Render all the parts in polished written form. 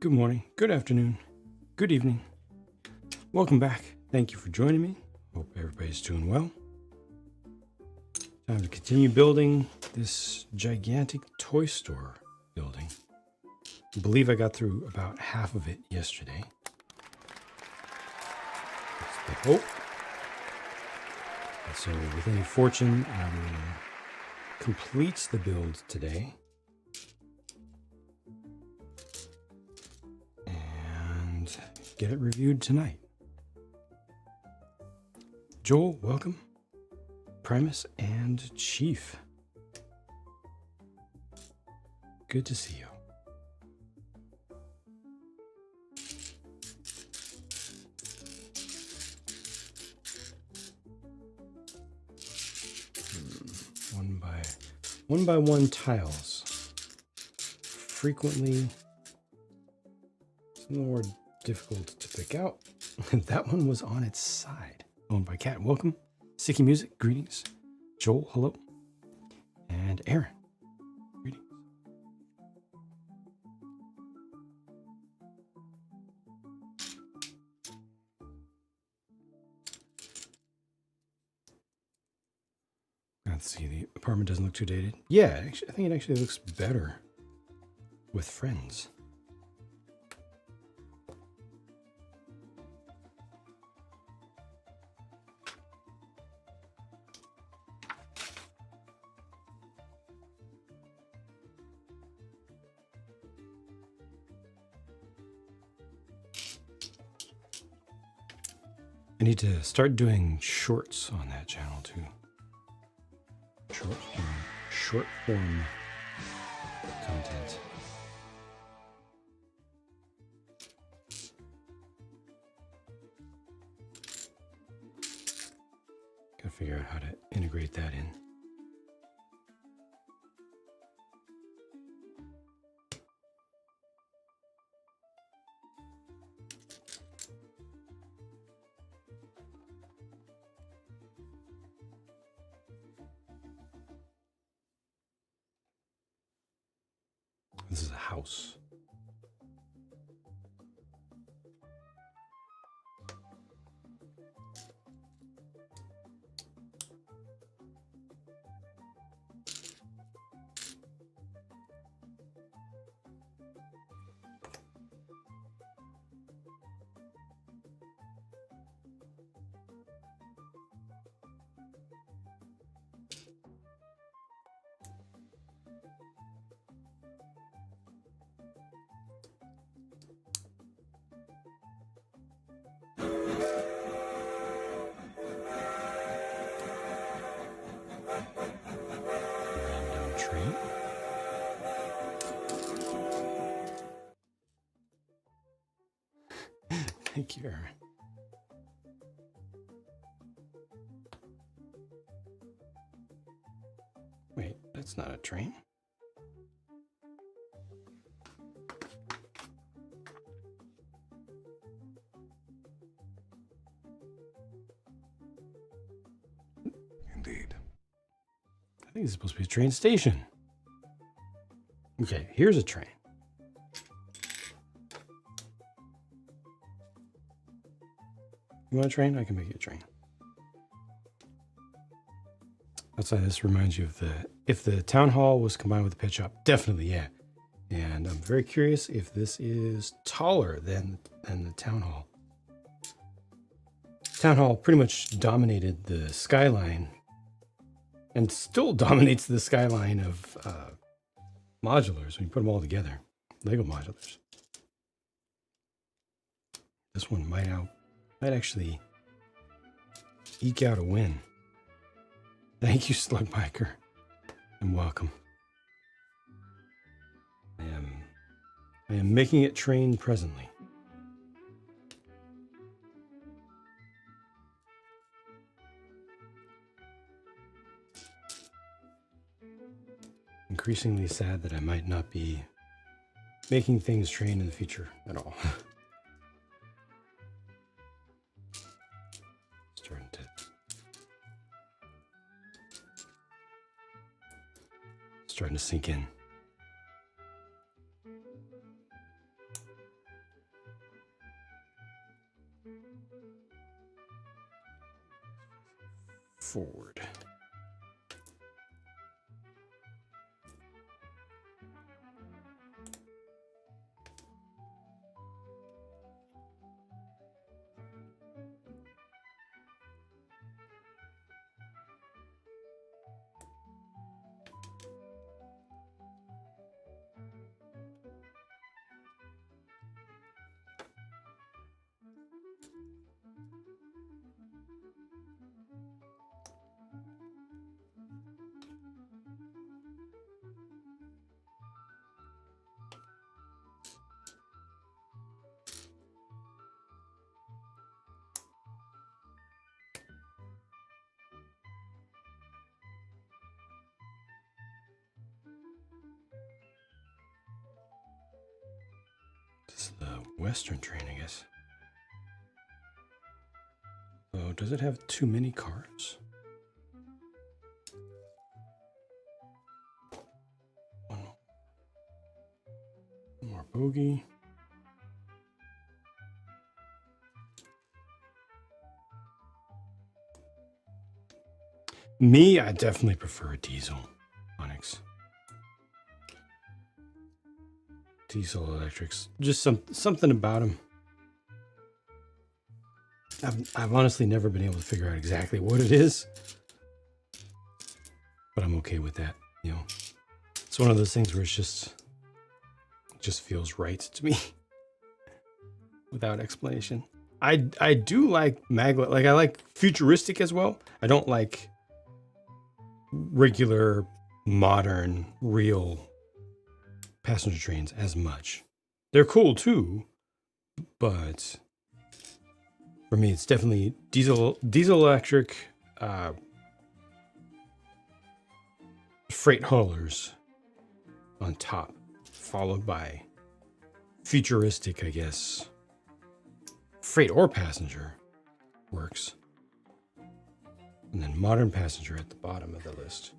Good morning, good afternoon, good evening. Welcome back. Thank you for joining me. Hope everybody's doing well. Time to continue building this gigantic toy store building. I believe I got through about half of it yesterday. That's the hope. And so with any fortune, I will complete the build today. And get it reviewed tonight. Joel, welcome. Primus and Chief. Good to see you. One by one tiles. Frequently some more difficult to pick out. That one was on its side. Owned by Cat. Welcome. Sticky Music, greetings. Joel, hello. And Aaron, greetings. Let's see, the apartment doesn't look too dated. Yeah, actually, I think it actually looks better with friends. I need to start doing shorts on that channel too. Short form content. Gotta figure out how to integrate that in. This is a house. Thank you, Aaron. Wait, that's not a train. Indeed. I think it's supposed to be a train station. Okay, here's a train. You want a train? I can make you a train. Outside, this reminds you of if the town hall was combined with the pet shop. Definitely, yeah. And I'm very curious if this is taller than the town hall. Town hall pretty much dominated the skyline and still dominates the skyline of modulars when you put them all together. Lego modulars. This one might actually eke out a win. Thank you, Slugbiker, and welcome. I am making it train presently. Increasingly sad that I might not be making things train in the future at all. Starting to sink in. Western train, I guess. Oh, does it have too many cars? One more bogie. Me, I definitely prefer a diesel Onyx. Diesel electrics, just something about them. I've honestly never been able to figure out exactly what it is, but I'm okay with that. You know, it's one of those things where it just feels right to me without explanation. I do like maglev, like I like futuristic as well. I don't like regular, modern, real passenger trains as much. They're cool too, but for me, it's definitely diesel electric freight haulers on top, followed by futuristic, I guess, freight or passenger works. And then modern passenger at the bottom of the list.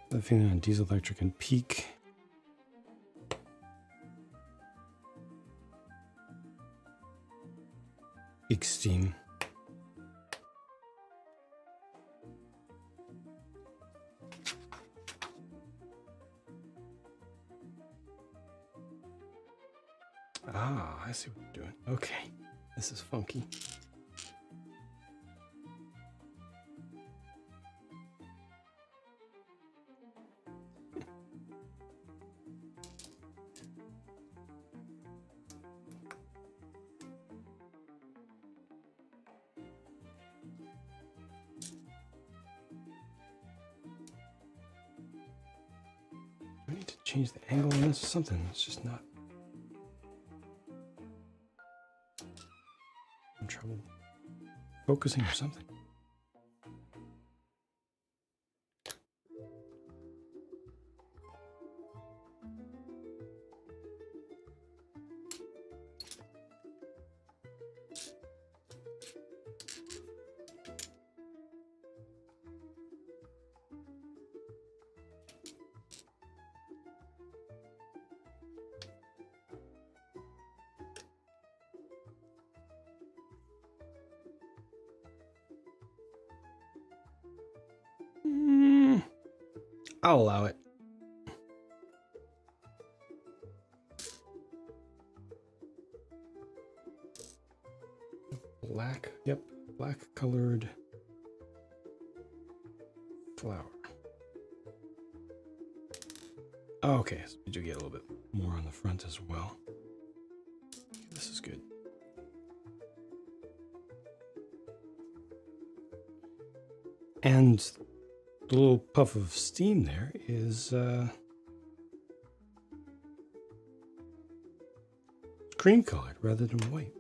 The feeling on diesel electric and peak. Peak steam. Ah, I see what you're doing. Okay, this is funky. I need to change the angle on this or something. It's just not. I'm trouble focusing or something. I'll allow it. Black, yep, black colored flower. Oh, okay, so we do get a little bit more on the front as well. This is good. And the little puff of steam there is cream colored rather than white.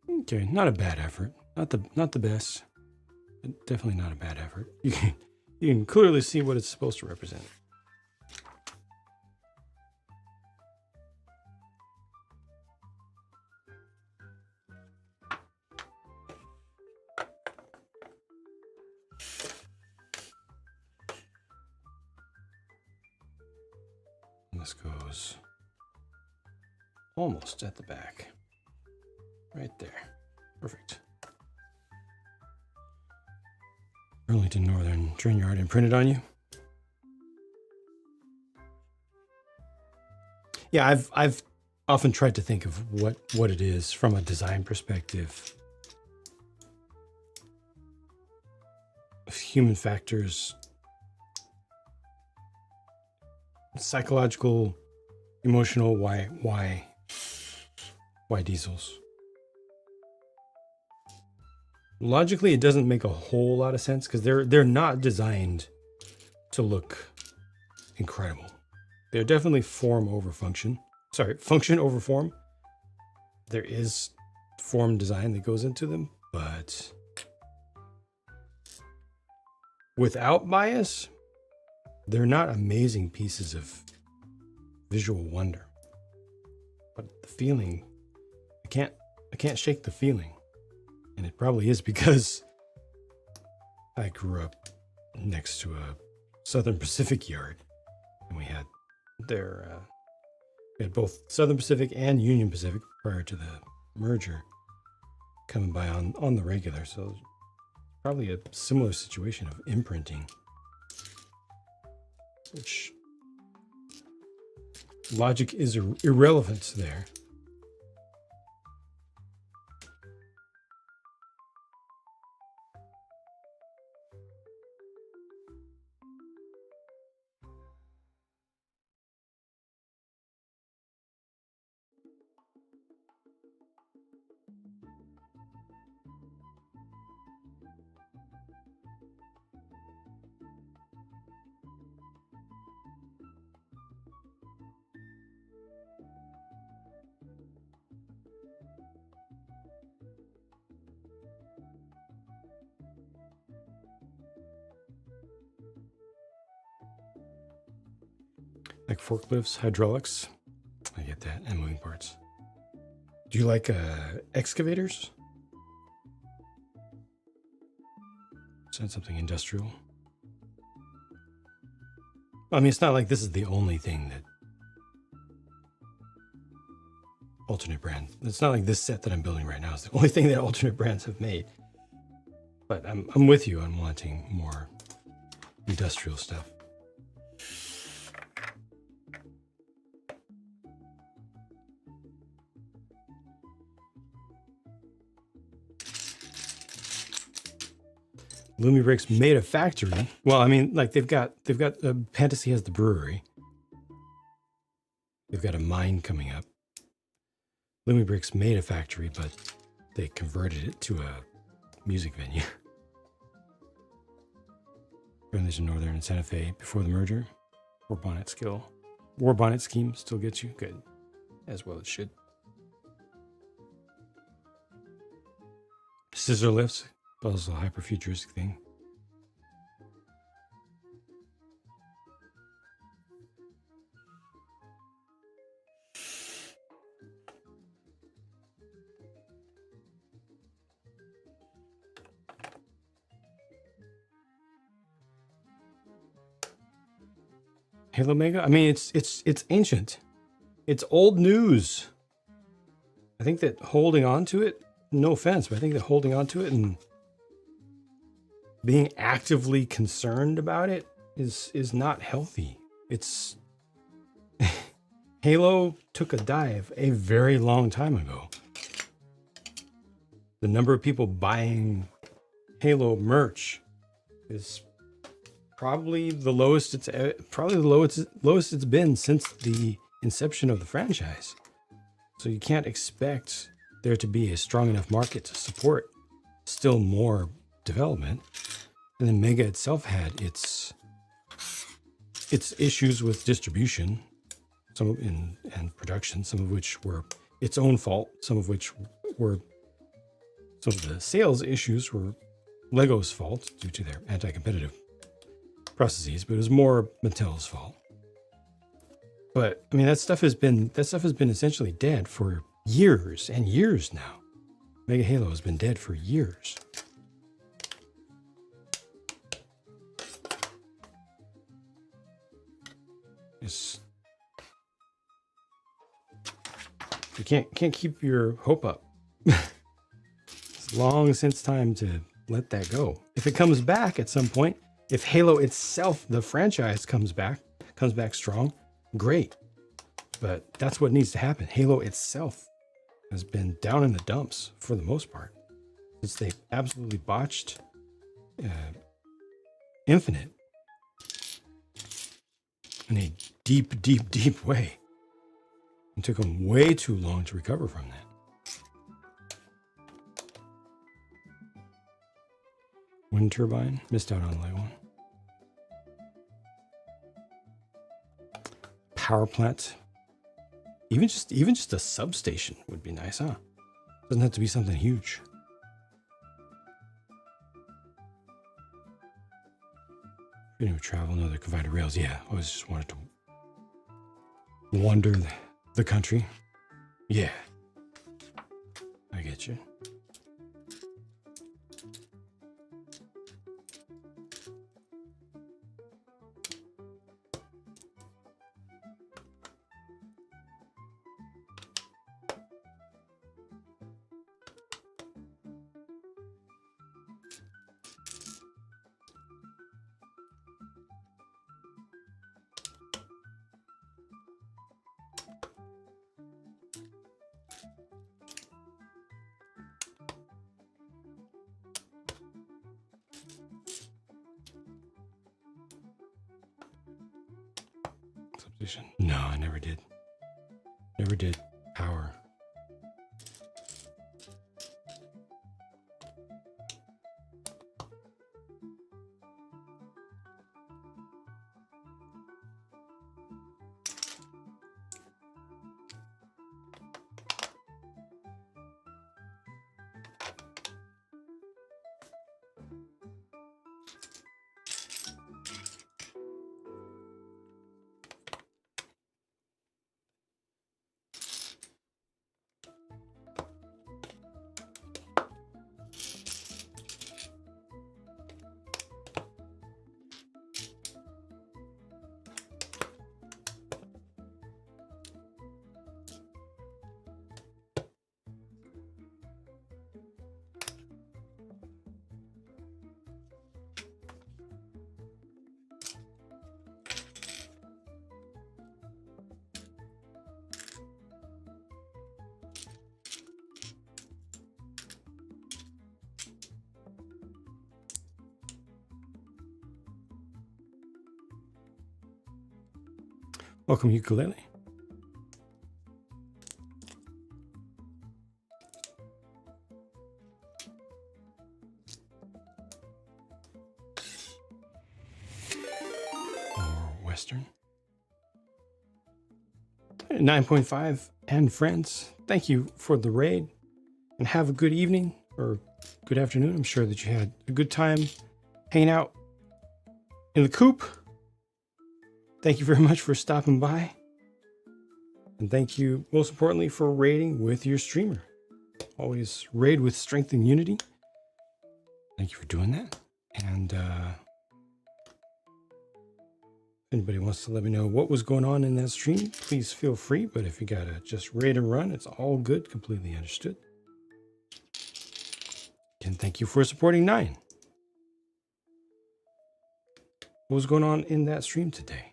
Okay, not a bad effort. Not the best, but definitely not a bad effort. You can clearly see what it's supposed to represent. And this goes almost at the back. Right there. Perfect. Burlington Northern Train Yard imprinted on you. Yeah, I've often tried to think of what it is from a design perspective. Of human factors, psychological, emotional, why Why diesels? Logically, it doesn't make a whole lot of sense because they're not designed to look incredible. They're definitely form over function. Sorry, function over form. There is form design that goes into them, but without bias, they're not amazing pieces of visual wonder. But the feeling, I can't shake the feeling. And it probably is because I grew up next to a Southern Pacific yard, and we had both Southern Pacific and Union Pacific prior to the merger coming by on the regular. So probably a similar situation of imprinting, which logic is irrelevant there. Like forklifts, hydraulics, I get that, and moving parts. Do you like excavators? Is that something industrial? I mean, it's not like this is the only thing that alternate brands. It's not like this set that I'm building right now is the only thing that alternate brands have made. But I'm with you on wanting more industrial stuff. Lumibricks made a factory. Well, I mean, like they've got Fantasy has the brewery. They've got a mine coming up. Lumibricks made a factory, but they converted it to a music venue. Friendlies in Northern and Santa Fe before the merger. War bonnet scheme still gets you good, as well it should. Scissor lifts. Also a hyper-futuristic thing. Halo Mega? I mean, it's ancient. It's old news. I think that holding on to it, no offense, but I think that holding on to it and being actively concerned about it is not healthy. It's Halo took a dive a very long time ago. The number of people buying Halo merch is probably the lowest it's been since the inception of the franchise. So you can't expect there to be a strong enough market to support still more development. And then Mega itself had its issues with distribution, and production, some of which were its own fault, some of the sales issues were Lego's fault due to their anti-competitive processes, but it was more Mattel's fault. But I mean, that stuff has been essentially dead for years and years now. Mega Halo has been dead for years. You can't keep your hope up. It's long since time to let that go. If it comes back at some point, if Halo itself, the franchise, comes back strong, great. But that's what needs to happen. Halo itself has been down in the dumps for the most part, since they absolutely botched Infinite in a deep way. It took them way too long to recover from that. Wind turbine. Missed out on the light one. Power plant. Even just a substation would be nice, huh? Doesn't have to be something huge. Freedom of travel, no other confined rails. Yeah, I always just wanted to wander the country. Yeah. I get you. No, I never did. Never did. Power. Welcome, ukulele. Or Western. 9.5 and friends, thank you for the raid and have a good evening or good afternoon. I'm sure that you had a good time hanging out in the coop. Thank you very much for stopping by. And thank you, most importantly, for raiding with your streamer. Always raid with strength and unity. Thank you for doing that. And if anybody wants to let me know what was going on in that stream, please feel free. But if you gotta just raid and run, it's all good, completely understood. And thank you for supporting 9. What was going on in that stream today?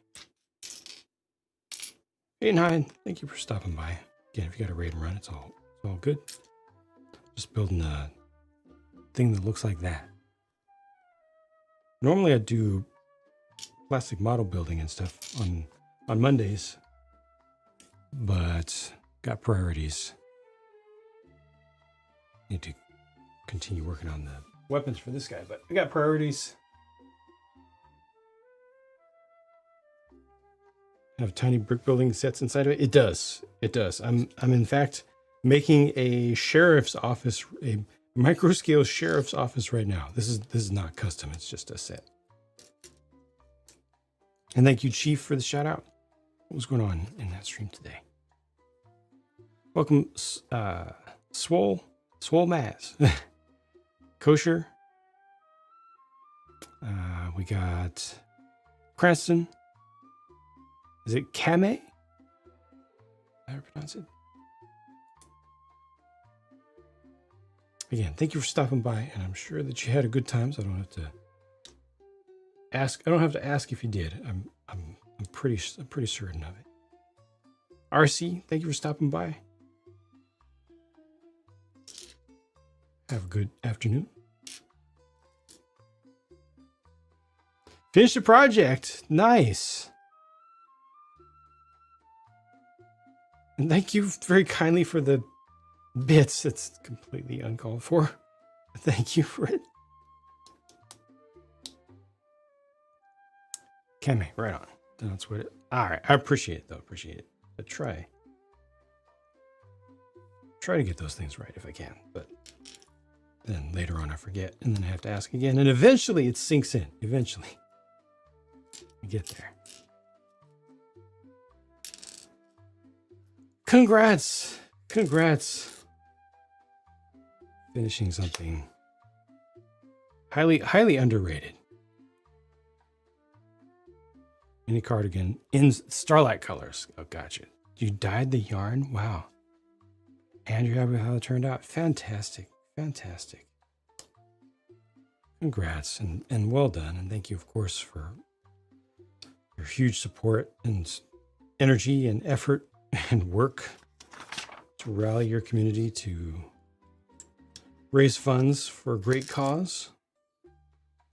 Hey, 9, thank you for stopping by. Again, if you got to raid and run, it's all good. Just building a thing that looks like that. Normally I do plastic model building and stuff on Mondays, but got priorities. Need to continue working on the weapons for this guy, but I got priorities. Have tiny brick building sets inside of it. It does. I'm in fact making a sheriff's office, a micro scale sheriff's office right now. This is not custom. It's just a set. And thank you, Chief, for the shout out. What was going on in that stream today? Welcome, Swole Maz, Kosher. We got Cranston. Is it Kame? How do I pronounce it? Again, thank you for stopping by, and I'm sure that you had a good time, so I don't have to ask. I don't have to ask if you did. I'm pretty certain of it. RC, thank you for stopping by. Have a good afternoon. Finish the project. Nice. And thank you very kindly for the bits. It's completely uncalled for. Thank you for it. Kame, right on. That's what it. All right, I appreciate it though. Appreciate it. But try to get those things right if I can. But then later on I forget, and then I have to ask again, and eventually it sinks in. Eventually, I get there. Congrats, congrats. Finishing something highly underrated. Mini cardigan in starlight colors. Oh, gotcha. You dyed the yarn? Wow. And you're happy with how it turned out? Fantastic. Fantastic. Congrats and well done. And thank you, of course, for your huge support and energy and effort and work to rally your community to raise funds for a great cause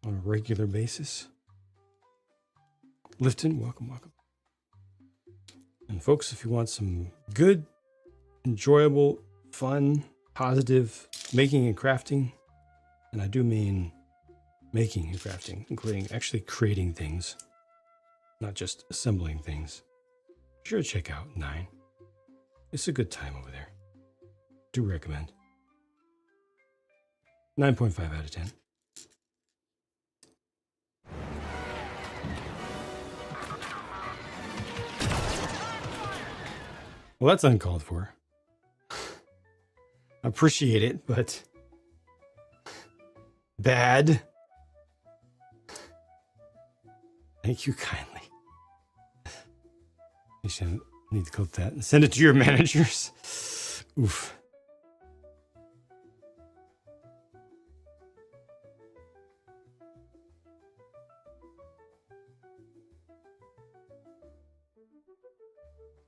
on a regular basis. Lifton, welcome, welcome. And folks, if you want some good, enjoyable, fun, positive making and crafting, and I do mean making and crafting, including actually creating things, not just assembling things, be sure to check out 9. It's a good time over there. Do recommend. 9.5 out of 10. Well, that's uncalled for. I appreciate it, but bad. Thank you kindly. You should need to clip that and send it to your managers. Oof.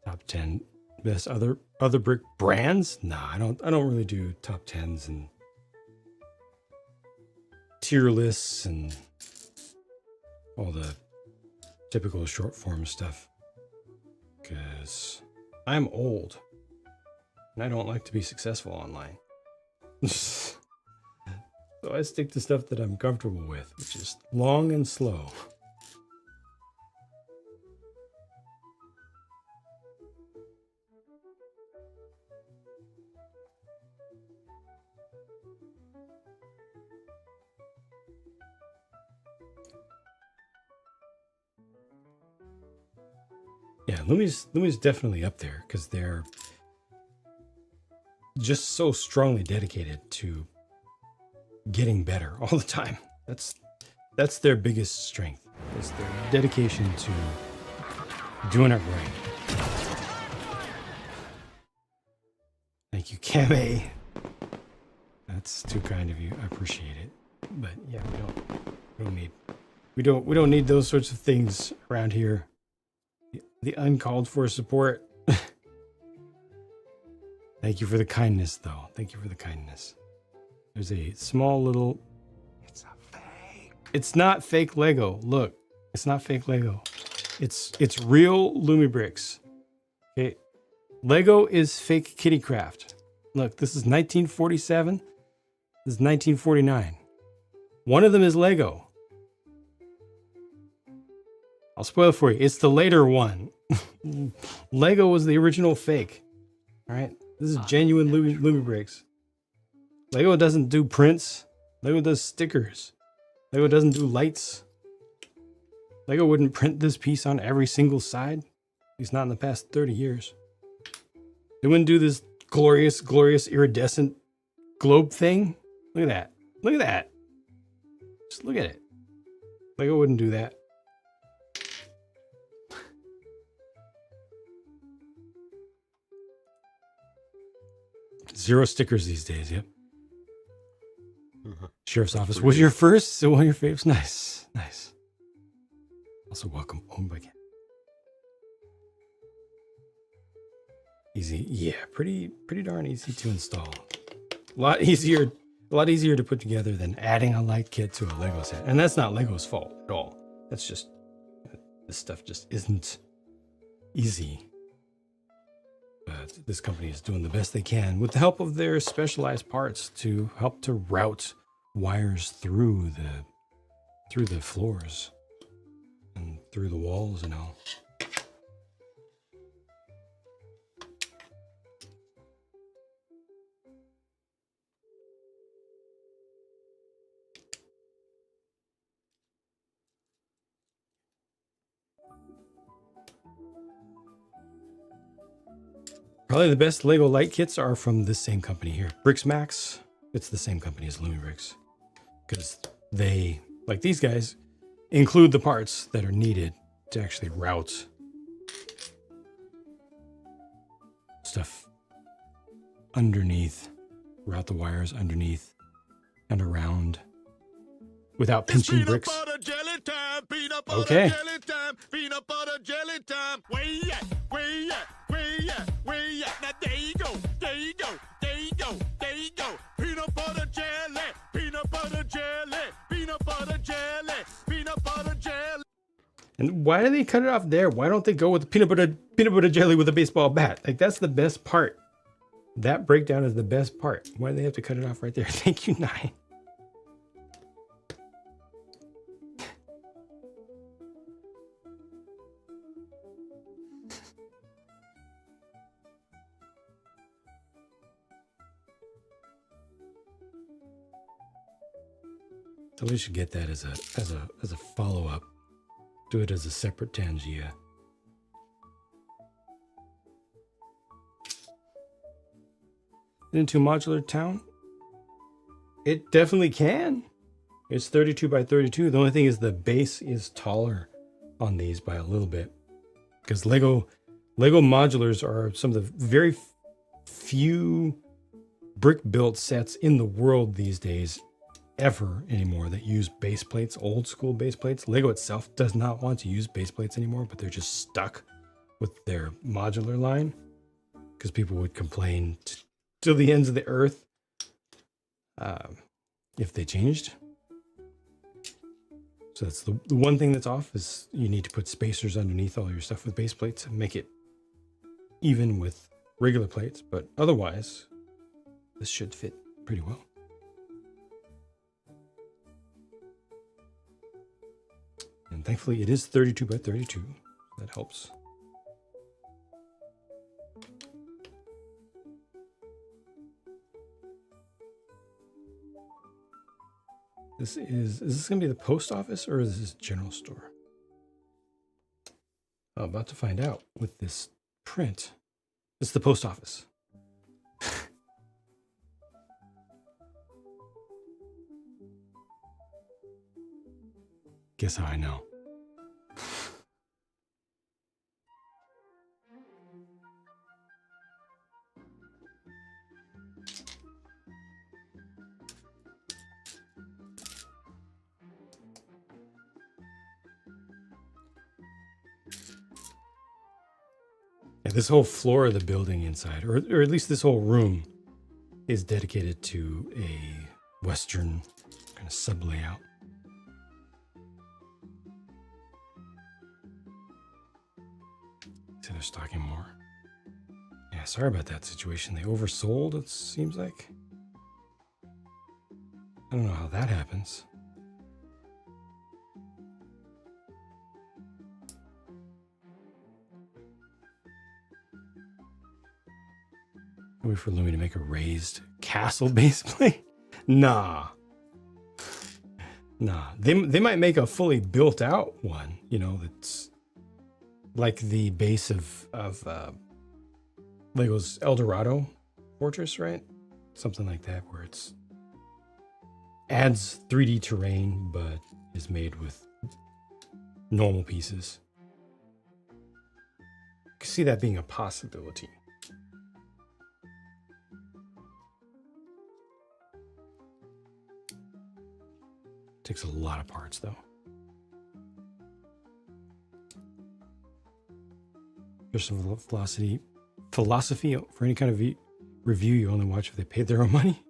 Top 10 best other brick brands? Nah, I don't really do top 10s and tier lists and all the typical short form stuff, because I'm old and I don't like to be successful online. So I stick to stuff that I'm comfortable with, which is long and slow. Yeah, Lumi's definitely up there because they're just so strongly dedicated to getting better all the time. That's their biggest strength. Is their dedication to doing it right. Thank you, Kame. That's too kind of you. I appreciate it. But yeah, we don't need those sorts of things around here. The uncalled for support. Thank you for the kindness, though. Thank you for the kindness. There's a small little... It's a fake. It's not fake Lego. Look, it's not fake Lego. It's real Lumibricks. Okay, Lego is fake kitty craft. Look, this is 1947. This is 1949. One of them is Lego. I'll spoil it for you. It's the later one. Lego was the original fake. All right, this is genuine Lumibricks. Lego doesn't do prints. Lego does stickers. Lego doesn't do lights. Lego wouldn't print this piece on every single side. At least not in the past 30 years. They wouldn't do this glorious iridescent globe thing. Look at that. Look at that. Just look at it. Lego wouldn't do that. Zero stickers these days, yep. Sheriff's office was your first, so one of your faves. Nice, nice. Also welcome home again. Easy, yeah, pretty darn easy to install. A lot easier to put together than adding a light kit to a Lego set. And that's not Lego's fault at all. That's just, this stuff just isn't easy. But this company is doing the best they can with the help of their specialized parts to help to route wires through the floors and through the walls and all. Probably the best Lego light kits are from this same company here. Bricks Max. It's the same company as Lumibricks. Because they, like these guys, include the parts that are needed to actually route stuff underneath, route the wires underneath and around without pinching bricks. Okay. Peanut butter jelly time. Way at, way at, way at, way at. Now there you go, there you go, there you go, there you go. Peanut butter jelly, peanut butter jelly, peanut butter jelly, peanut butter jelly. And why do they cut it off there? Why don't they go with the peanut butter jelly with a baseball bat? Like, that's the best part. That breakdown is the best part. Why do they have to cut it off right there? Thank you, 9. So we should get that as a follow-up. Do it as a separate Tangia. Into modular town? It definitely can. It's 32 by 32. The only thing is the base is taller on these by a little bit. Because Lego modulars are some of the very few brick-built sets in the world these days, ever anymore, that use base plates, old school base plates. Lego itself does not want to use base plates anymore, but they're just stuck with their modular line because people would complain to the ends of the earth if they changed. So that's the one thing that's off, is you need to put spacers underneath all your stuff with base plates and make it even with regular plates, but otherwise this should fit pretty well. And thankfully it is 32 by 32. That helps. Is this going to be the post office or is this general store? I'm about to find out with this print. It's the post office. Guess how I know. Yeah, this whole floor of the building inside, or at least this whole room, is dedicated to a Western kind of sub layout. So they're stocking more. Yeah, sorry about that situation. They oversold, it seems like. I don't know how that happens. Wait for Lumi to make a raised castle base plate? Nah. Nah. They might make a fully built out one, you know, that's like the base of Lego's El Dorado Fortress, right? Something like that, where it's adds 3D terrain but is made with normal pieces. I can see that being a possibility. Takes a lot of parts though. There's some philosophy for any kind of review you only watch if they paid their own money.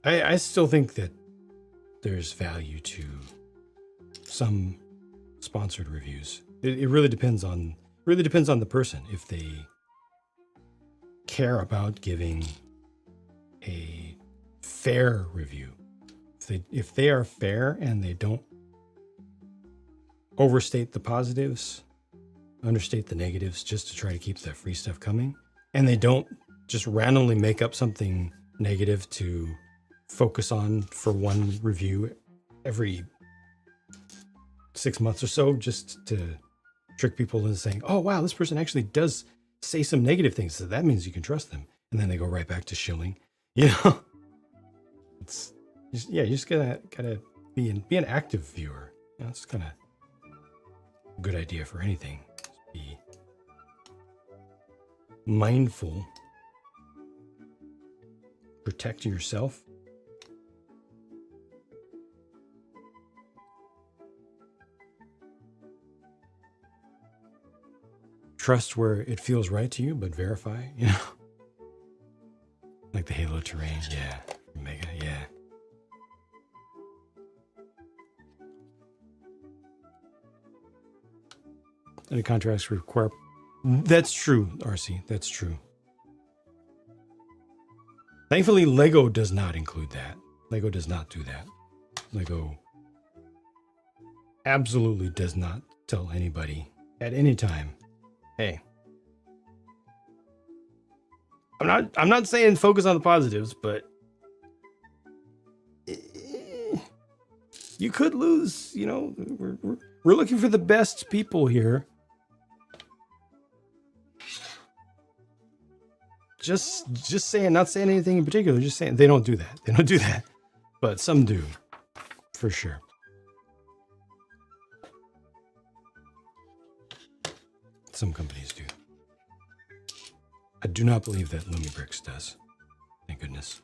I still think that there's value to some sponsored reviews. It really depends on the person. If they care about giving a fair review, If they are fair and they don't overstate the positives, understate the negatives just to try to keep the free stuff coming, and they don't just randomly make up something negative to focus on for one review every 6 months or so, just to trick people into saying, oh wow, this person actually does say some negative things, so that means you can trust them, and then they go right back to shilling. It's just, you just gotta be an active viewer. It's kind of a good idea for anything. Just be mindful, protect yourself. Trust where it feels right to you, but verify, Like the Halo terrain, yeah. Mega, yeah. Any contracts require... That's true, RC, that's true. Thankfully, Lego does not include that. Lego does not do that. Lego absolutely does not tell anybody at any time, hey, I'm not saying focus on the positives, but you could lose, we're looking for the best people here. Just saying, not saying anything in particular, just saying they don't do that. They don't do that. But some do, for sure. Some companies do. I do not believe that Lumibricks does. Thank goodness.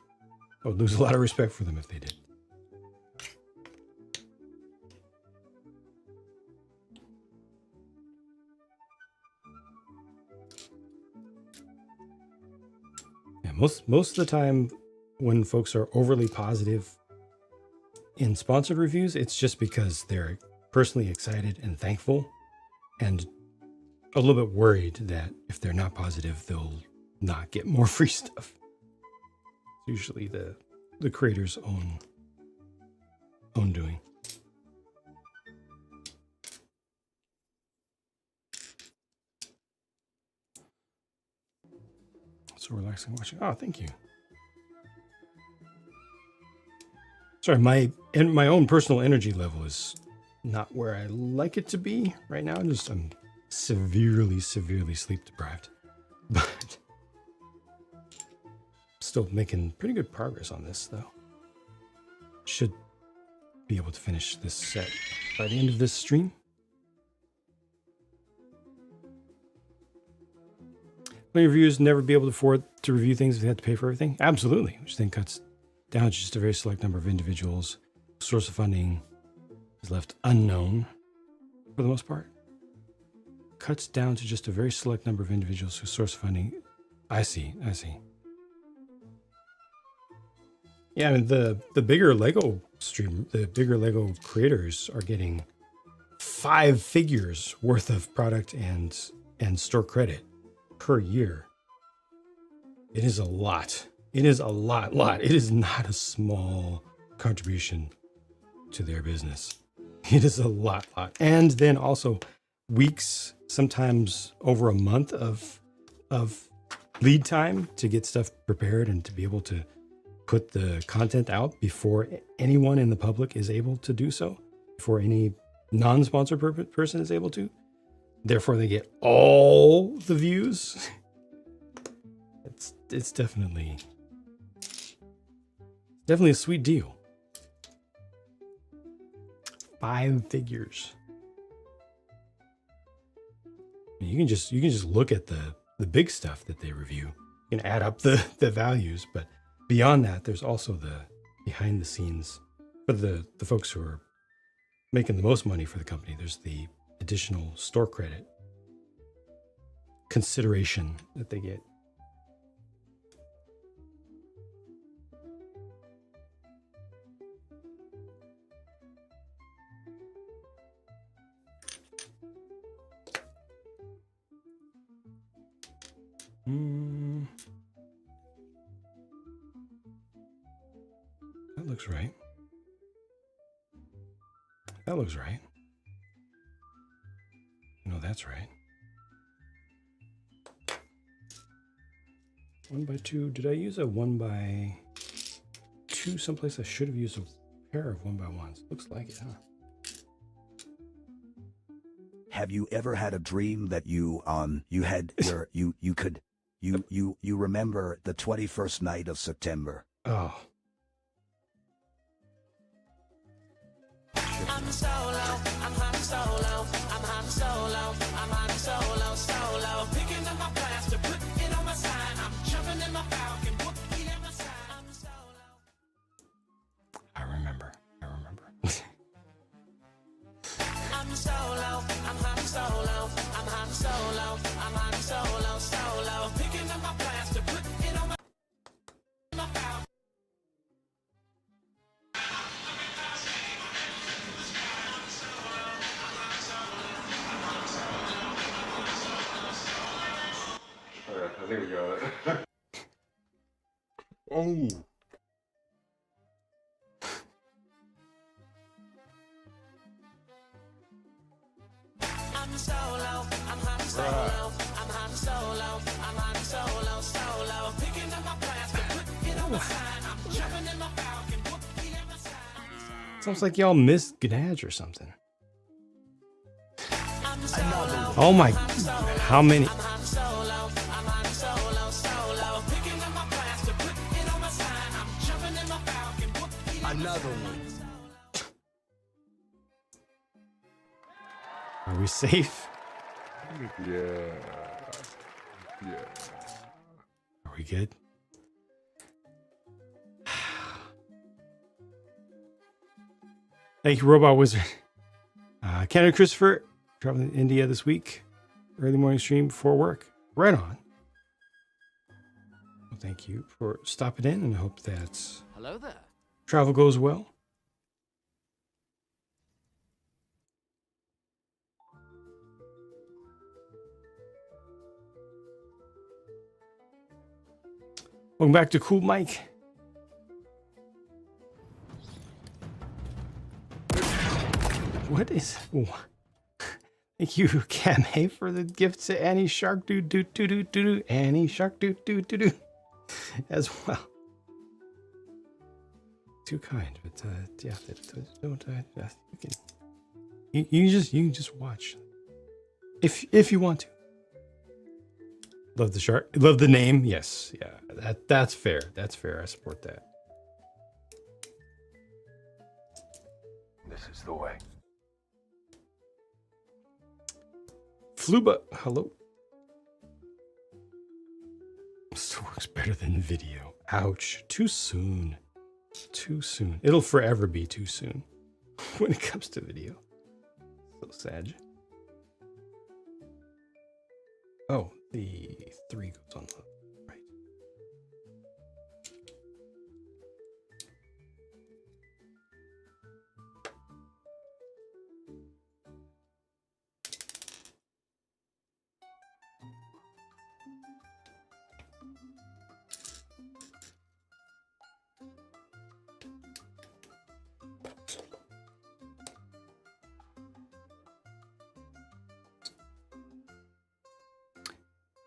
I would lose a lot of respect for them if they did. Yeah, most of the time when folks are overly positive in sponsored reviews, it's just because they're personally excited and thankful and a little bit worried that if they're not positive, they'll not get more free stuff. It's usually the creator's own doing. So relaxing watching. Oh, thank you. Sorry, my own personal energy level is not where I like it to be right now. I'm severely sleep deprived, but still making pretty good progress on this though. Should be able to finish this set by the end of this stream. Will your reviewers never be able to afford to review things if they have to pay for everything? Absolutely, which then cuts down to just a very select number of individuals. Source of funding is left unknown for the most part. Cuts down to just a very select number of individuals whose source of funding. I see. Yeah, I mean, the bigger Lego stream, the bigger Lego creators are getting 5 figures worth of product and store credit per year. It is a lot. It is a lot. It is not a small contribution to their business. It is a lot. And then also weeks, sometimes over a month of lead time to get stuff prepared and to be able to put the content out before anyone in the public is able to do so, before any non-sponsored person is able to. Therefore, they get all the views. It's definitely a sweet deal. 5 figures. You can just look at the big stuff that they review. You can add up the values, but beyond that, there's also the behind the scenes for the folks who are making the most money for the company. There's the additional store credit consideration that they get. That looks right. That looks right. No, that's right. 1x2. Did I use a 1x2 someplace? I should have used a pair of 1x1s. Looks like it, huh? Have you ever had a dream that you had where you remember the 21st night of September? Oh. I'm solo, I'm Han Solo, I'm Han Solo, I'm Han Solo, solo. Picking up my plaster, putting it on my sign. I'm jumping in my falcon, whooping at my side. I'm solo. I remember. I'm solo, I'm Han Solo, I'm Han Solo, I'm Han Solo, solo. Picking up my plaster, putting it on my falcon. I think we got it. Oh. I'm solo, I'm Han Solo, I'm Han Solo, I'm Han Solo, solo. Picking up my plaster, putting it on my sign. I'm jumping in my falcon, whooping at my side. Sounds like y'all missed Gnage or something. I'm solo, Oh my, how many? I'm Han Solo, I'm Han Solo, solo. Picking up my plaster, putting it on my sign. I'm jumping in my falcon, whooping at my Another side. one. Are we safe? Yeah. Are we good? Thank you, Robot Wizard. Canada Christopher, traveling to India this week. Early morning stream before work. Right on. Well, thank you for stopping in, and I hope that Hello there. travel goes well. Welcome back to Cool Mike. What is? Thank you, Kame, for the gift to Annie Shark Doo Doo Doo Doo Doo Doo. Annie Shark Doo Doo Doo Doo as well. Too kind, but yeah, don't you can just watch if you want to. Love the shark. Love the name. Yes, yeah, that's fair. That's fair. I support that. This is the way. Fluba, hello. Still works better than video. Ouch. Too soon. Too soon. It'll forever be too soon when it comes to video. So sad. Oh, the 3 goes on the right.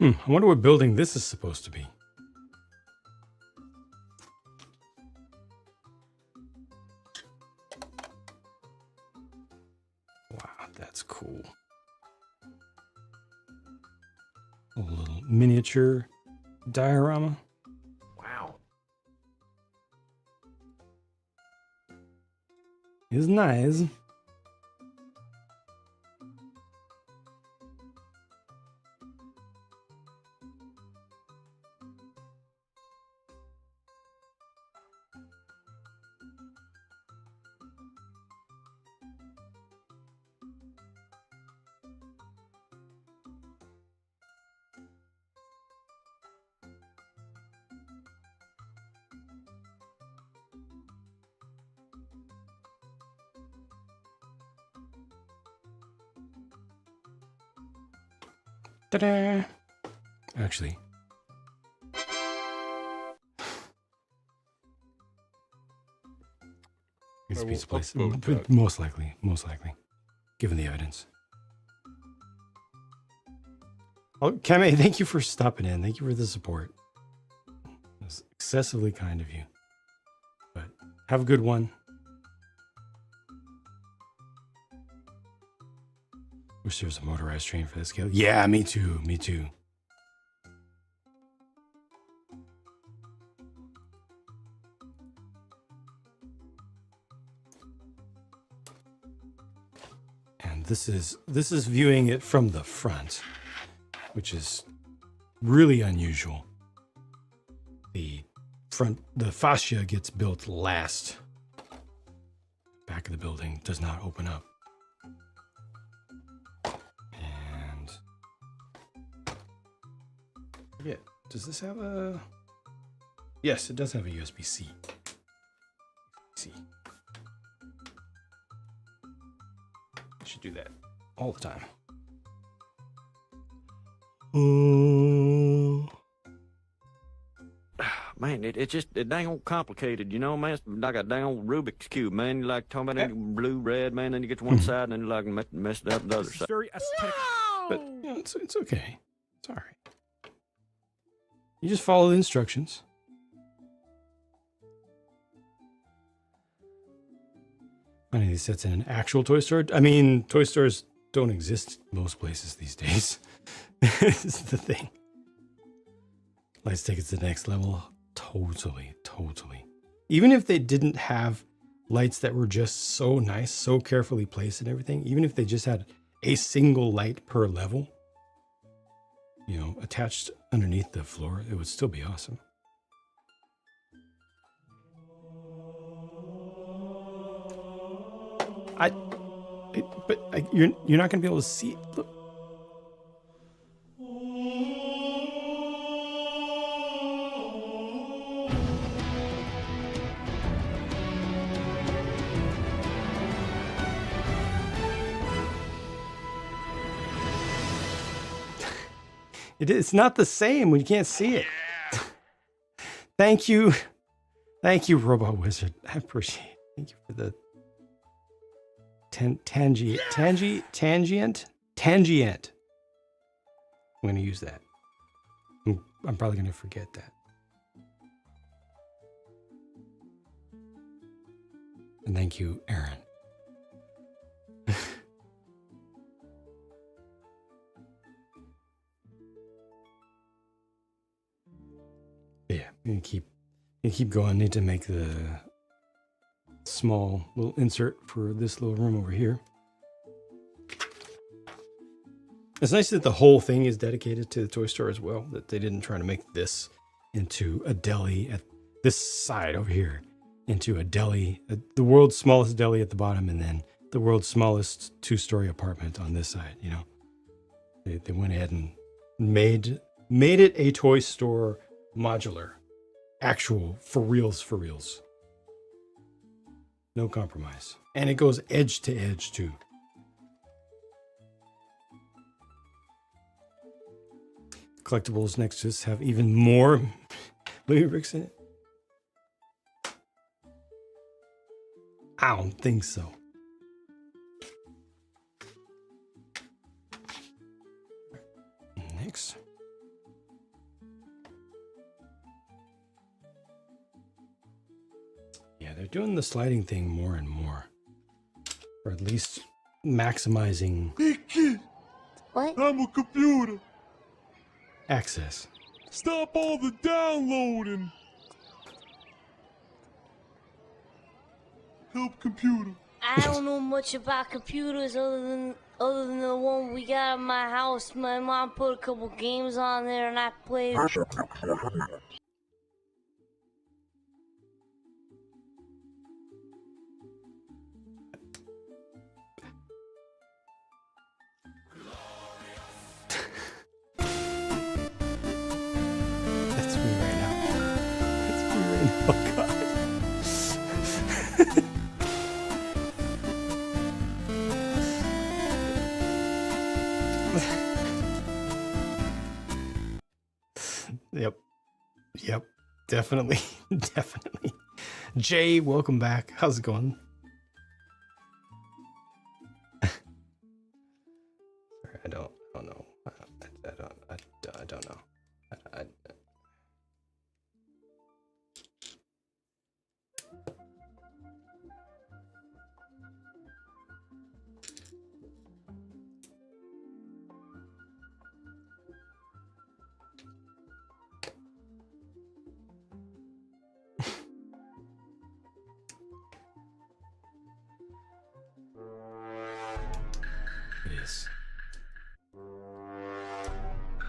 I wonder what building this is supposed to be. Wow, that's cool. A little miniature diorama. Wow. It's nice. Ta-da! Actually, the pizza place. afloat But most likely, given the evidence. Oh, Kame, thank you for stopping in. Thank you for the support. It's excessively kind of you. But have a good one. Wish there was a motorized train for this scale. Yeah, me too. Me too. And this is viewing it from the front, which is really unusual. The fascia gets built last. Back of the building does not open up. And yeah, does this have a? Yes, it does have a USB-C. See, I should do that all the time. Man, it dang old complicated, you know, man. It's like a dang old Rubik's Cube, man. You like talking about that blue, red, man, then you get to one side and then you like mess it up the other side. Very aesthetic. But you know, it's okay. It's all right. You just follow the instructions. Funny, these sets in an actual toy store. I mean, toy stores don't exist most places these days. This is the thing. Let's take it to the next level. Totally. Even if they didn't have lights that were just so nice, so carefully placed and everything, even if they just had a single light per level, you know, attached underneath the floor, it would still be awesome. You're not going to be able to see it. Look. It's not the same when you can't see it. Thank you, Robot Wizard. I appreciate it. Thank you for the tangent. I'm going to use that. I'm probably going to forget that. And thank you, Aaron. Yeah, I'm gonna keep going. Need to make the small little insert for this little room over here. It's nice that the whole thing is dedicated to the toy store as well, that they didn't try to make this into a deli at this side over here, into a deli, the world's smallest deli at the bottom, and then the world's smallest two-story apartment on this side. You know, they went ahead and made it a toy store modular, actual for reals. No compromise, and it goes edge to edge too. Collectibles next to us have even more Lumibricks in it. I don't think so. Next. Yeah, they're doing the sliding thing more and more. Or at least maximizing Hey kid, What? I'm a computer. access. Stop all the downloading. Help computer. I don't know much about computers other than the one we got in my house. My mom put a couple games on there and I played. That's me right now. That's me right now. Oh god. Yep. Definitely. Jay, welcome back. How's it going? I don't know. I don't know. It is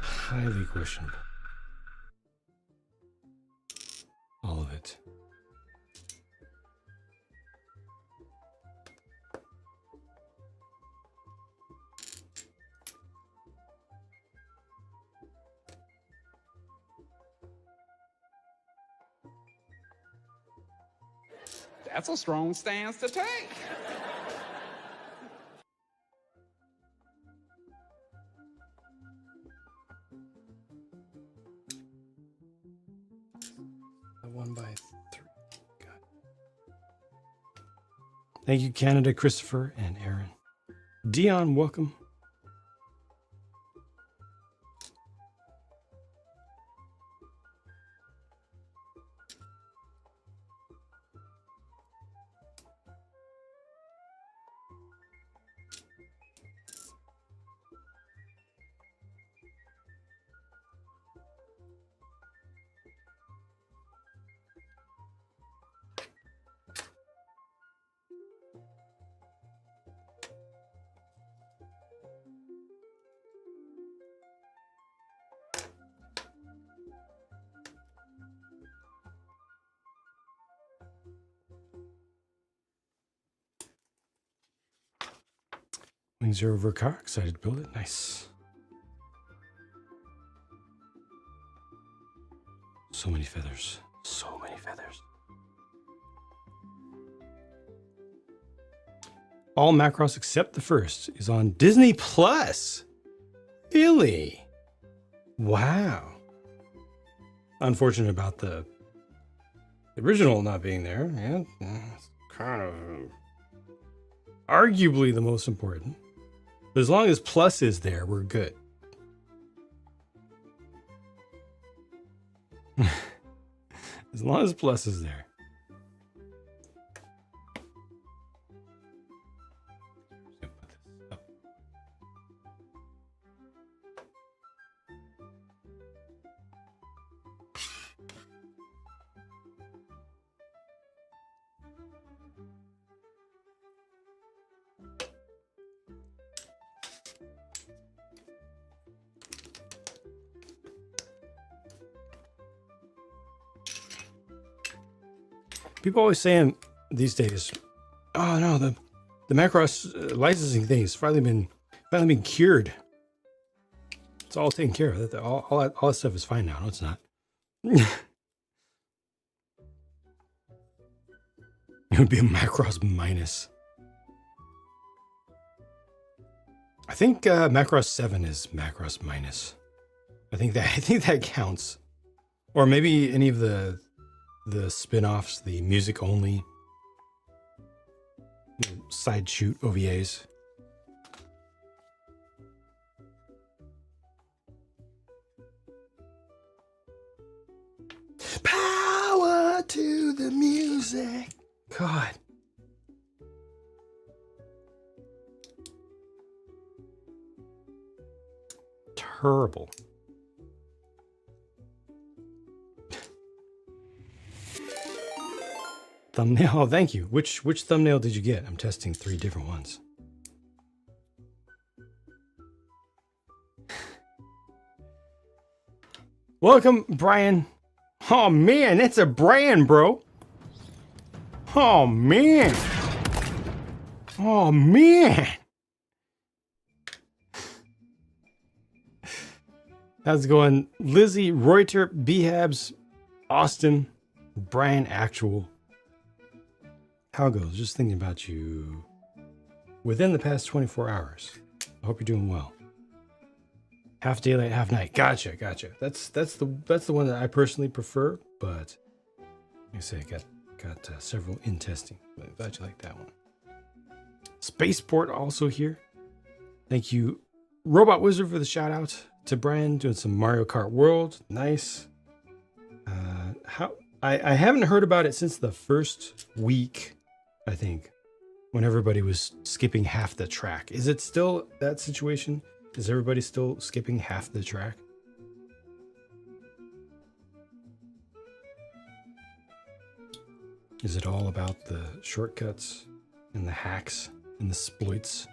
highly questionable. All of it. That's a strong stance to take. The 1 by 3. God. Thank you, Canada, Christopher, and Aaron. Dion, welcome. Wings are over car. Excited to build it. Nice. So many feathers. So many feathers. All Macross except the first is on Disney Plus. Really? Wow. Unfortunate about the original not being there. Yeah, it's kind of arguably the most important. But as long as Plus is there, we're good. As long as Plus is there. People always saying these days, "Oh no, the Macross licensing thing has finally been cured. It's all taken care of. All that stuff is fine now." No, it's not. It would be a Macross minus. I think Macross 7 is Macross minus. I think that counts, or maybe any of the spin-offs, the music only side shoot OVAs. Power to the music. God. Terrible. Thumbnail. Oh, thank you. Which thumbnail did you get? I'm testing 3 different ones. Welcome, Brian. Oh man, that's a brand, bro. Oh man. Oh man. How's it going? Lizzie, Reuter, Behabs, Austin, Brian Actual. How it goes? Just thinking about you within the past 24 hours. I hope you're doing well. Half daylight, half night. Gotcha. That's the one that I personally prefer, but like I say, got several in testing. But I'm glad you like that one. Spaceport also here. Thank you, Robot Wizard for the shout out to Brian doing some Mario Kart World. Nice. I haven't heard about it since the first week, I think, when everybody was skipping half the track. Is it still that situation? Is everybody still skipping half the track? Is it all about the shortcuts and the hacks and the exploits?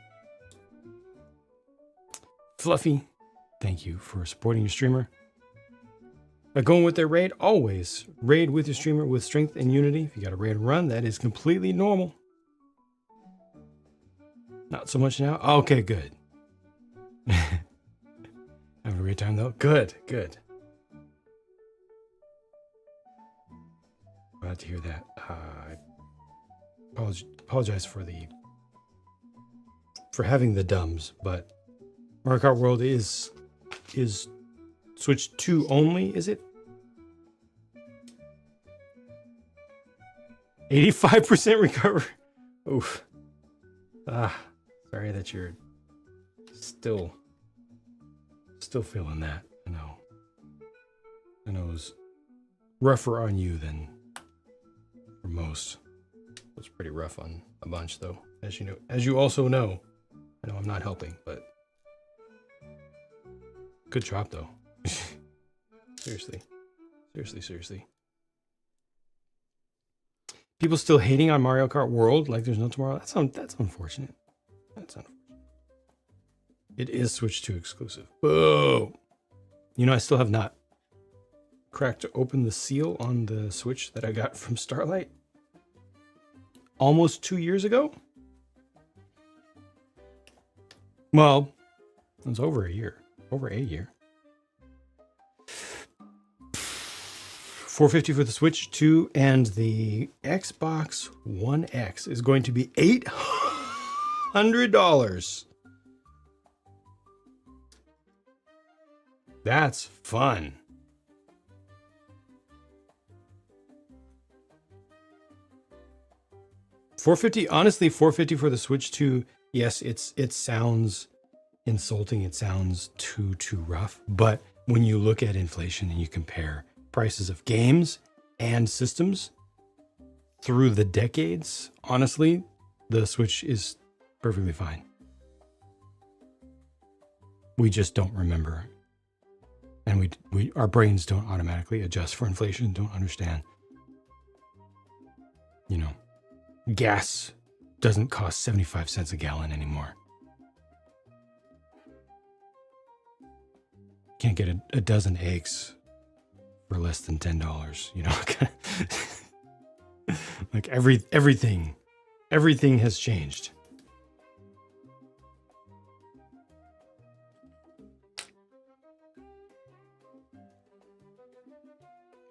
Fluffy, thank you for supporting your streamer. Going with their raid, always raid with your streamer with strength and unity. If you got a raid run, that is completely normal. Not so much now. Okay, good. Have a great time though. Good, good. Glad to hear that. I apologize for having the dumbs, but Mario Kart World is Switch 2 only, is it? 85% recover. Oof. Sorry that you're still feeling that. I know it was rougher on you than for most. It was pretty rough on a bunch though, as you also know. I know I'm not helping, but good job though. Seriously. People still hating on Mario Kart World like there's no tomorrow. That's unfortunate. That's unfortunate. It is Switch 2 exclusive. Boo! You know, I still have not cracked open the seal on the Switch that I got from Starlight almost 2 years ago. Well, it was over a year. Over a year. $450 for the Switch 2, and the Xbox One X is going to be $800. That's fun. $450, honestly, $450 for the Switch 2. Yes, it sounds insulting. It sounds too rough. But when you look at inflation and you compare prices of games and systems through the decades, honestly, the Switch is perfectly fine. We just don't remember. And our brains don't automatically adjust for inflation, don't understand. You know, gas doesn't cost 75 cents a gallon anymore. Can't get a dozen eggs for less than $10, you know. Like everything has changed.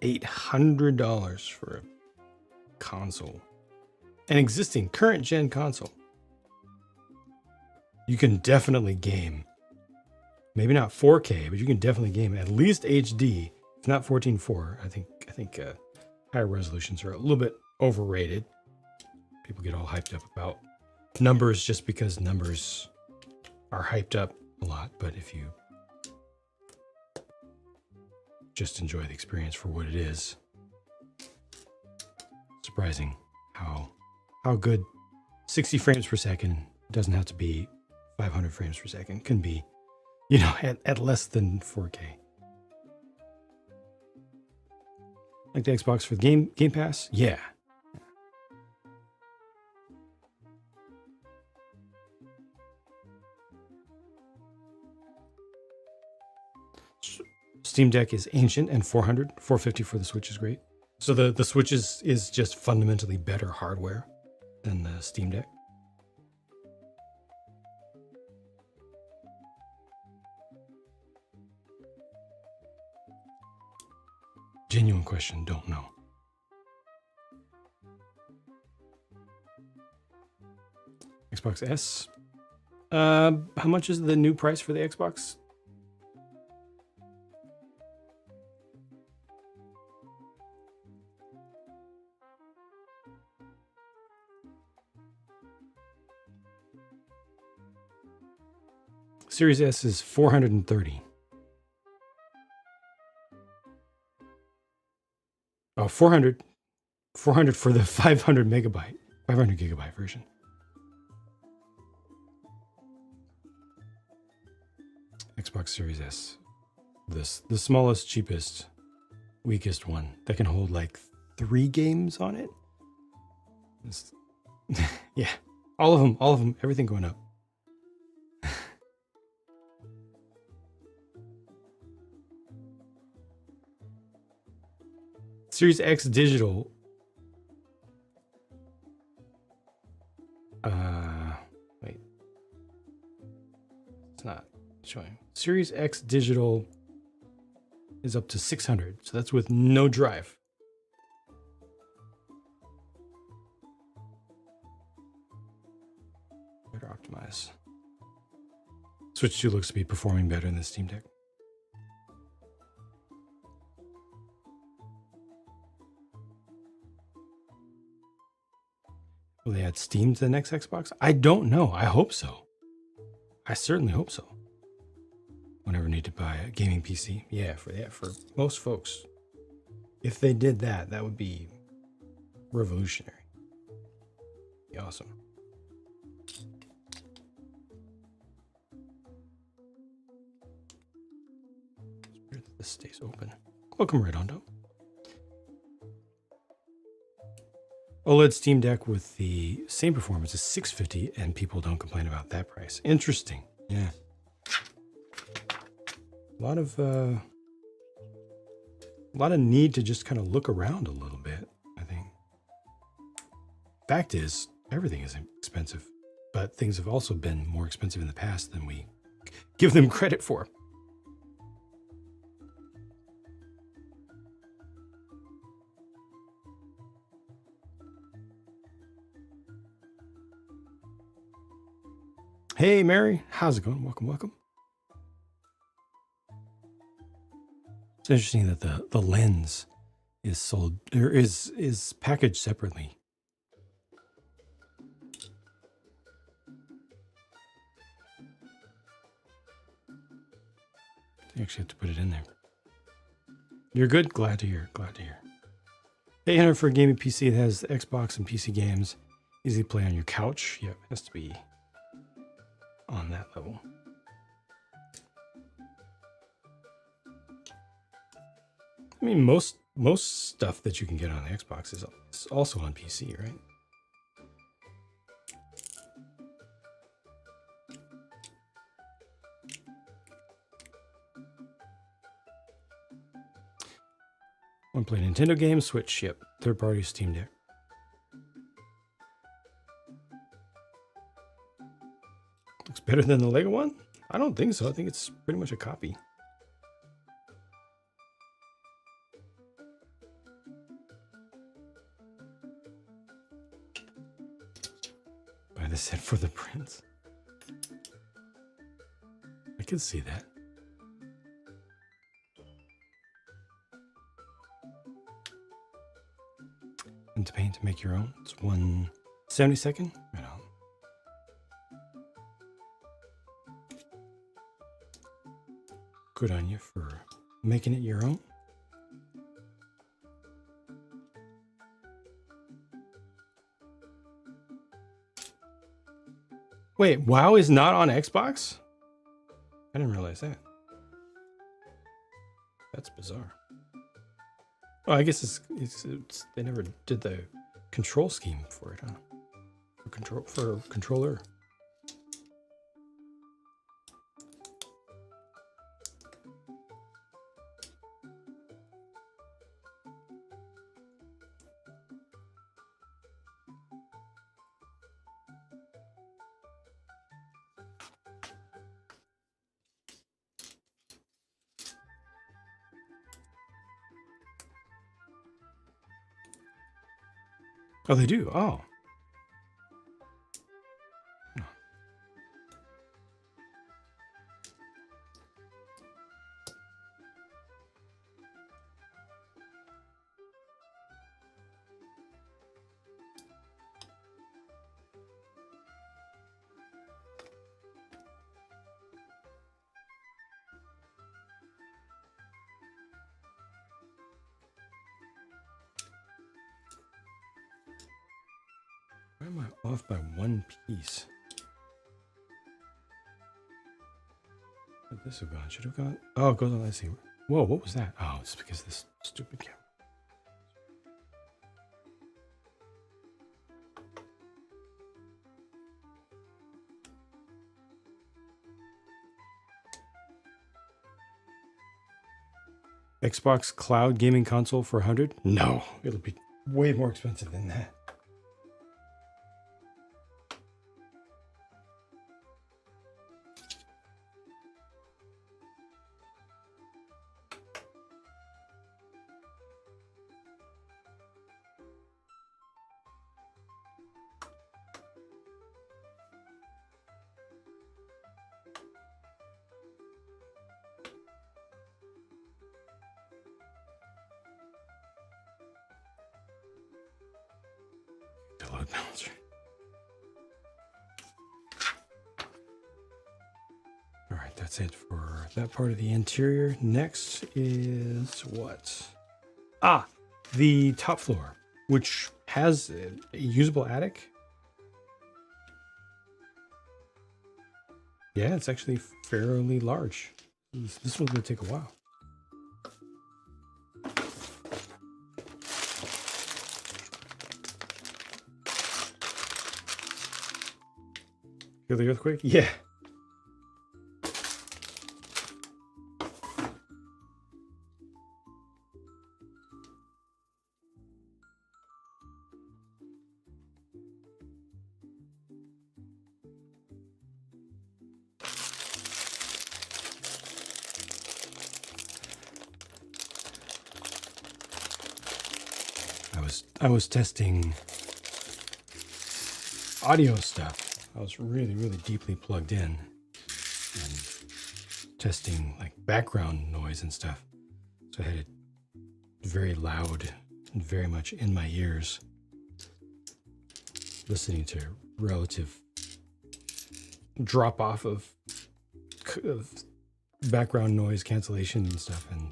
$800 for a console, an existing current gen console. You can definitely game, maybe not 4K, but you can definitely game at least HD. If not 14.4, I think higher resolutions are a little bit overrated. People get all hyped up about numbers just because numbers are hyped up a lot. But if you just enjoy the experience for what it is, surprising how good 60 frames per second, doesn't have to be 500 frames per second, can be, you know, at less than 4K. Like the Xbox for the Game Pass? Yeah. Steam Deck is ancient and $450 for the Switch is great. So the Switch is just fundamentally better hardware than the Steam Deck. Genuine question, don't know. Xbox S. How much is the new price for the Xbox? Series S is 430. Oh, 400 for the 500 gigabyte version. Xbox Series S. The smallest, cheapest, weakest one that can hold like 3 games on it. Yeah, all of them, everything going up. Series X digital. Wait. It's not showing. Series X digital is up to 600. So that's with no drive. Better optimize. Switch 2 looks to be performing better than the Steam Deck. Will they add Steam to the next Xbox? I don't know. I hope so. I certainly hope so. Whenever need to buy a gaming PC. Yeah, for most folks. If they did that, that would be revolutionary. Be awesome. This stays open. Welcome, Redondo. OLED Steam Deck with the same performance is $650, and people don't complain about that price. Interesting. Yeah. A lot of need to just kind of look around a little bit, I think. Fact is, everything is expensive, but things have also been more expensive in the past than we give them credit for. Hey, Mary. How's it going? Welcome, welcome. It's interesting that the lens is sold or is packaged separately. You actually have to put it in there. You're good? Glad to hear. Glad to hear. 800 for a gaming PC that has Xbox and PC games. Easy to play on your couch. Yep, has to be on that level. I mean, most stuff that you can get on the Xbox is also on PC, right? Want to play Nintendo games? Switch, yep. Third-party Steam Deck. Looks better than the Lego one? I don't think so. I think it's pretty much a copy. Buy the set for the prince. I can see that. And to paint to make your own. It's 1/72. Right on. Good on you for making it your own. Wait, WoW is not on Xbox? I didn't realize that. That's bizarre. Oh, I guess it's they never did the control scheme for it, huh? For controller. Oh, they do? Oh. Why am I off by one piece? Where'd this have gone? Should have gone. Oh, it goes on. Let's see. Whoa, what was that? Oh, it's because of this stupid camera. Xbox Cloud gaming console for 100? No, it'll be way more expensive than that. Load balancer. All right, that's it for that part of the interior. Next is what? Ah, the top floor, which has a usable attic. Yeah, it's actually fairly large. This one's gonna take a while. Feel the earthquake? Yeah. I was testing audio stuff. I was really deeply plugged in and testing like background noise and stuff. So I had it very loud and very much in my ears, listening to relative drop off of background noise cancellation and stuff, and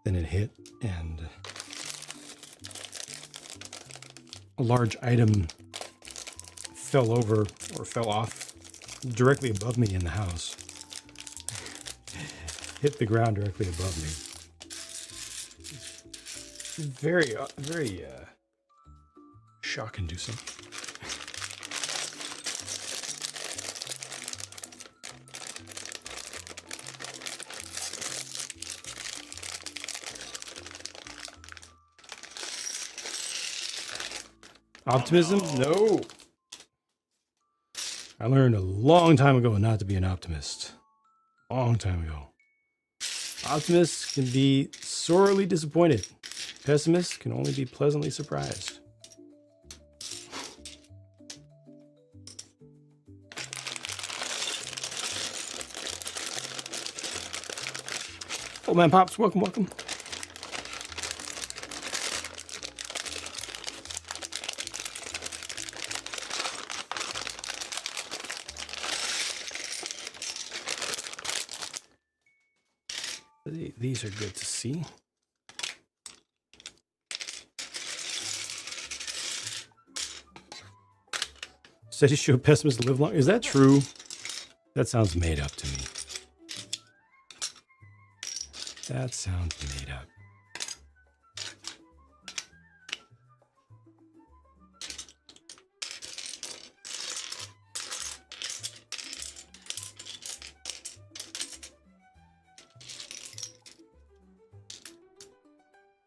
then it hit, and a large item fell over or fell off directly above me in the house. Hit the ground directly above me. Very shock-inducing. Optimism? No. I learned a long time ago not to be an optimist. Long time ago. Optimists can be sorely disappointed. Pessimists can only be pleasantly surprised. Old Man Pops, welcome, welcome. These are good to see. Studies show pessimists live long. Is that true? That sounds made up to me. That sounds made up.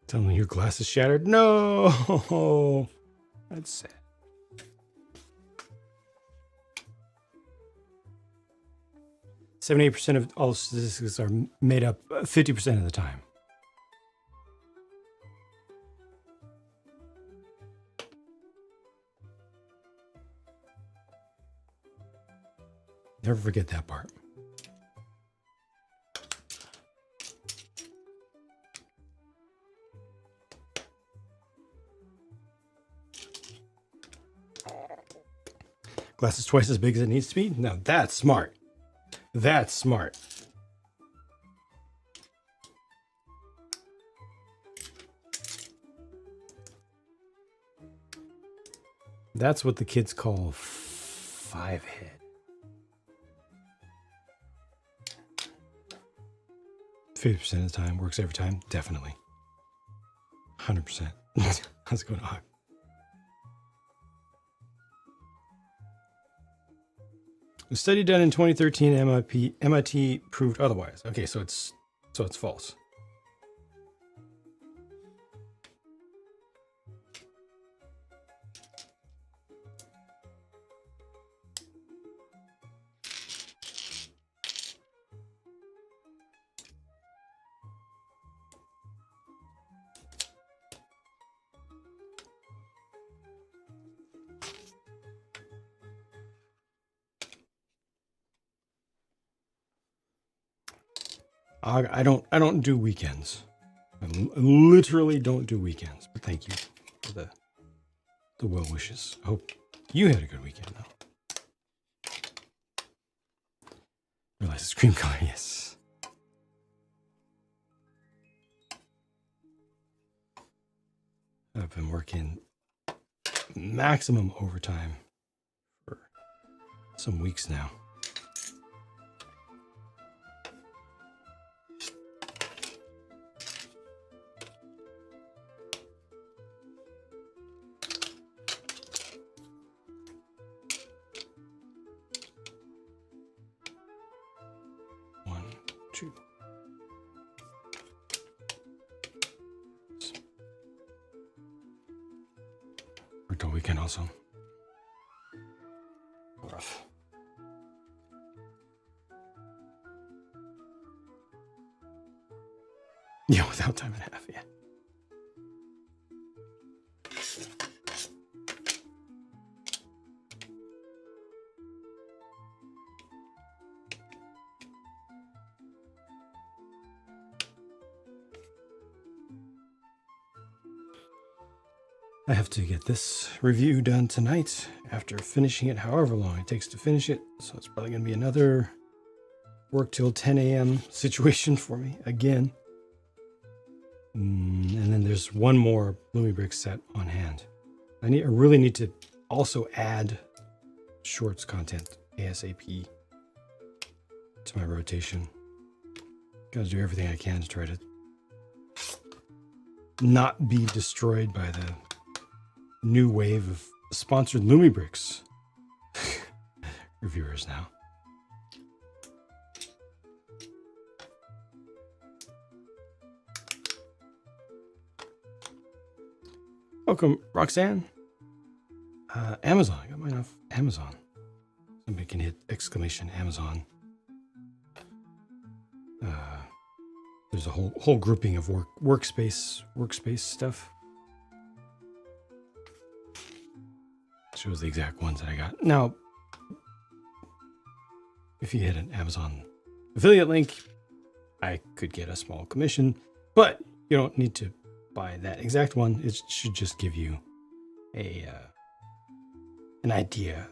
Tell me your glass is shattered. No, that's sad. %78% of all statistics are made up 50% of the time. Never forget that part. Glass is twice as big as it needs to be? Now that's smart. That's smart. That's what the kids call 5-head. 50% of the time, works every time, definitely. 100%. How's it going on? A study done in 2013 MIT proved otherwise. Okay, so it's false. I don't do weekends. I literally don't do weekends. But thank you for the well wishes. I hope you had a good weekend though. Realize it's cream color, yes. I've been working maximum overtime for some weeks now. Worked all weekend also. Rough. Yeah, without time and a half, yeah. I have to get this review done tonight after finishing it, however long it takes to finish it. So it's probably going to be another work till 10 a.m. situation for me again. And then there's one more Lumibricks set on hand. I really need to also add shorts content ASAP to my rotation. Got to do everything I can to try to not be destroyed by the new wave of sponsored Lumibricks reviewers now. Welcome, Roxanne. Amazon. I got mine off Amazon. Somebody can hit exclamation Amazon. There's a whole grouping of workspace stuff. Shows the exact ones that I got. Now, if you hit an Amazon affiliate link, I could get a small commission, but you don't need to buy that exact one. It should just give you an idea.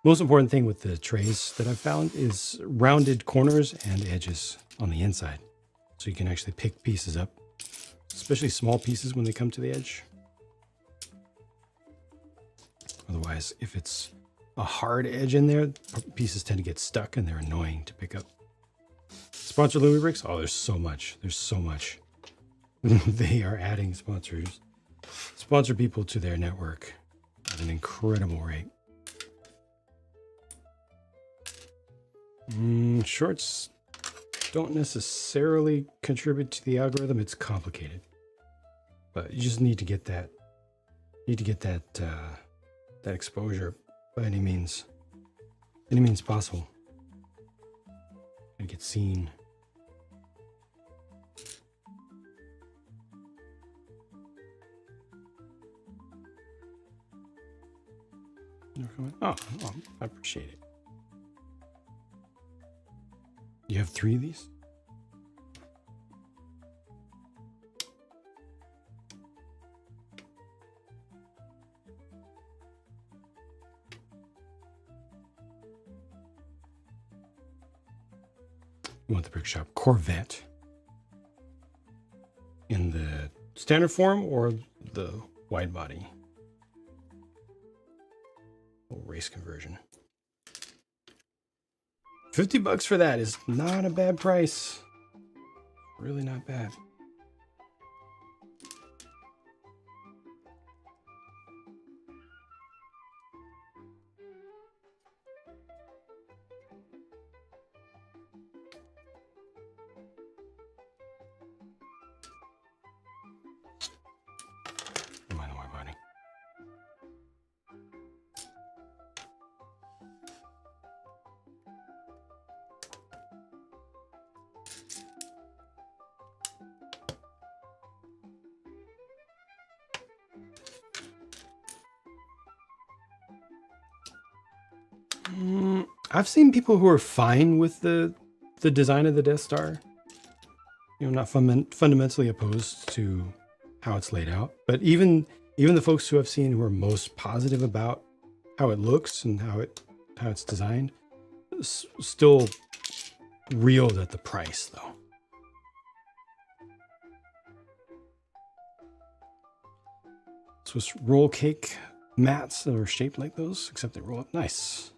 Most important thing with the trays that I've found is rounded corners and edges on the inside. So you can actually pick pieces up, especially small pieces when they come to the edge. Otherwise, if it's a hard edge in there, pieces tend to get stuck and they're annoying to pick up. Sponsor Lumibricks? Oh, there's so much. There's so much. They are adding sponsor people to their network at an incredible rate. Shorts don't necessarily contribute to the algorithm. It's complicated, but you just need to get that. That exposure by any means possible. And get seen. Oh, I appreciate it. You have 3 of these? You want the brick shop Corvette in the standard form or the wide body? Little race conversion. $50 for that is not a bad price. Really not bad. Don't mind the wide body. I've seen people who are fine with the design of the Death Star. You know, not fundamentally opposed to how it's laid out. But even the folks who I've seen who are most positive about how it looks and how it's designed, still reeled at the price, though. Swiss roll cake mats that are shaped like those, except they roll up nice.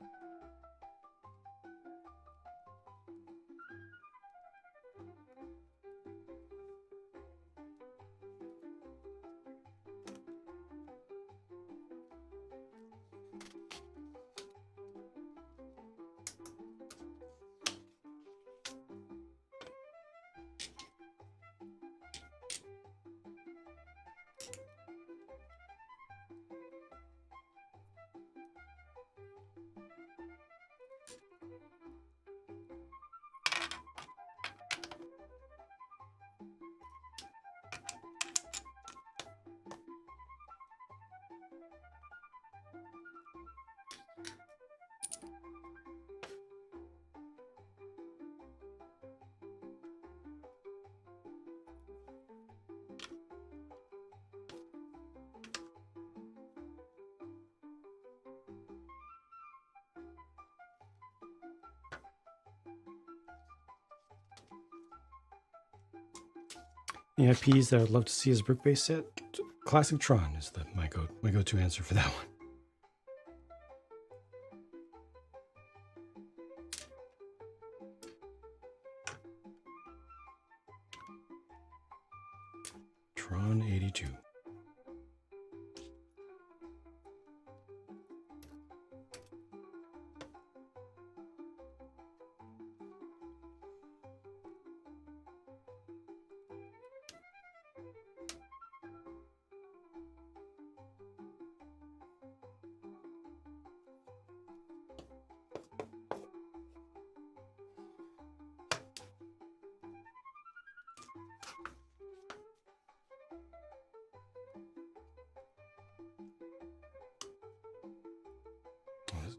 The IPs that I'd love to see as brick-based set, Classic Tron is my go-to answer for that one. Tron 82.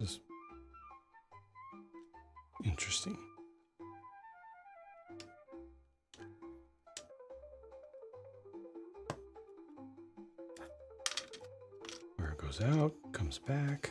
This is interesting. Where it goes out, comes back.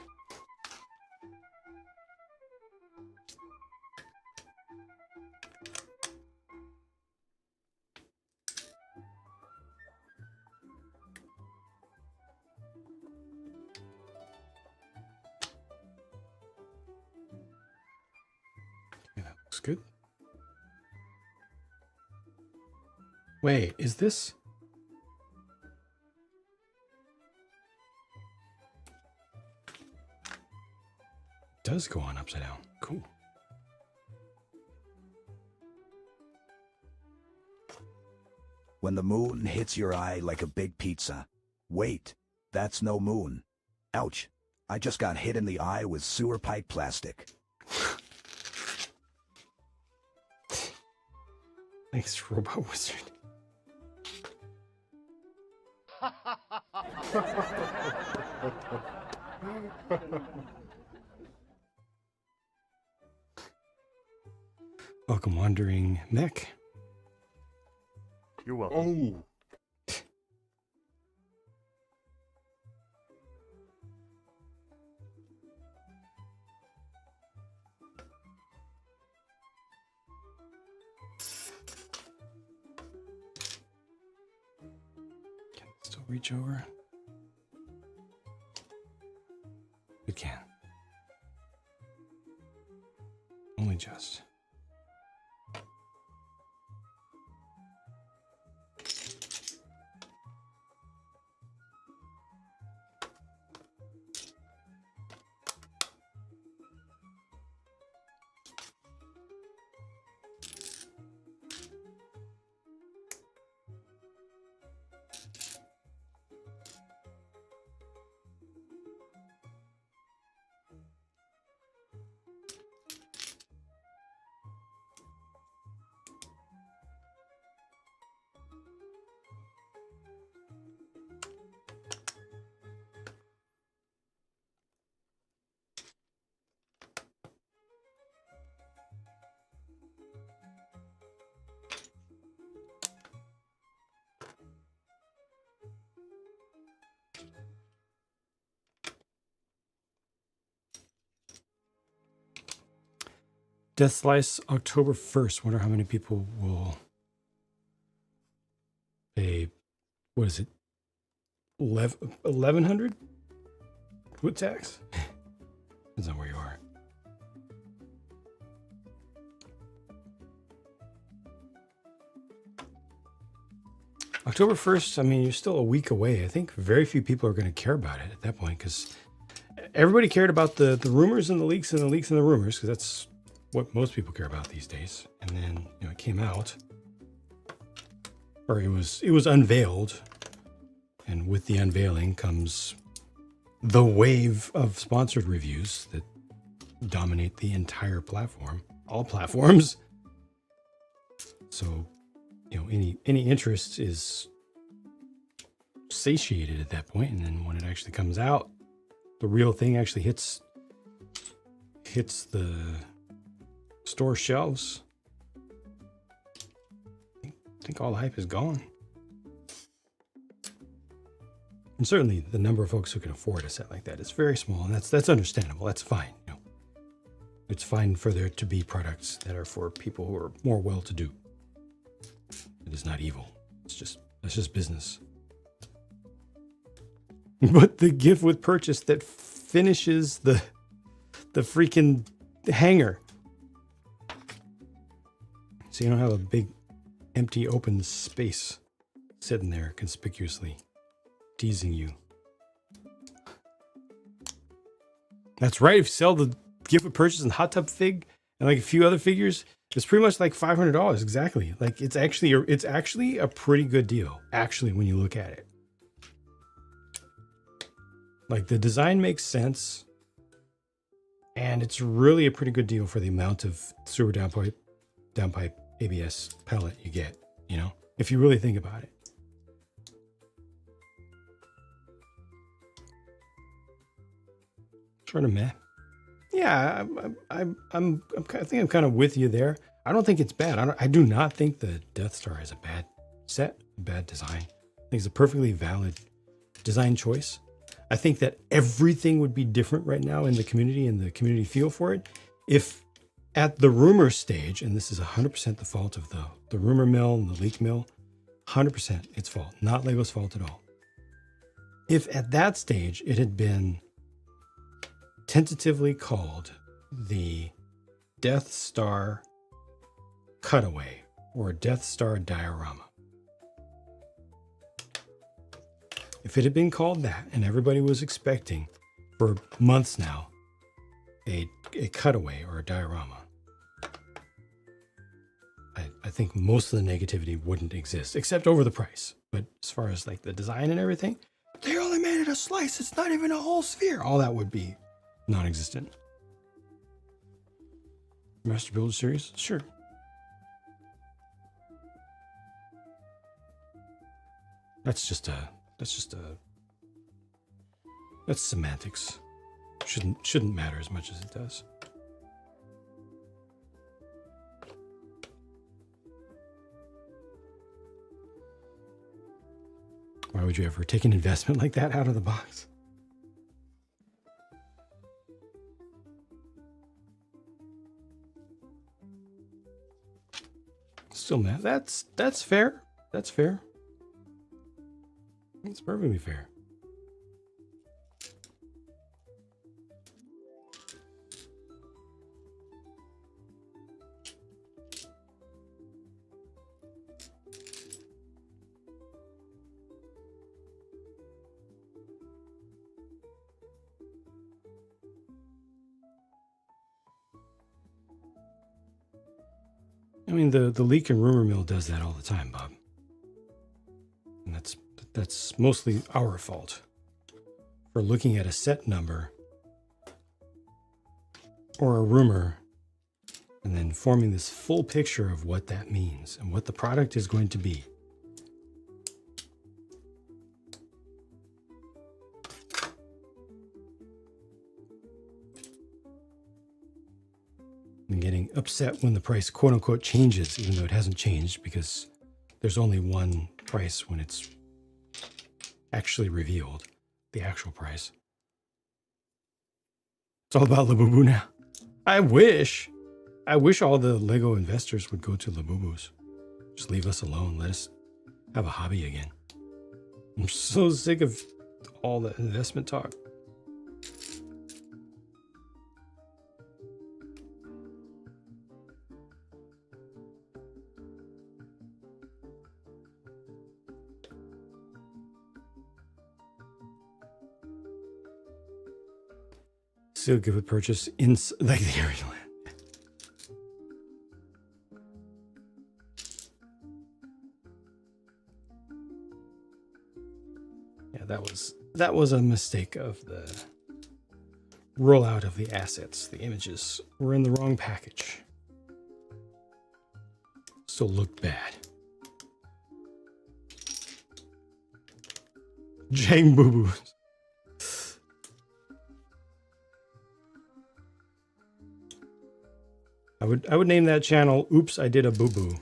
Looks good. Wait, is this? It does go on upside down. Cool. When the moon hits your eye like a big pizza. Wait, that's no moon. Ouch. I just got hit in the eye with sewer pipe plastic. Thanks, Robot Wizard. Welcome, Wandering Mech. You're welcome. Can it still reach over? It can. adjust. Death Slice, October 1st. Wonder how many people will pay, what is it, 1,100 with tax? Depends on where you are. October 1st, I mean, you're still a week away. I think very few people are going to care about it at that point because everybody cared about the rumors and the leaks and the leaks and the rumors because that's what most people care about these days. And then, you know, it came out, or it was unveiled, and with the unveiling comes the wave of sponsored reviews that dominate the entire platform, all platforms. So, you know, any interest is satiated at that point, and then when it actually comes out, the real thing actually hits the store shelves. I think all the hype is gone. And certainly the number of folks who can afford a set like that is very small, and that's understandable. That's fine. You know, it's fine for there to be products that are for people who are more well-to-do. It is not evil. That's just business. But the gift with purchase that finishes the freaking hanger. So you don't have a big empty open space sitting there conspicuously teasing you. That's right. If you sell the gift with purchase and hot tub fig and like a few other figures, it's pretty much like $500 exactly. Like it's actually a pretty good deal. Actually, when you look at it, like the design makes sense, and it's really a pretty good deal for the amount of sewer downpipe ABS pellet you get. You know, if you really think about it. Sort of meh. Yeah, I think I'm kind of with you there. I don't think it's bad. I do not think the Death Star is a bad set, a bad design. I think it's a perfectly valid design choice. I think that everything would be different right now in the community and the community feel for it if at the rumor stage, and this is 100% the fault of the rumor mill and the leak mill, 100% its fault, not LEGO's fault at all. If at that stage it had been tentatively called the Death Star Cutaway or Death Star Diorama. If it had been called that and everybody was expecting for months now a cutaway or a diorama, I think most of the negativity wouldn't exist, except over the price. But as far as like the design and everything, they only made it a slice. It's not even a whole sphere. All that would be non-existent. Master Builder series? Sure. That's semantics. Shouldn't matter as much as it does. Why would you ever take an investment like that out of the box? Still mad. That's fair. That's fair. It's perfectly fair. I mean, the leak and rumor mill does that all the time, Bob. And that's mostly our fault for looking at a set number or a rumor and then forming this full picture of what that means and what the product is going to be. And getting upset when the price quote unquote changes, even though it hasn't changed, because there's only one price when it's actually revealed, the actual price. It's all about Labubu now. I wish all the Lego investors would go to Labubus. Just leave us alone. Let us have a hobby again. I'm so sick of all the investment talk. Still give a purchase in like the original. Yeah, that was a mistake of the rollout of the assets. The images were in the wrong package. Still looked bad. Jang Boo Boos. I would name that channel Oops, I Did a Boo Boo.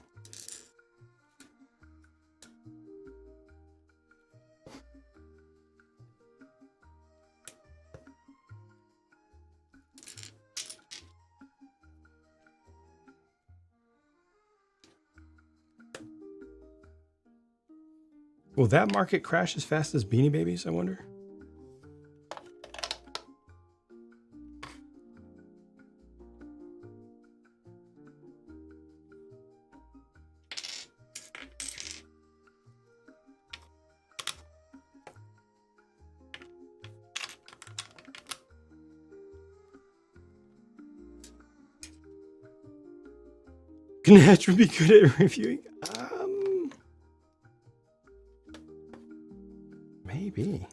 Will that market crash as fast as Beanie Babies, I wonder? Can Hatcher be good at reviewing? Maybe.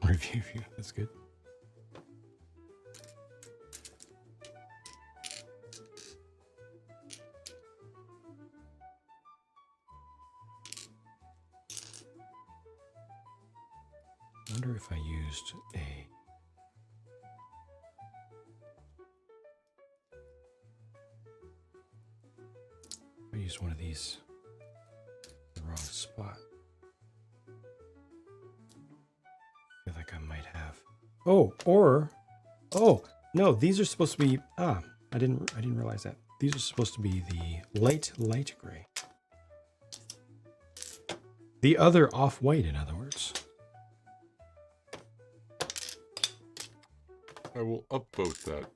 Review, that's good. I wonder if I used one of these in the wrong spot. I feel like I might have. Oh, no, these are supposed to be, I didn't realize that. These are supposed to be the light gray. The other off-white, in other words. I will upvote that.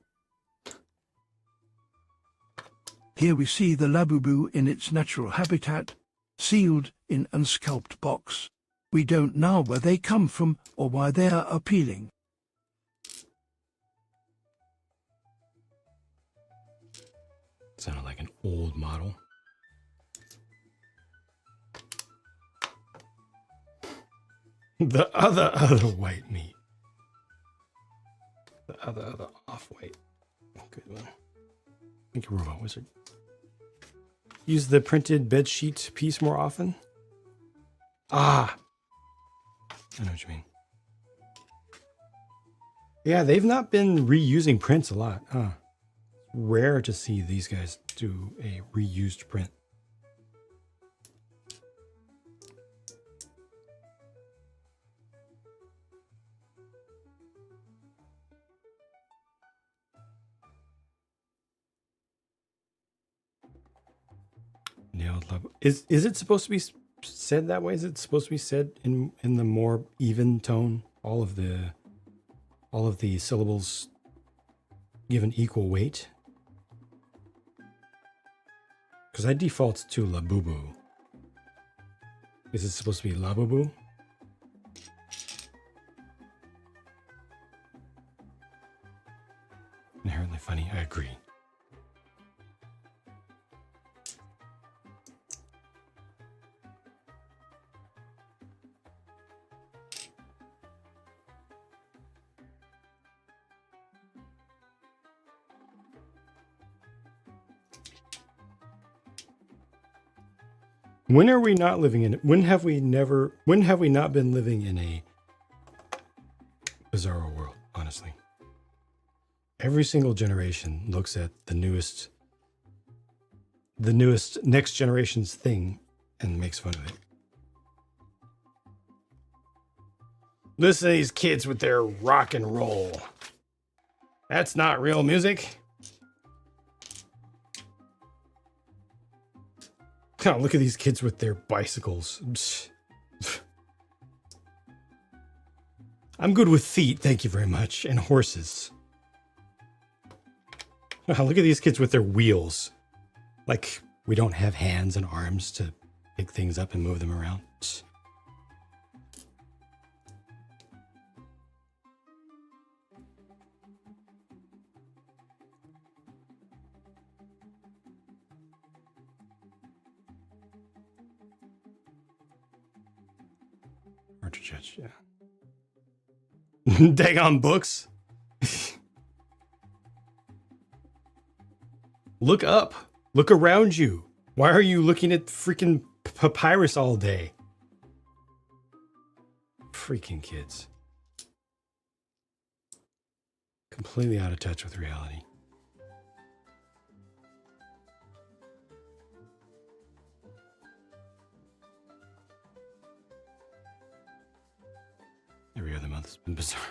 Here we see the Labubu in its natural habitat, sealed in unsculpted box. We don't know where they come from or why they are appealing. Sounded like an old model. The other white meat. The other off-white. Good one. Thank you, Robot Wizard. Use the printed bedsheet piece more often? I know what you mean. Yeah, they've not been reusing prints a lot. Rare to see these guys do a reused print. Nailed love. Is it supposed to be said that way? Is it supposed to be said in the more even tone? All of the syllables given equal weight? Because I default to Labubu. Is it supposed to be Labubu? Inherently funny, I agree. When are we not living in it? When have we not been living in a bizarro world, honestly? Every single generation looks at the newest next generation's thing and makes fun of it. Listen to these kids with their rock and roll. That's not real music. Oh, look at these kids with their bicycles. I'm good with feet, thank you very much, and horses. Oh, look at these kids with their wheels. Like we don't have hands and arms to pick things up and move them around. Hard to judge, yeah. Dang on books. Look up. Look around you. Why are you looking at freaking papyrus all day? Freaking kids. Completely out of touch with reality. Every other month has been bizarre.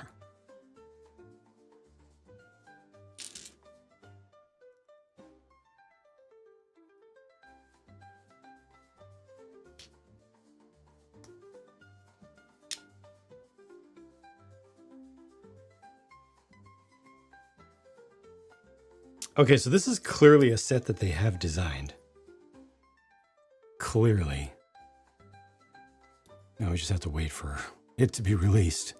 Okay, so this is clearly a set that they have designed. Clearly. Now we just have to wait for it to be released.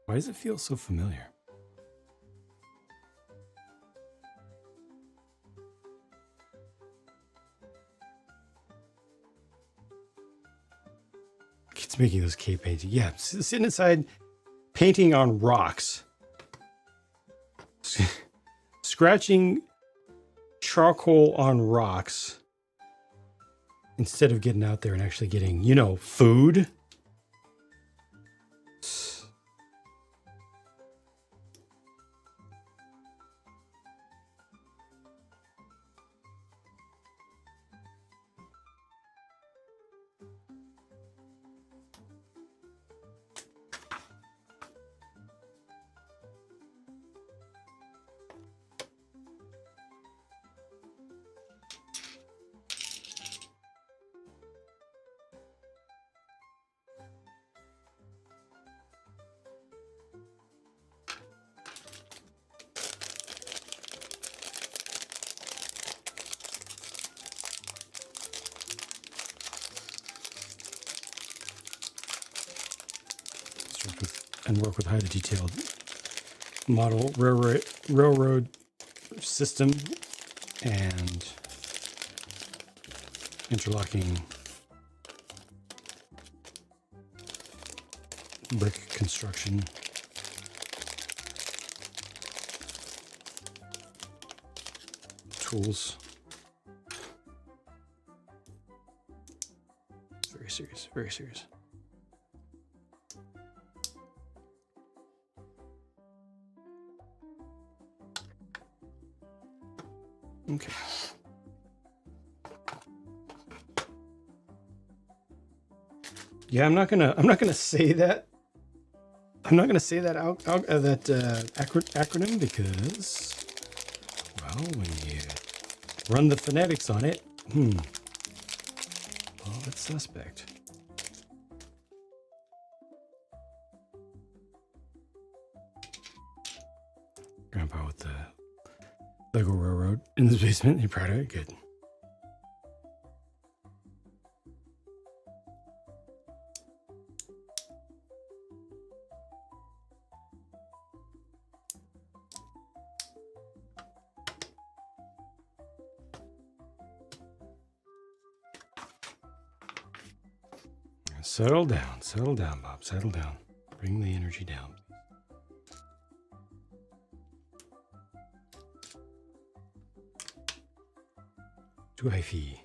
Why does it feel so familiar? Kids making those cave paintings. Yeah, sitting inside painting on rocks. Scratching charcoal on rocks instead of getting out there and actually getting, you know, food. And work with highly detailed model railroad system and interlocking brick construction. Tools. Very serious, very serious. Okay. Yeah, I'm not gonna say that. I'm not gonna say that acronym because, well, when you run the phonetics on it, well, it's suspect. Grandpa with the Lego railroad in his basement. You proud of it? Good. Settle down, Bob. Settle down. Bring the energy down. To Ivy.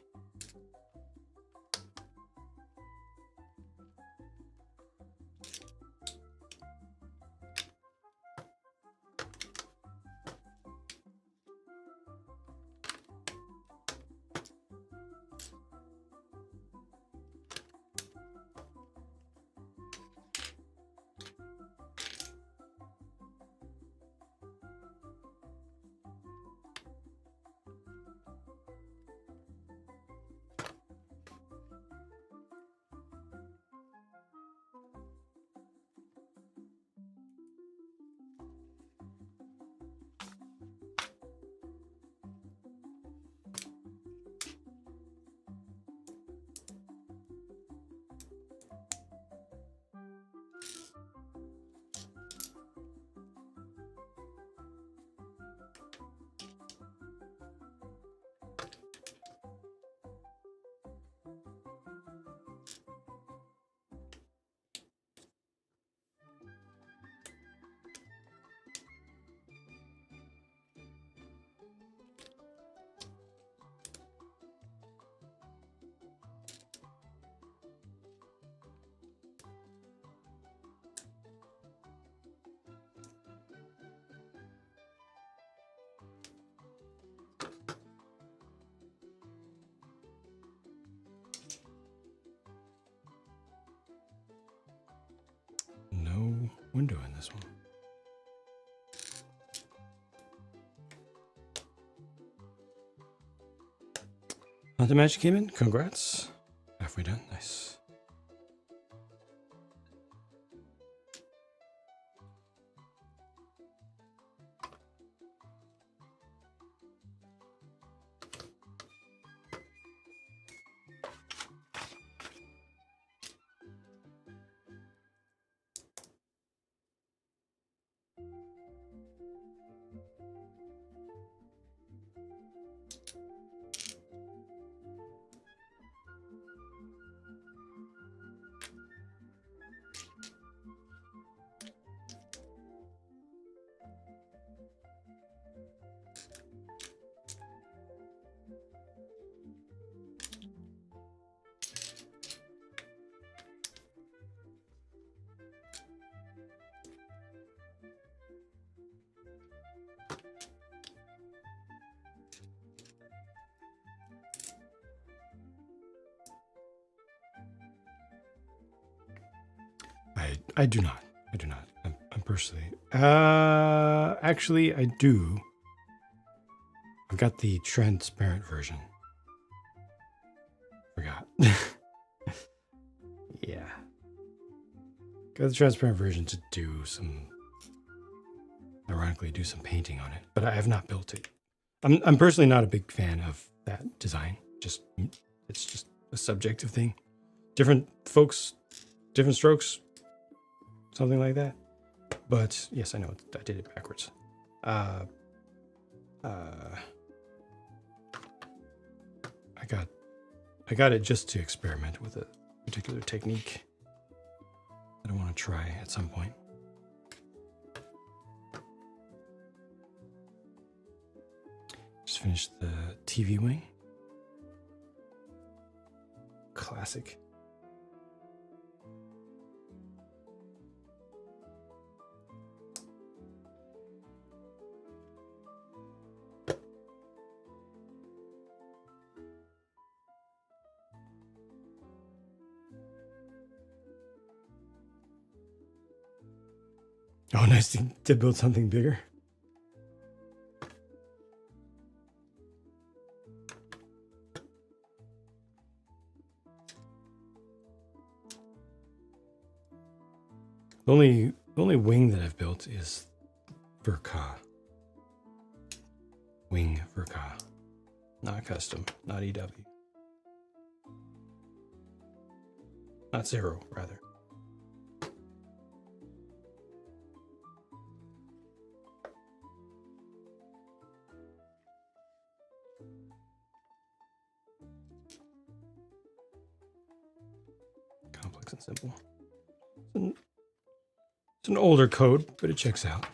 No window in this one. The magic came in. Congrats. Halfway done. Nice. I do not. I do not. I'm personally. Actually, I do. I've got the transparent version. Forgot. Yeah. Got the transparent version to do some. Ironically, do some painting on it, but I have not built it. I'm personally not a big fan of that design. It's just a subjective thing. Different folks, different strokes. Something like that. But yes, I know I did it backwards. I got it just to experiment with a particular technique that I want to try at some point. Just finished the TV wing. Classic. Oh, nice to build something bigger. The only wing that I've built is Verka. Wing Verka. Not custom, not EW. Not Zero, rather. Complex and simple. It's an older code, but it checks out.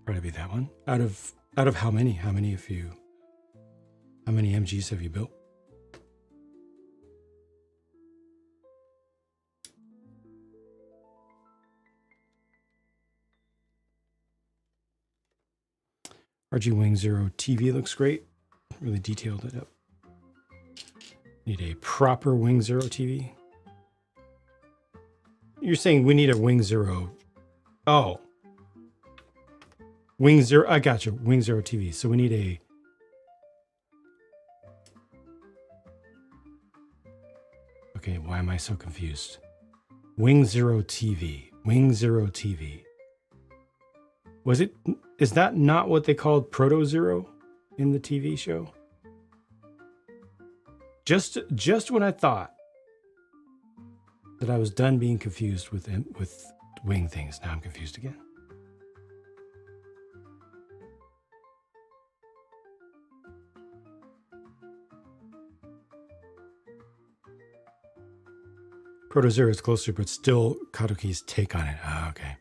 Probably be that one. Out of how many? How many MGs have you built? RG Wing Zero TV looks great. Really detailed it up. Need a proper Wing Zero TV. You're saying we need a Wing Zero. Oh. Wing Zero. I got you. Wing Zero TV. So we need a. Okay, why am I so confused? Wing Zero TV. Wing Zero TV. Was it? Is that not what they called Proto Zero in the TV show? Just when I thought that I was done being confused with wing things, now I'm confused again. Proto Zero is closer, but still Kadoki's take on it. Ah, okay.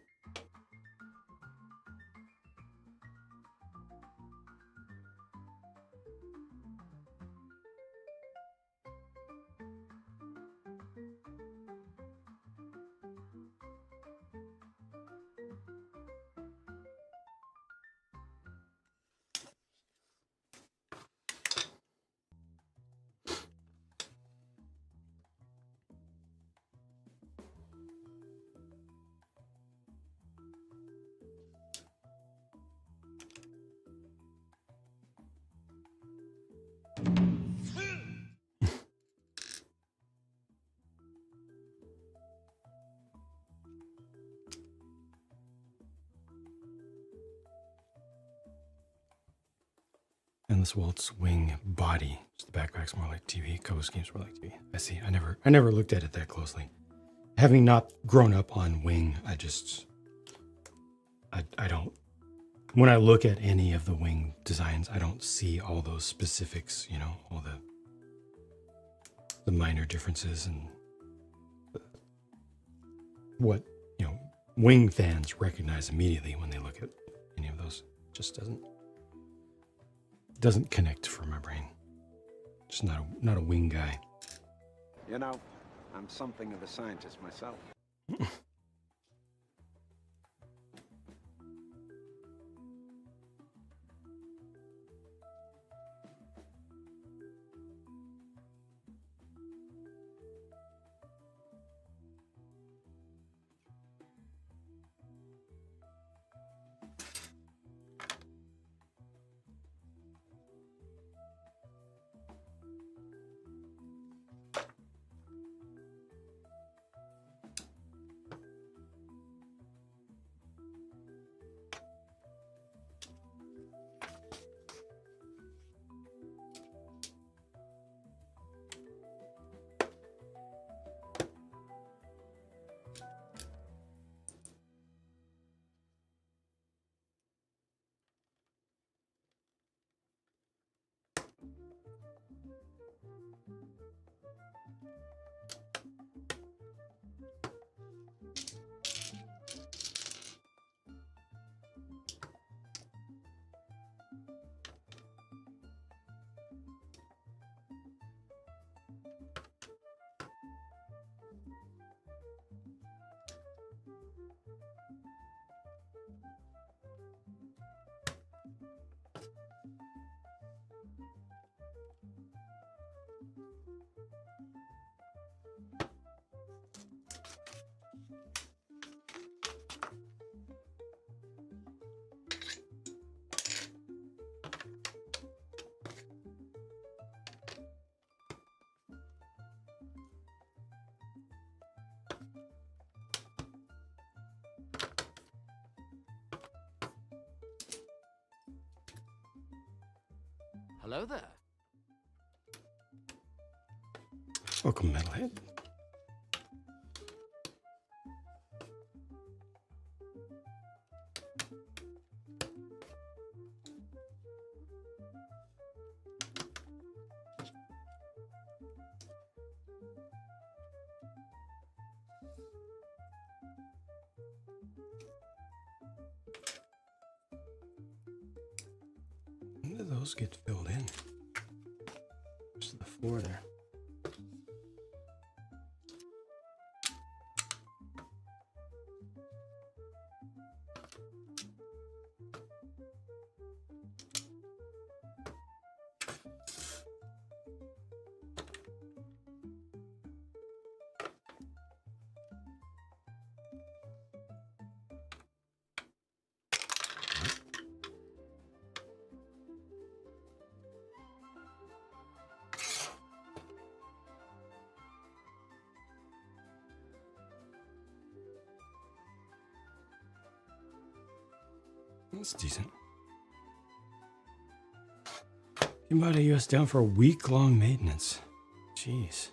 Endless Waltz wing body. Just the backpack's more like TV. Cover scheme's more like TV. I see. I never looked at it that closely. Having not grown up on wing, I don't. When I look at any of the wing designs, I don't see all those specifics. You know, all the minor differences and what wing fans recognize immediately when they look at any of those. It just doesn't connect for my brain. Just not a wing guy. You know, I'm something of a scientist myself. Hello there. Welcome, Metalhead. When do those get filled in? Just the floor there. That's decent. You might have us down for a week-long maintenance. Jeez.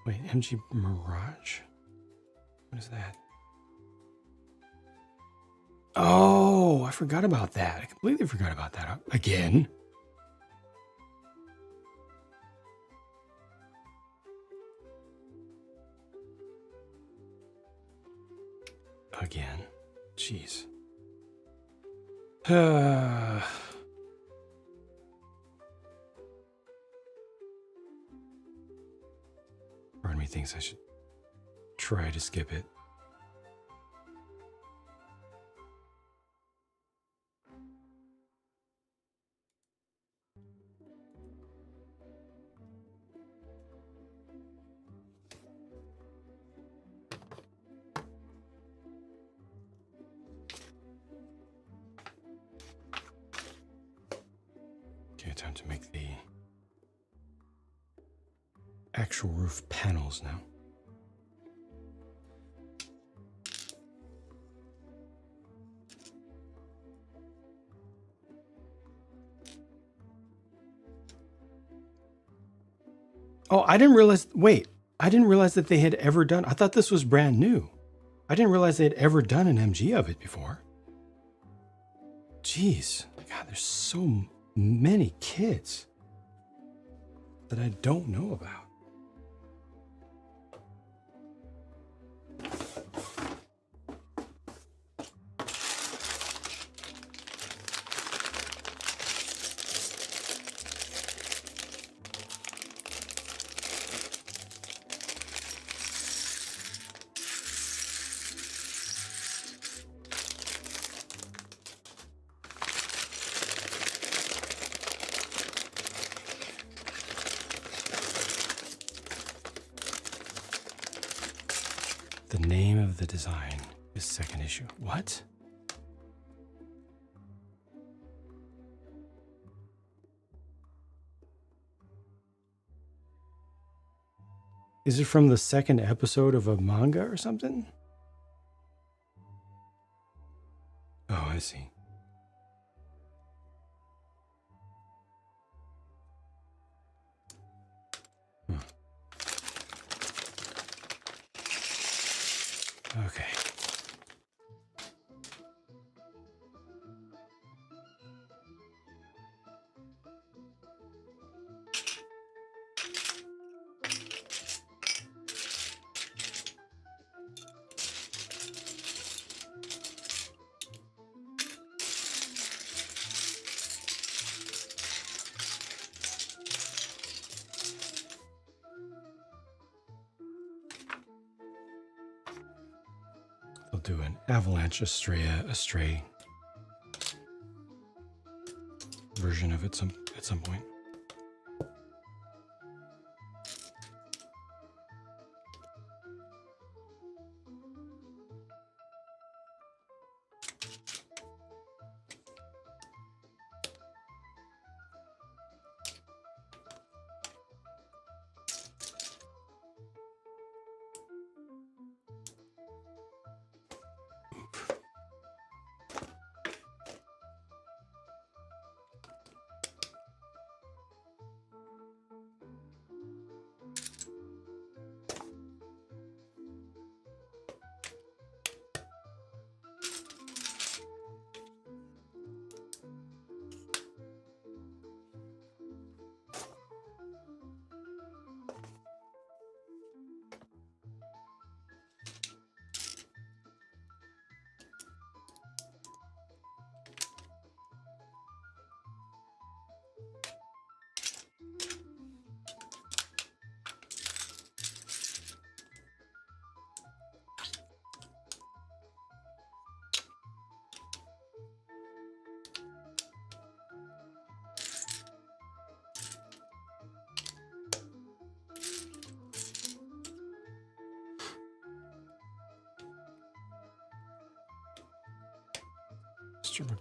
Wait, MG Mirage? What is that? Oh, I forgot about that. I completely forgot about that. Again. Again. Jeez. Part of me thinks I should try to skip it. Okay, time to make the actual roof panels now. Oh, I didn't realize, wait, I didn't realize that they had ever done, I thought this was brand new. I didn't realize they had ever done an MG of it before. Jeez, God, there's so many kids that I don't know about. The name of the design is second issue. What? Is it from the second episode of a manga or something? Oh, I see. Okay. They'll do an Avalanche Astray version of it at some point.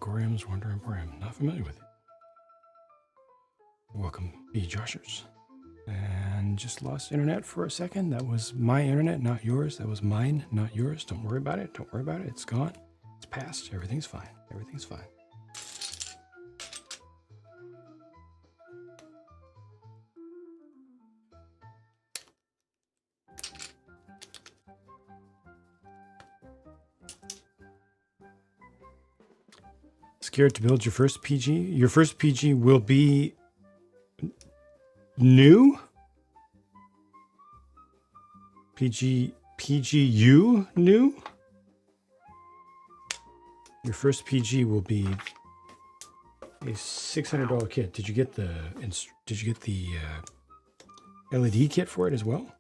Grams Wonder Emporium. Not familiar with it. Welcome, B. Joshers. And just lost internet for a second. That was my internet, not yours. That was mine, not yours. Don't worry about it. Don't worry about it. It's gone. It's past. Everything's fine. Everything's fine. Scared to build your first PG? Your first PG will be new? PGU new? Your first PG will be a $600 kit. Did you get the LED kit for it as well?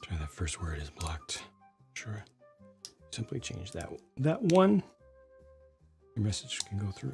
Try that first word is blocked. Sure. Simply change that one. Your message can go through.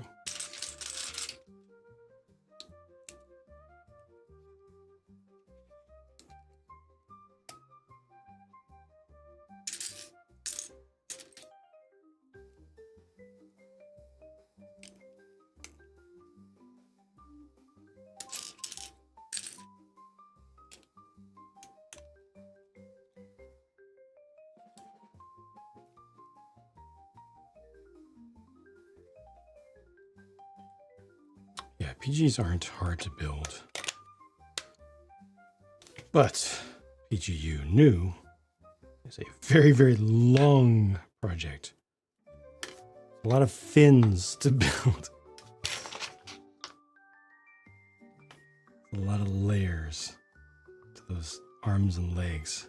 Yeah, PGs aren't hard to build, but PGU new is a very, very long project. A lot of fins to build. A lot of layers to those arms and legs.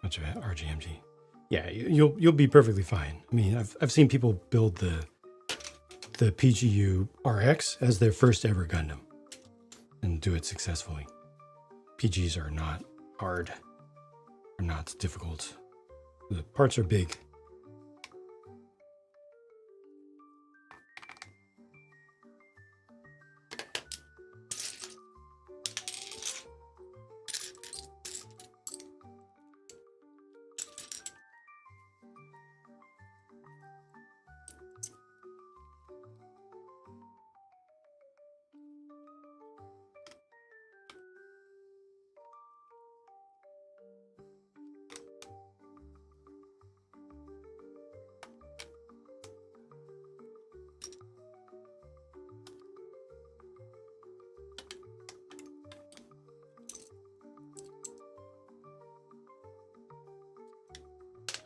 Bunch of RGMG. Yeah, you'll be perfectly fine. I mean, I've seen people build the PGU RX as their first ever Gundam and do it successfully. PGs are not hard, are not difficult. The parts are big.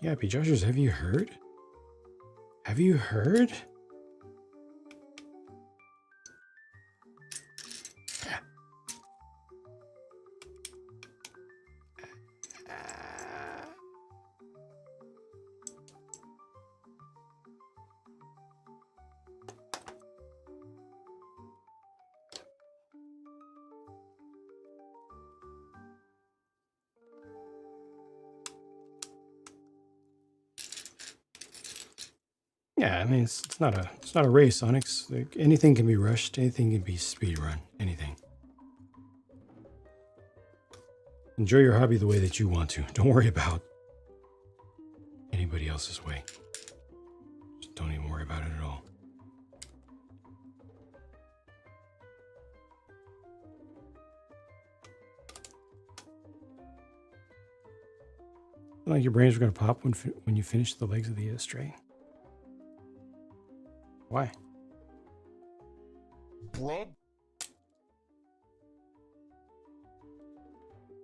Yeah, P. Joshers, have you heard? Have you heard? Yeah, I mean it's not a race, Onyx. Like, anything can be rushed, anything can be speed run, anything. Enjoy your hobby the way that you want to. Don't worry about anybody else's way. Just don't even worry about it at all. Like your brains were gonna pop when you finish the legs of the stray. Why? Bruh.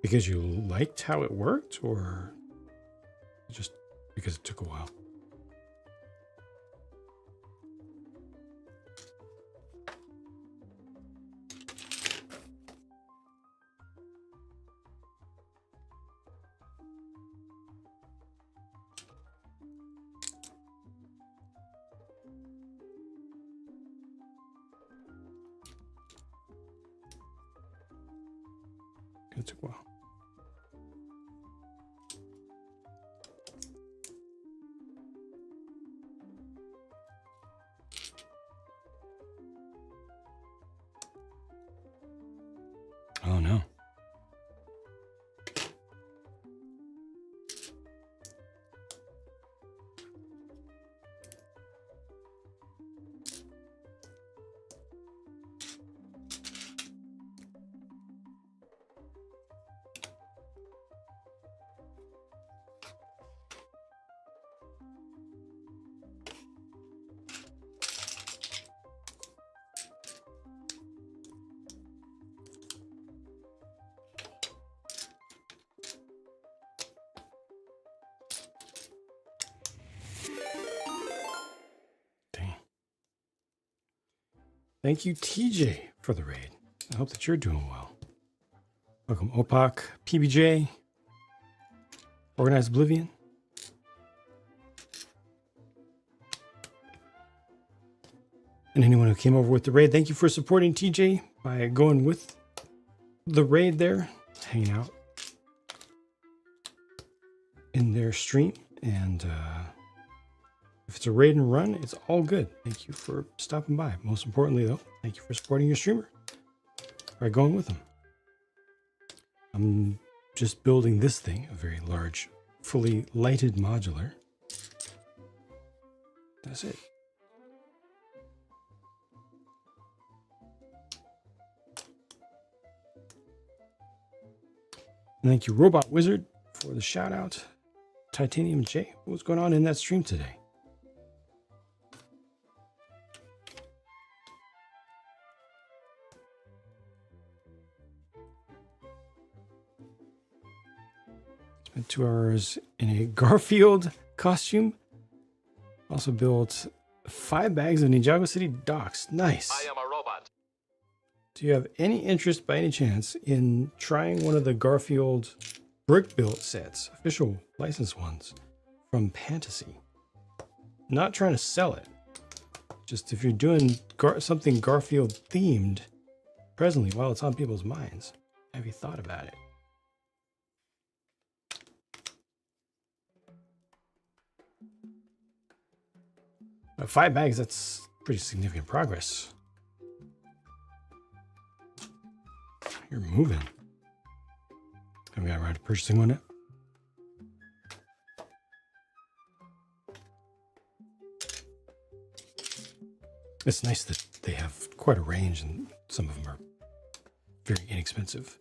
Because you liked how it worked, or just because it took a while? It took a while. Oh no. Thank you, TJ, for the raid. I hope that you're doing well. Welcome, Opak, PBJ, Organized Oblivion. And anyone who came over with the raid, thank you for supporting TJ by going with the raid there, hanging out in their stream. And if it's a raid and run, it's all good. Thank you for stopping by. Most importantly, though, thank you for supporting your streamer by going with them. I'm just building this thing, a very large, fully lighted modular. That's it. And thank you, Robot Wizard, for the shout out. Titanium J, what's going on in that stream today? Spent 2 hours in a Garfield costume. Also built 5 bags of Ninjago City docks. Nice. I am a robot. Do you have any interest by any chance in trying one of the Garfield brick built sets, official licensed ones from Fantasy? Not trying to sell it. Just if you're doing something Garfield themed presently while it's on people's minds, have you thought about it? 5 bags, that's pretty significant progress. You're moving. Haven't got around to purchasing one yet. It's nice that they have quite a range and some of them are very inexpensive.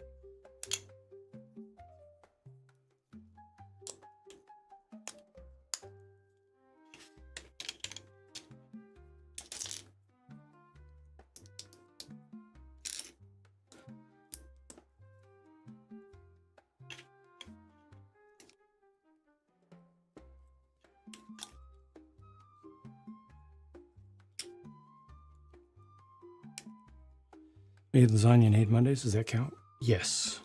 Made lasagna and ate Mondays, does that count? Yes.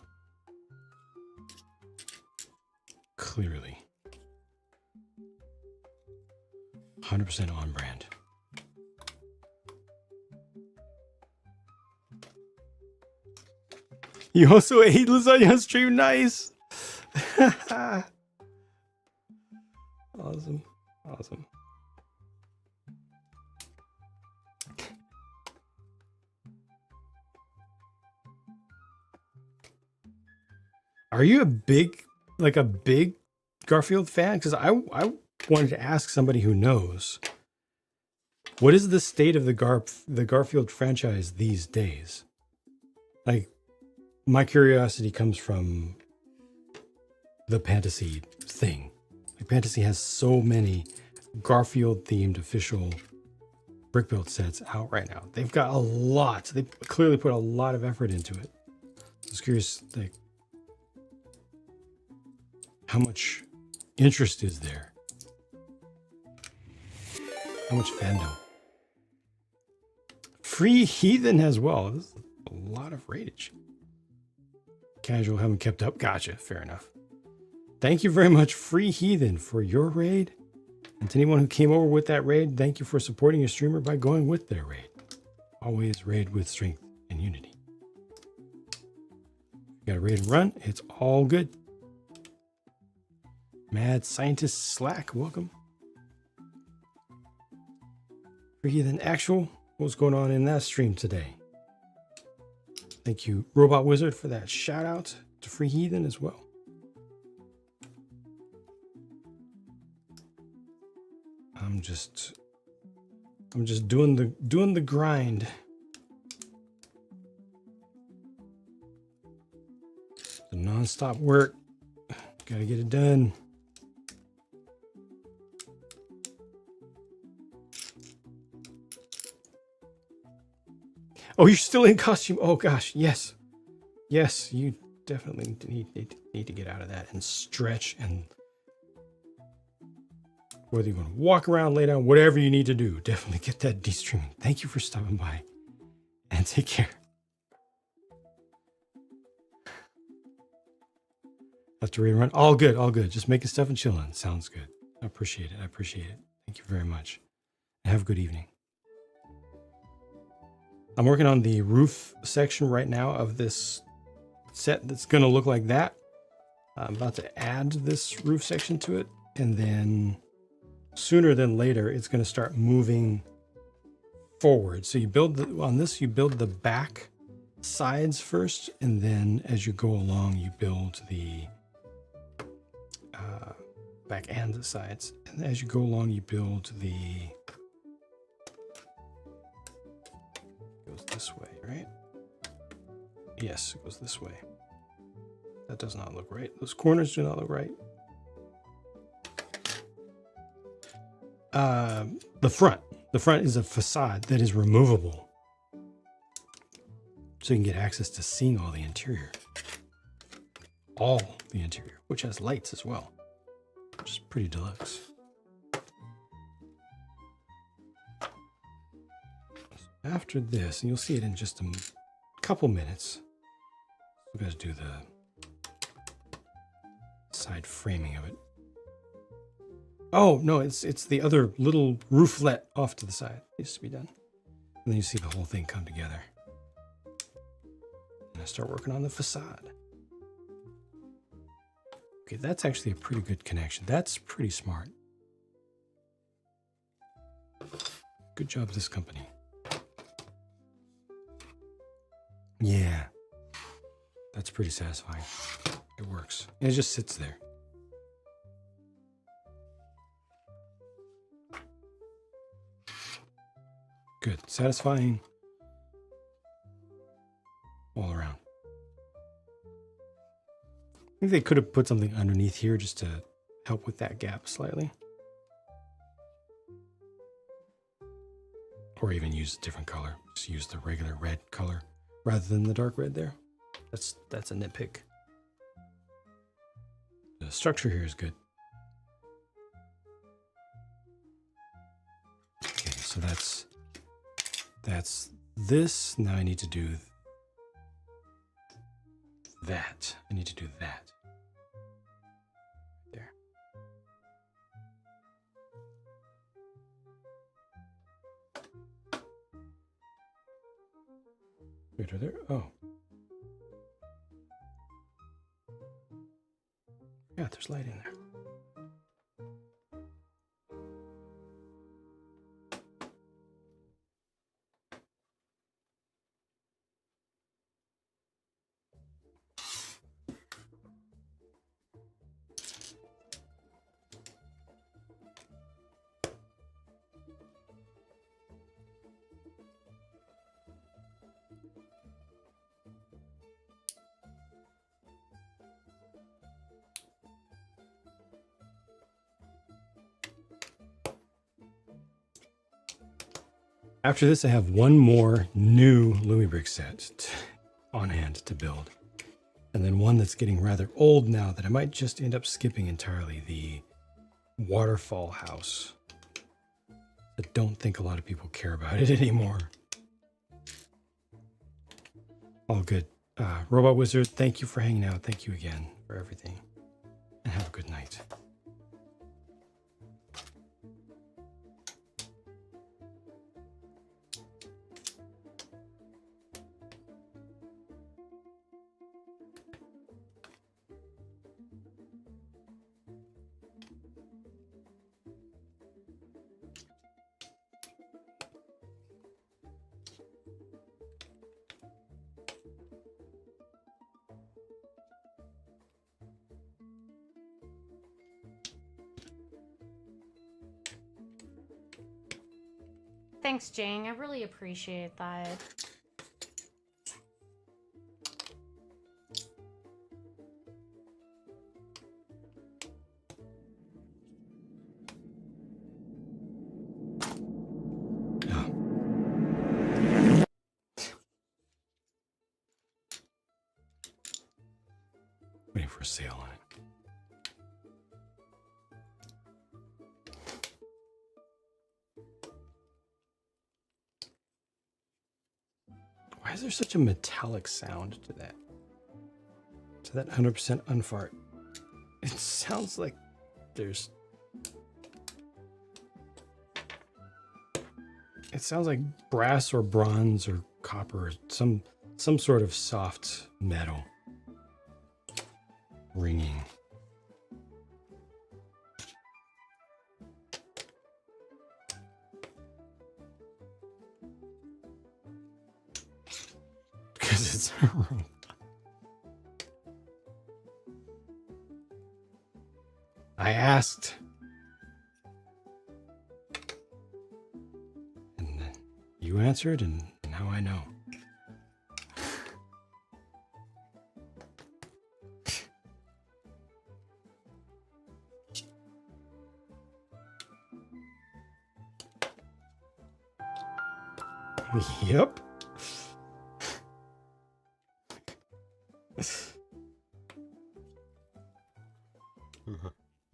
Clearly. 100% on brand. You also ate lasagna on stream? Nice! Awesome. Awesome. Are you a big Garfield fan? Because I wanted to ask somebody who knows. What is the state of the Garfield franchise these days? Like, my curiosity comes from the Fantasy thing. Like, Fantasy has so many Garfield-themed official brick build sets out right now. They've got a lot. They clearly put a lot of effort into it. I was curious, like, how much interest is there? How much fandom? Free Heathen as well. This is a lot of raidage. Casual haven't kept up. Gotcha. Fair enough. Thank you very much, Free Heathen, for your raid. And to anyone who came over with that raid, thank you for supporting your streamer by going with their raid. Always raid with strength and unity. Got a raid and run. It's all good. Mad Scientist Slack, welcome. Free Heathen Actual, what's going on in that stream today? Thank you, Robot Wizard, for that shout out to Free Heathen as well. I'm just doing the grind. The non-stop work. Gotta get it done. Oh, you're still in costume. Oh gosh, yes. Yes, you definitely need to get out of that and stretch, and whether you want to walk around, lay down, whatever you need to do, definitely get that de-streaming. Thank you for stopping by and take care. Have to rerun. All good, all good. Just making stuff and chilling. Sounds good. I appreciate it. I appreciate it. Thank you very much. Have a good evening. I'm working on the roof section right now of this set that's going to look like that. I'm about to add this roof section to it, and then sooner than later, it's going to start moving forward. So you build on this, you build the back sides first, and then as you go along, you build the back and the sides. And as you go along, you build the goes this way, right? Yes, it goes this way. That does not look right. Those corners do not look right. The front is a facade that is removable, so you can get access to seeing all the interior, which has lights as well, which is pretty deluxe. After this, and you'll see it in just a couple minutes, we're going to do the side framing of it. Oh, no, it's the other little rooflet off to the side. It needs to be done. And then you see the whole thing come together. And I start working on the facade. Okay, that's actually a pretty good connection. That's pretty smart. Good job, this company. Yeah. That's pretty satisfying. It works. And it just sits there. Good. Satisfying all around. I think they could have put something underneath here just to help with that gap slightly. Or even use a different color. Just use the regular red color rather than the dark red there. That's a nitpick. The structure here is good. Okay, so that's this. Now I need to do that. I need to do that. There. Right over there. Oh. Yeah, there's light in there. After this, I have one more new Lumibricks set on hand to build. And then one that's getting rather old now that I might just end up skipping entirely, the waterfall house. I don't think a lot of people care about it anymore. All good. Robot Wizard, thank you for hanging out. Thank you again for everything. And have a good night. Thanks, Jane. I really appreciate that. Waiting for a sale on it. Why is there such a metallic sound to that? To that 100% unfart? It sounds like there's... It sounds like brass or bronze or copper, or some sort of soft metal ringing. Because it's a robot. I asked. And then you answered, and now I know. Yep.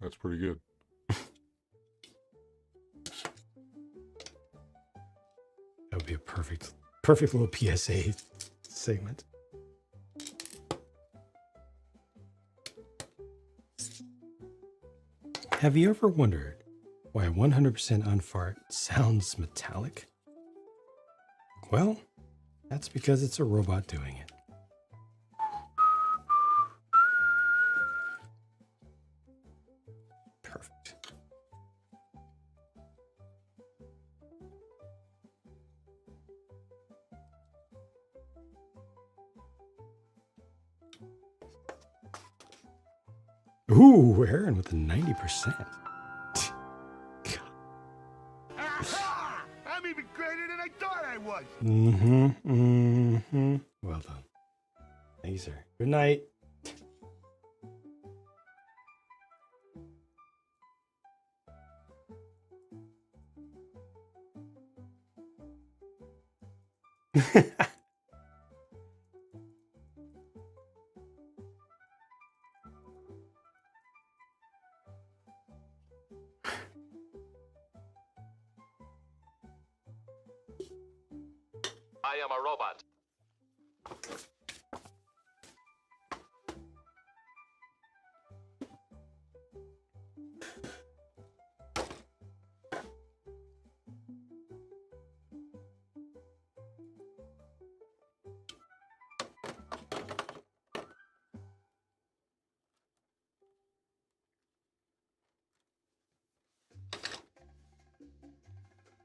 That's pretty good. That would be a perfect little PSA segment. Have you ever wondered why 100% unfart sounds metallic? Well, that's because it's a robot doing it. Perfect. Ooh, Aaron with a 90%. Aha! I'm even greater than I thought I was. Well done. Thank you, sir. Good night. I am a robot.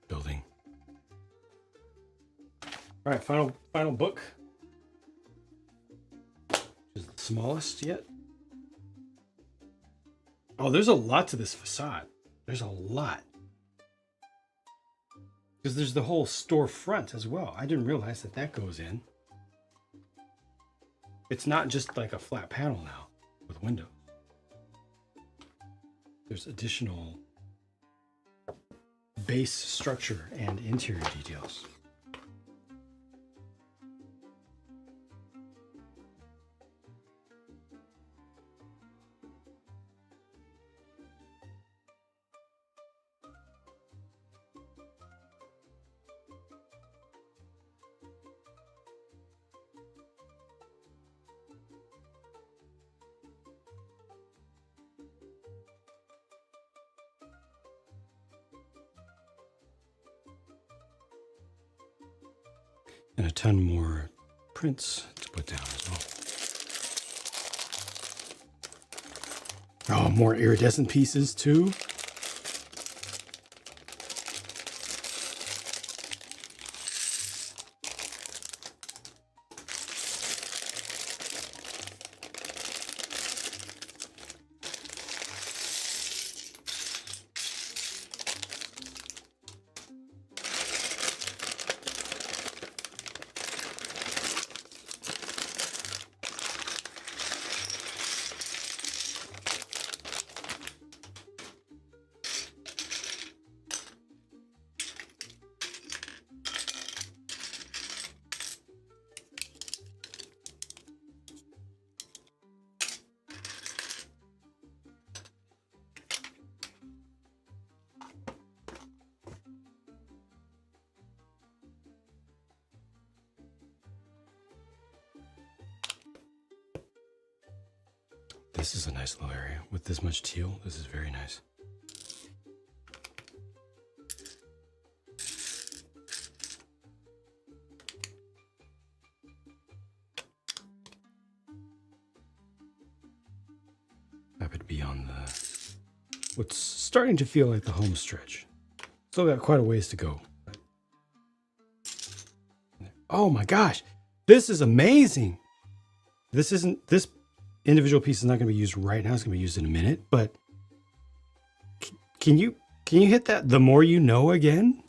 Building. All right, final book. Is the smallest yet? Oh, there's a lot to this facade. There's a lot. Because there's the whole storefront as well. I didn't realize that goes in. It's not just like a flat panel now with windows. There's additional base structure and interior details. a ton more prints to put down as well. Oh, more iridescent pieces too. This is a nice little area with this much teal. This is very nice. Happy to be on the what's starting to feel like the home stretch. Still got quite a ways to go. Oh my gosh, this is amazing. This individual piece is not going to be used right now. It's going to be used in a minute, but can you hit that the more you know again?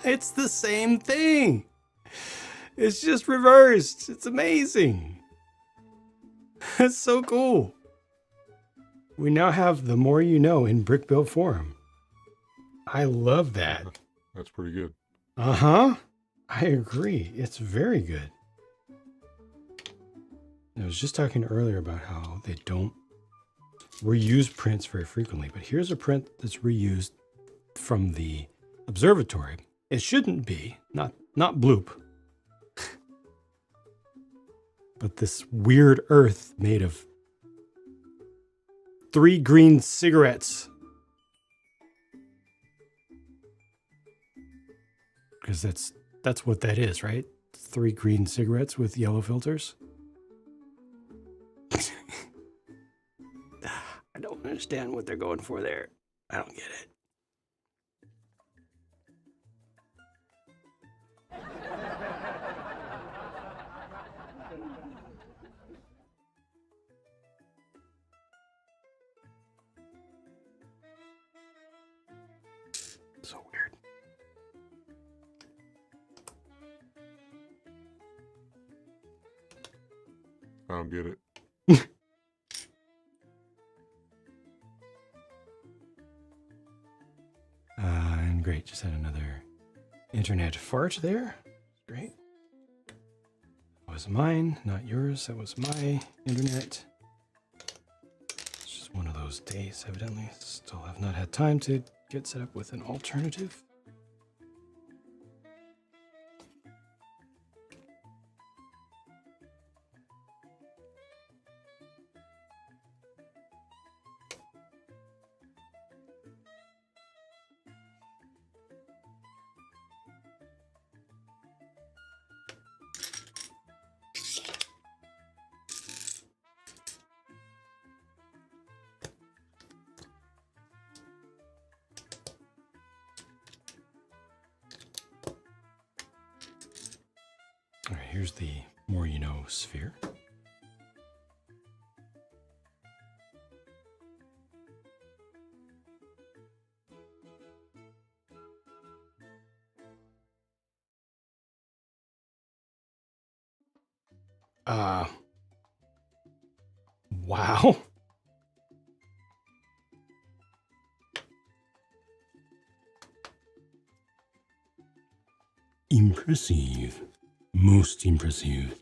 It's the same thing. It's just reversed. It's amazing. That's so cool. We now have the more you know in brick build form. I love that. That's pretty good. Uh-huh. I agree. It's very good. I was just talking earlier about how they don't reuse prints very frequently, but here's a print that's reused from the observatory. It shouldn't be, not bloop. But this weird earth made of 3 green cigarettes. Because that's what that is, right? 3 green cigarettes with yellow filters. I don't understand what they're going for there. I don't get it. So weird. I don't get it. And great, just had another internet fart there. Great. That was mine, not yours. That was my internet. It's just one of those days, evidently. Still have not had time to get set up with an alternative. All right, here's the more you know sphere. Wow. Impressive. Most impressive.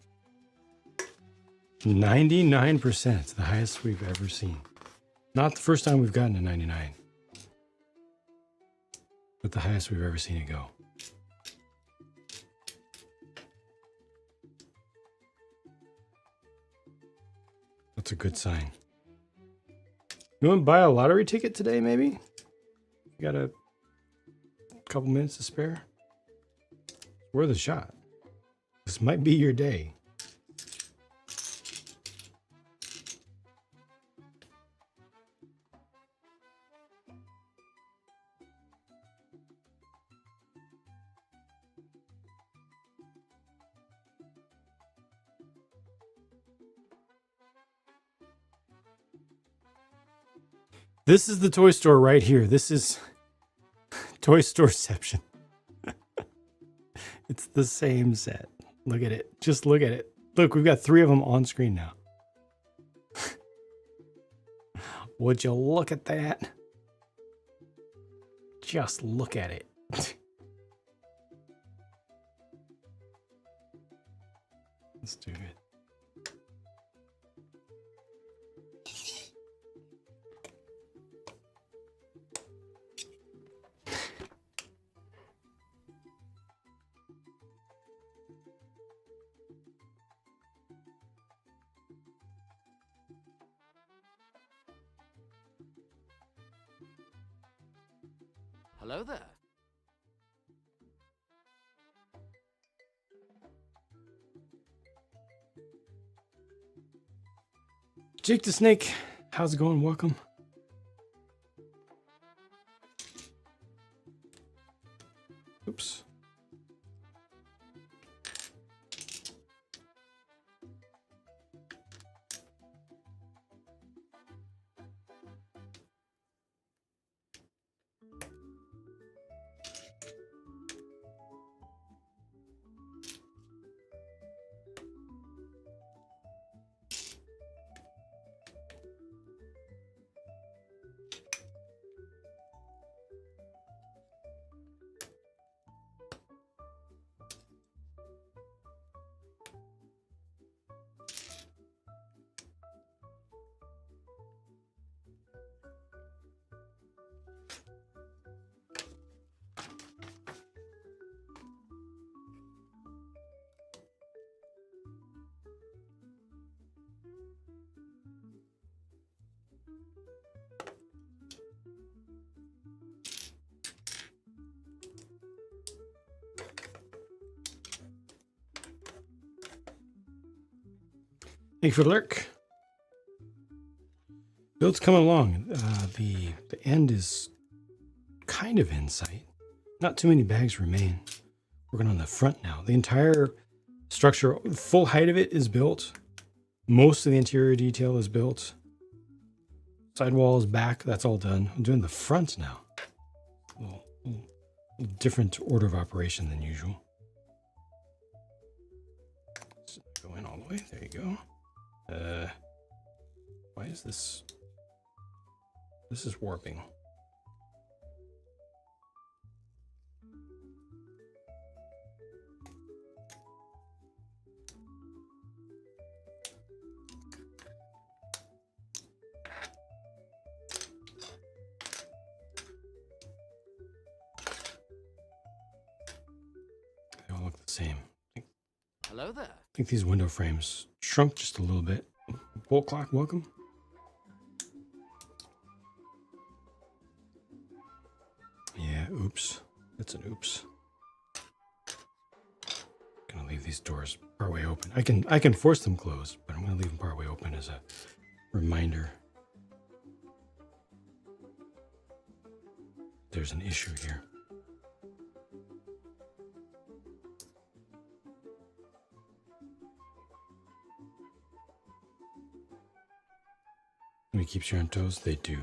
99%, the highest we've ever seen. Not the first time we've gotten a 99, but the highest we've ever seen it go. That's a good sign. You want to buy a lottery ticket today, maybe? You got a couple minutes to spare? Worth a shot. This might be your day. This is the toy store right here. This is Toy Storeception. It's the same set. Look at it. Just look at it. Look, we've got 3 of them on screen now. Would you look at that? Just look at it. Let's do it. Hello there. Jake the Snake, how's it going? Welcome. Oops. Thank you for the lurk. Build's coming along. The end is kind of in sight. Not too many bags remain. Working on the front now. The entire structure, full height of it is built. Most of the interior detail is built. Sidewall is back. That's all done. I'm doing the front now. A little different order of operation than usual. So go in all the way. There you go. Why is this? This is warping. They all look the same. Hello there. I think these window frames shrunk just a little bit. Bolt clock, welcome. Yeah, oops. That's an oops. Gonna leave these doors partway open. I can force them closed, but I'm gonna leave them partway open as a reminder. There's an issue here. Let me keep you on toes. They do.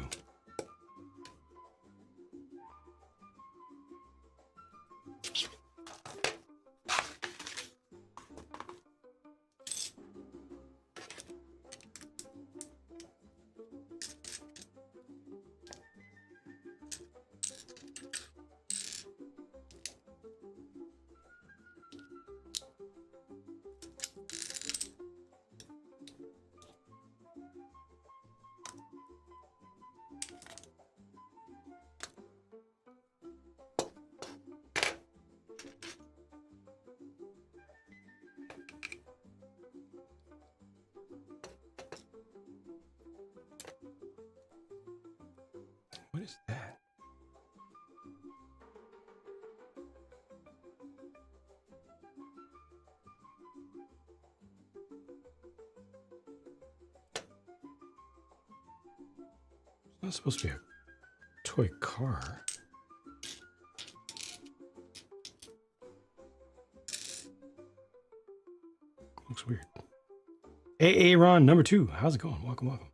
not supposed to be a toy car. Looks weird. Hey, Ron, number 2. How's it going? Welcome, welcome.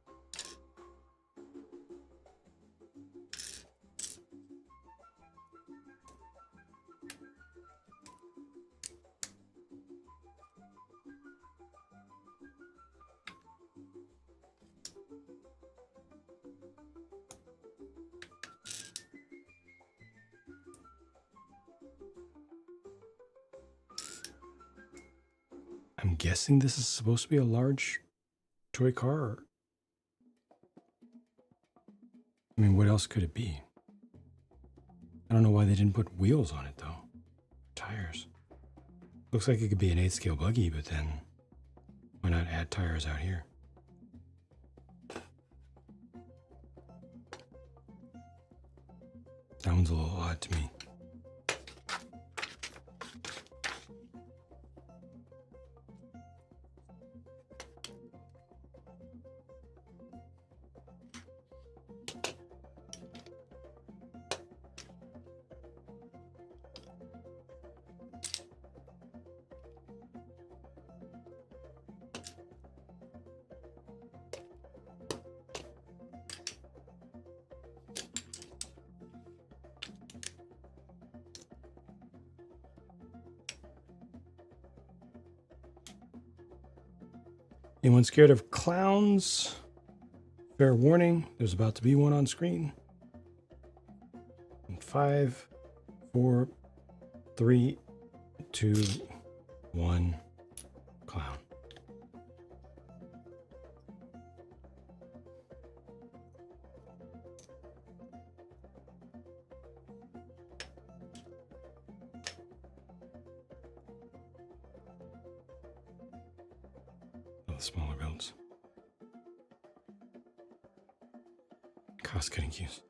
I'm guessing this is supposed to be a large toy car. Or... I mean, what else could it be? I don't know why they didn't put wheels on it, though. Tires. Looks like it could be an 8-scale buggy, but then why not add tires out here? Sounds a little odd to me. Anyone scared of clowns? Fair warning, there's about to be one on screen. In 5, 4, 3, 2, 1, clown. Smaller builds. Cost cutting cues.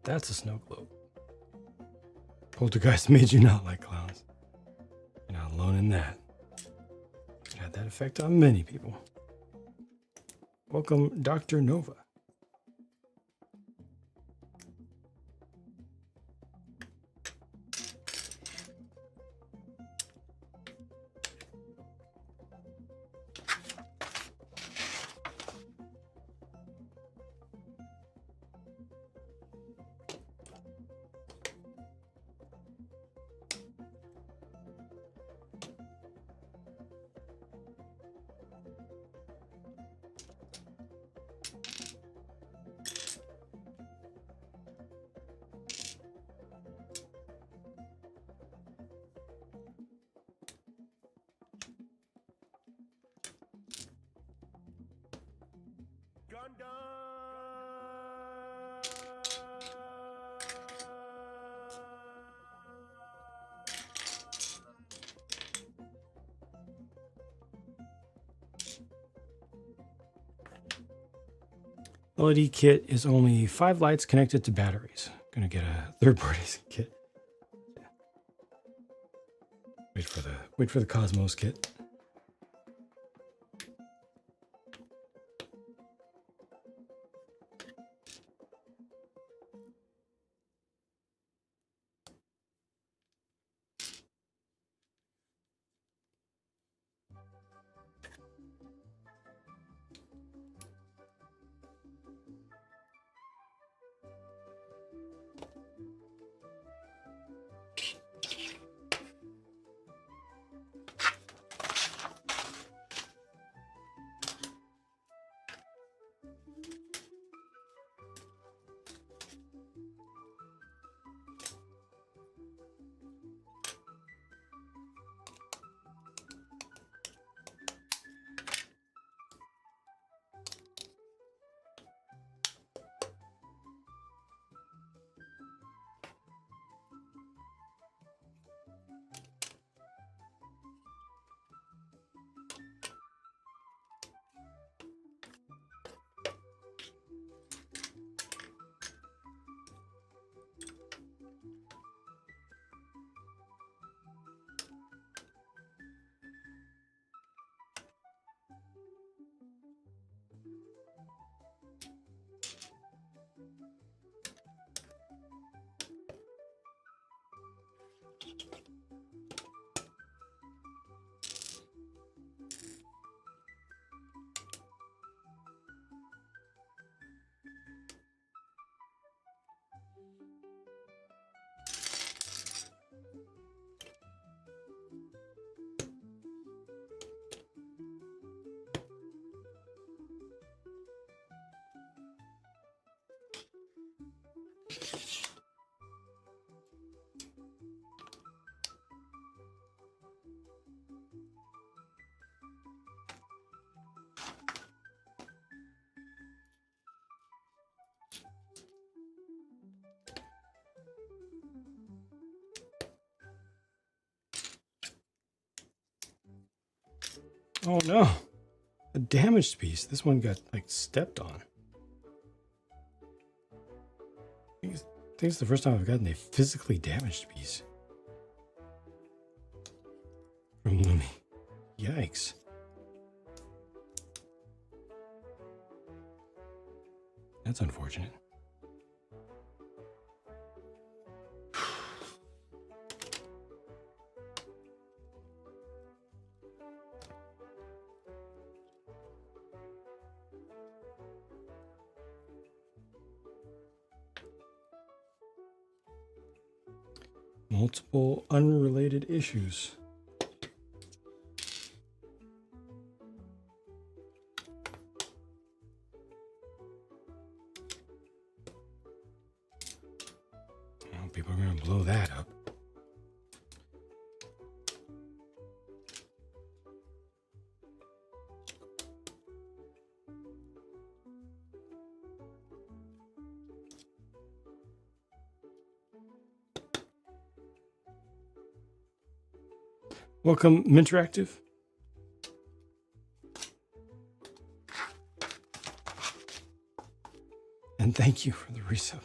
That's a snow globe. Poltergeist made you not like clowns. You're not alone in that. It had that effect on many people. Welcome, Dr. Nova. LED kit is only 5 lights connected to batteries. Gonna get a third-party kit. Wait for the Cosmos kit. Oh no, a damaged piece. This one got like stepped on. I think it's the first time I've gotten a physically damaged piece from Lumi. Yikes. That's unfortunate. Multiple unrelated issues. Well, people are going to blow that up. Welcome, Minteractive. And thank you for the resub.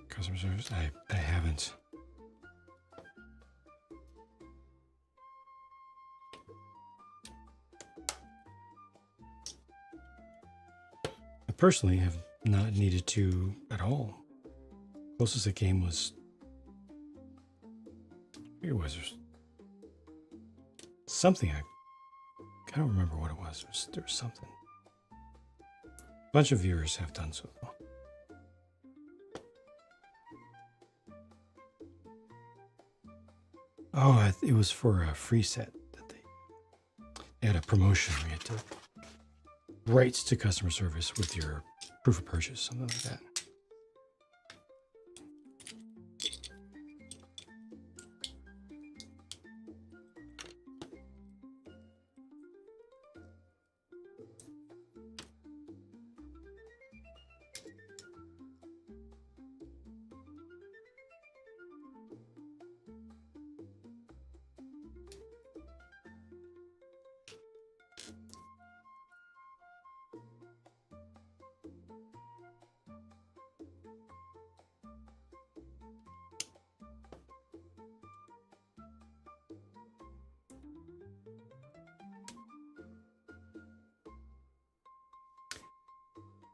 Customer service? I haven't. I personally have not needed to at all. Closest it came was, it was something. I don't remember what it was. There was something. A bunch of viewers have done so. Oh, it was for a free set that they had a promotion where you had to rights to customer service with your proof of purchase, something like that.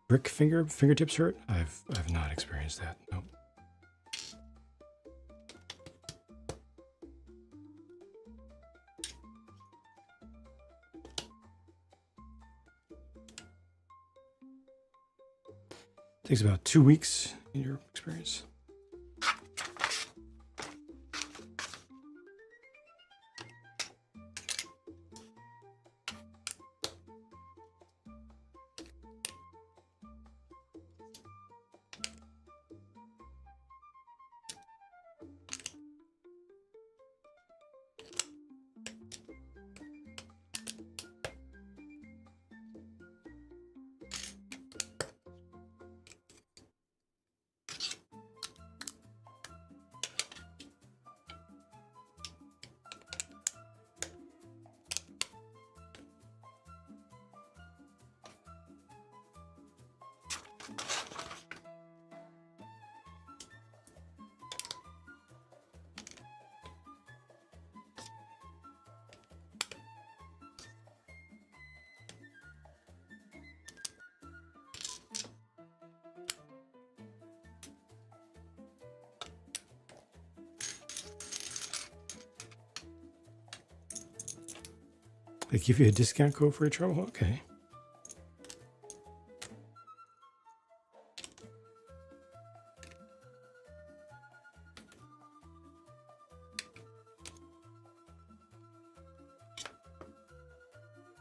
Brick fingertips hurt? I've not experienced that. Nope. Takes about 2 weeks in your experience. They give you a discount code for your trouble? Okay.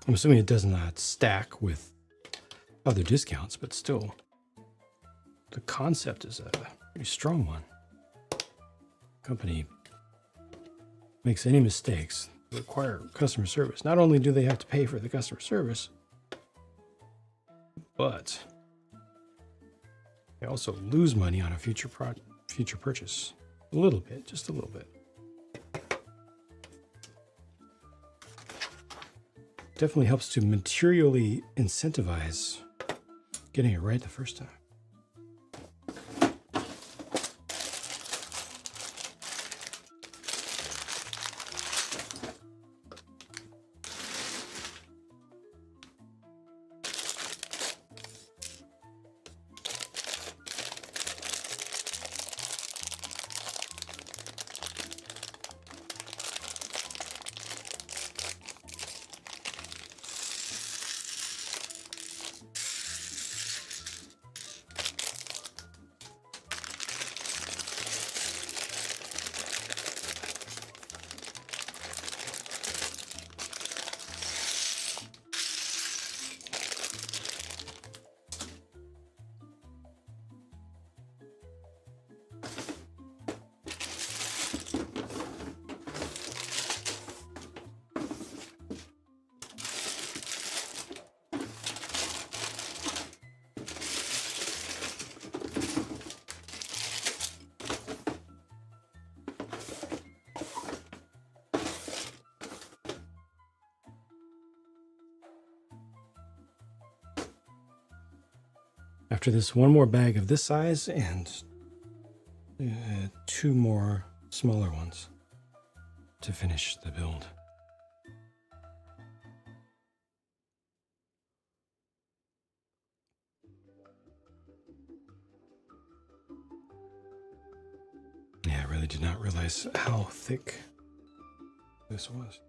I'm assuming it does not stack with other discounts, but still, the concept is a pretty strong one. Company makes any mistakes that require customer service. Not only do they have to pay for the customer service, but they also lose money on a future purchase. A little bit, just a little bit. Definitely helps to materially incentivize getting it right the first time. After this, one more bag of this size and 2 more smaller ones to finish the build. Yeah, I really did not realize how thick this was.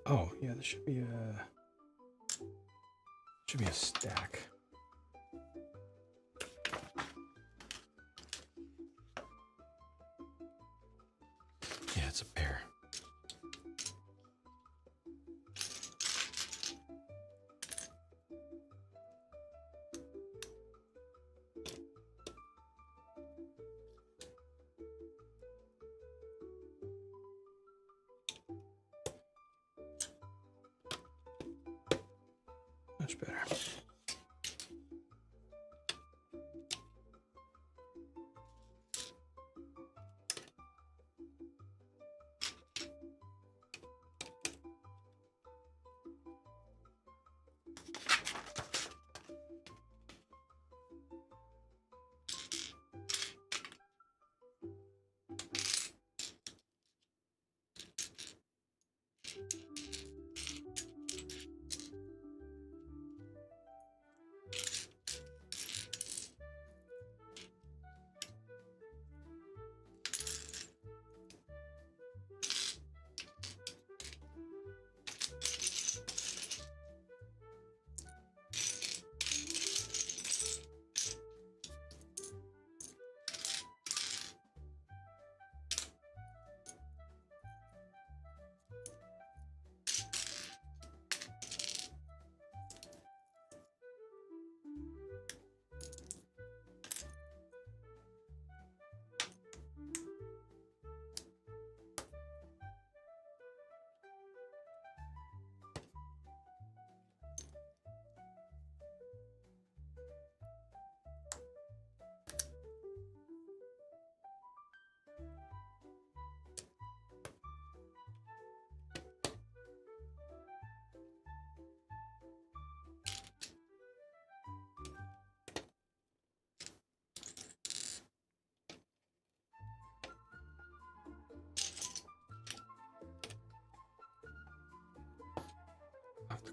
Oh, yeah, there should be a stack. Yeah, it's a pair. Much better.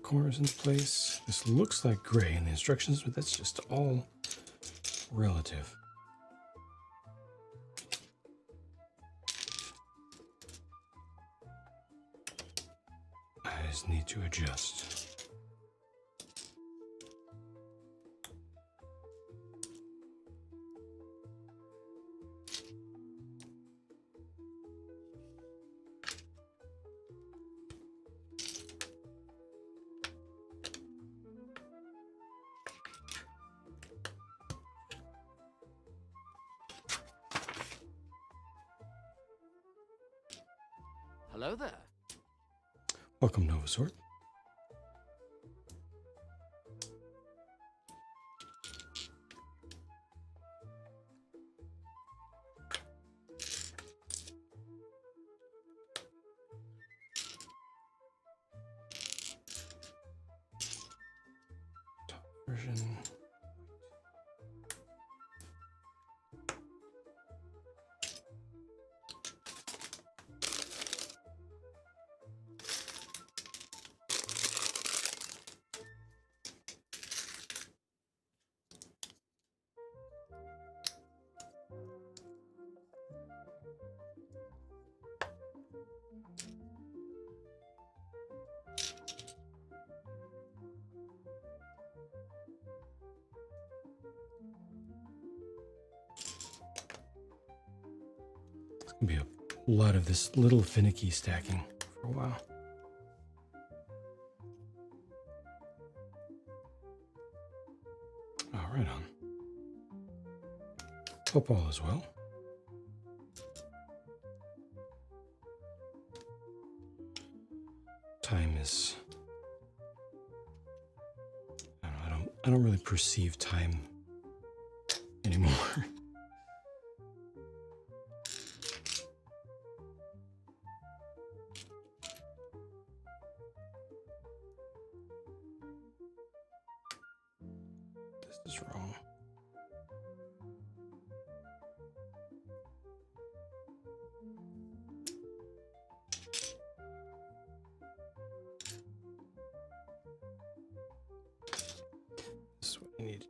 corners into place. This looks like gray in the instructions, but that's just all relative. I just need to adjust. Hello there. Welcome, Novasort. Top version. Be a lot of this little finicky stacking for a while. All right, on. Hope all is well. Time is. I don't really perceive time anymore. This is wrong. This is what I need.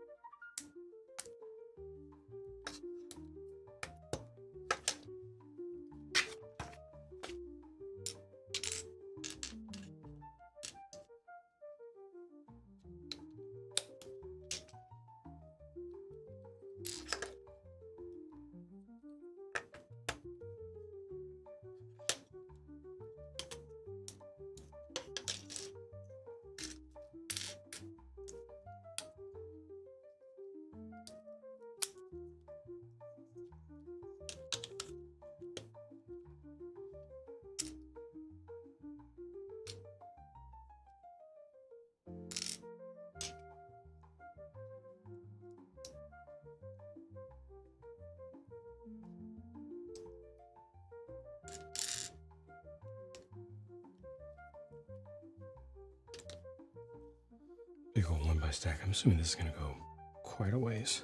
Big old 1x stack. I'm assuming this is going to go quite a ways.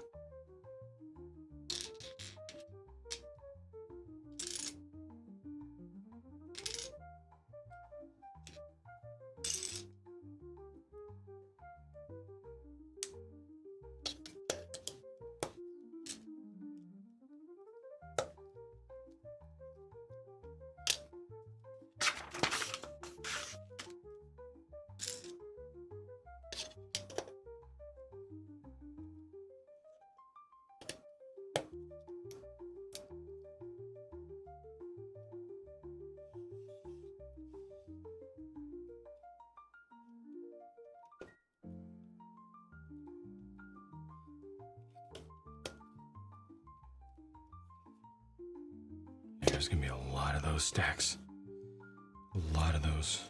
There's gonna be a lot of those stacks. A lot of those.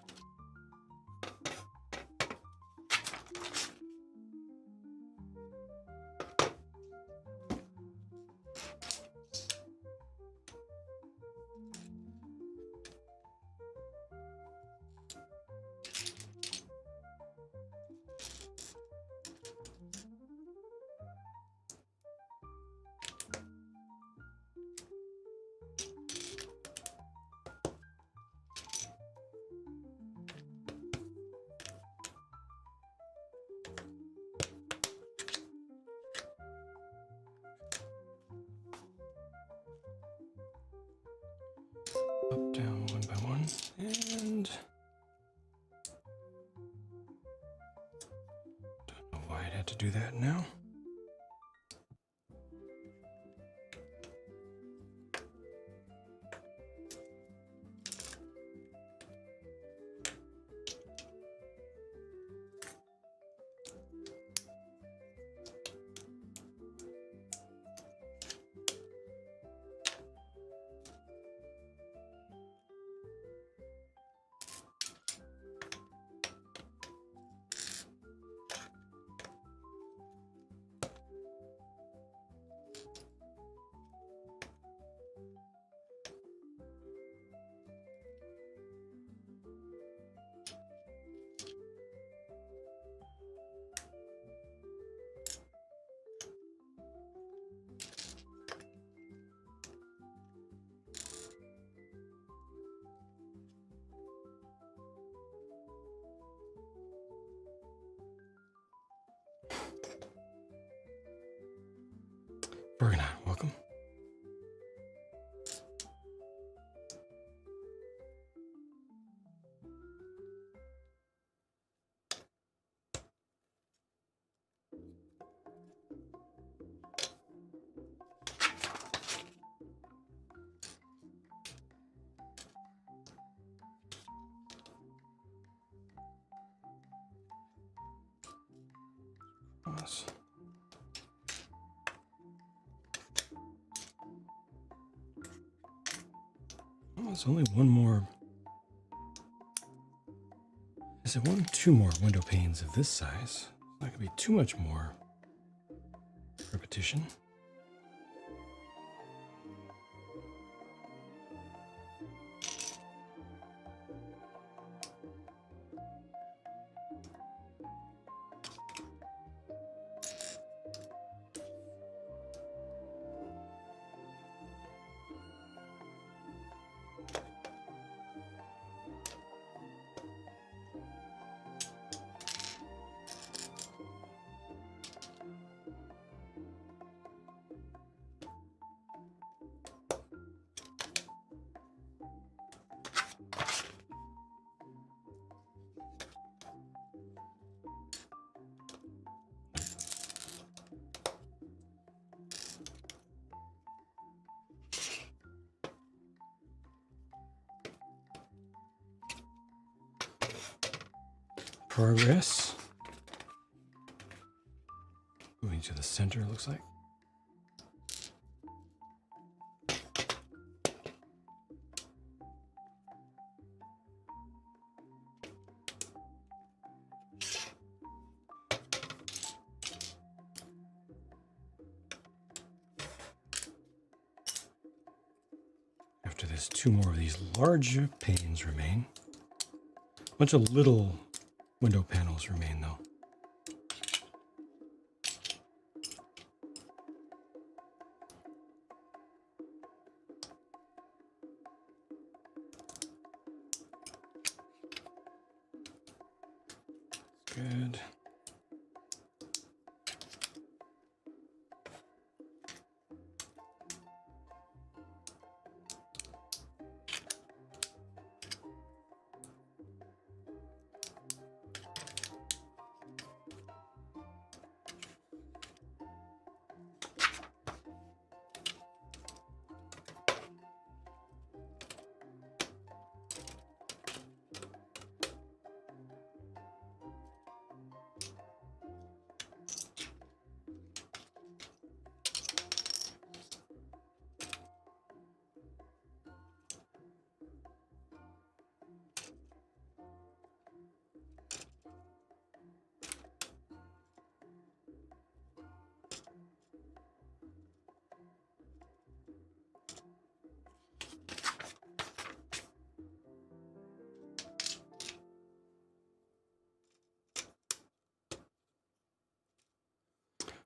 Up, down, one by one, and don't know why I had to do that now. Bergenheim, welcome. Cross. Oh, there's only one more. Is it two more window panes of this size? That could be too much more repetition. Progress. Moving to the center, it looks like. After this, two more of these larger panes remain. A bunch of little window panels remain, though. Good.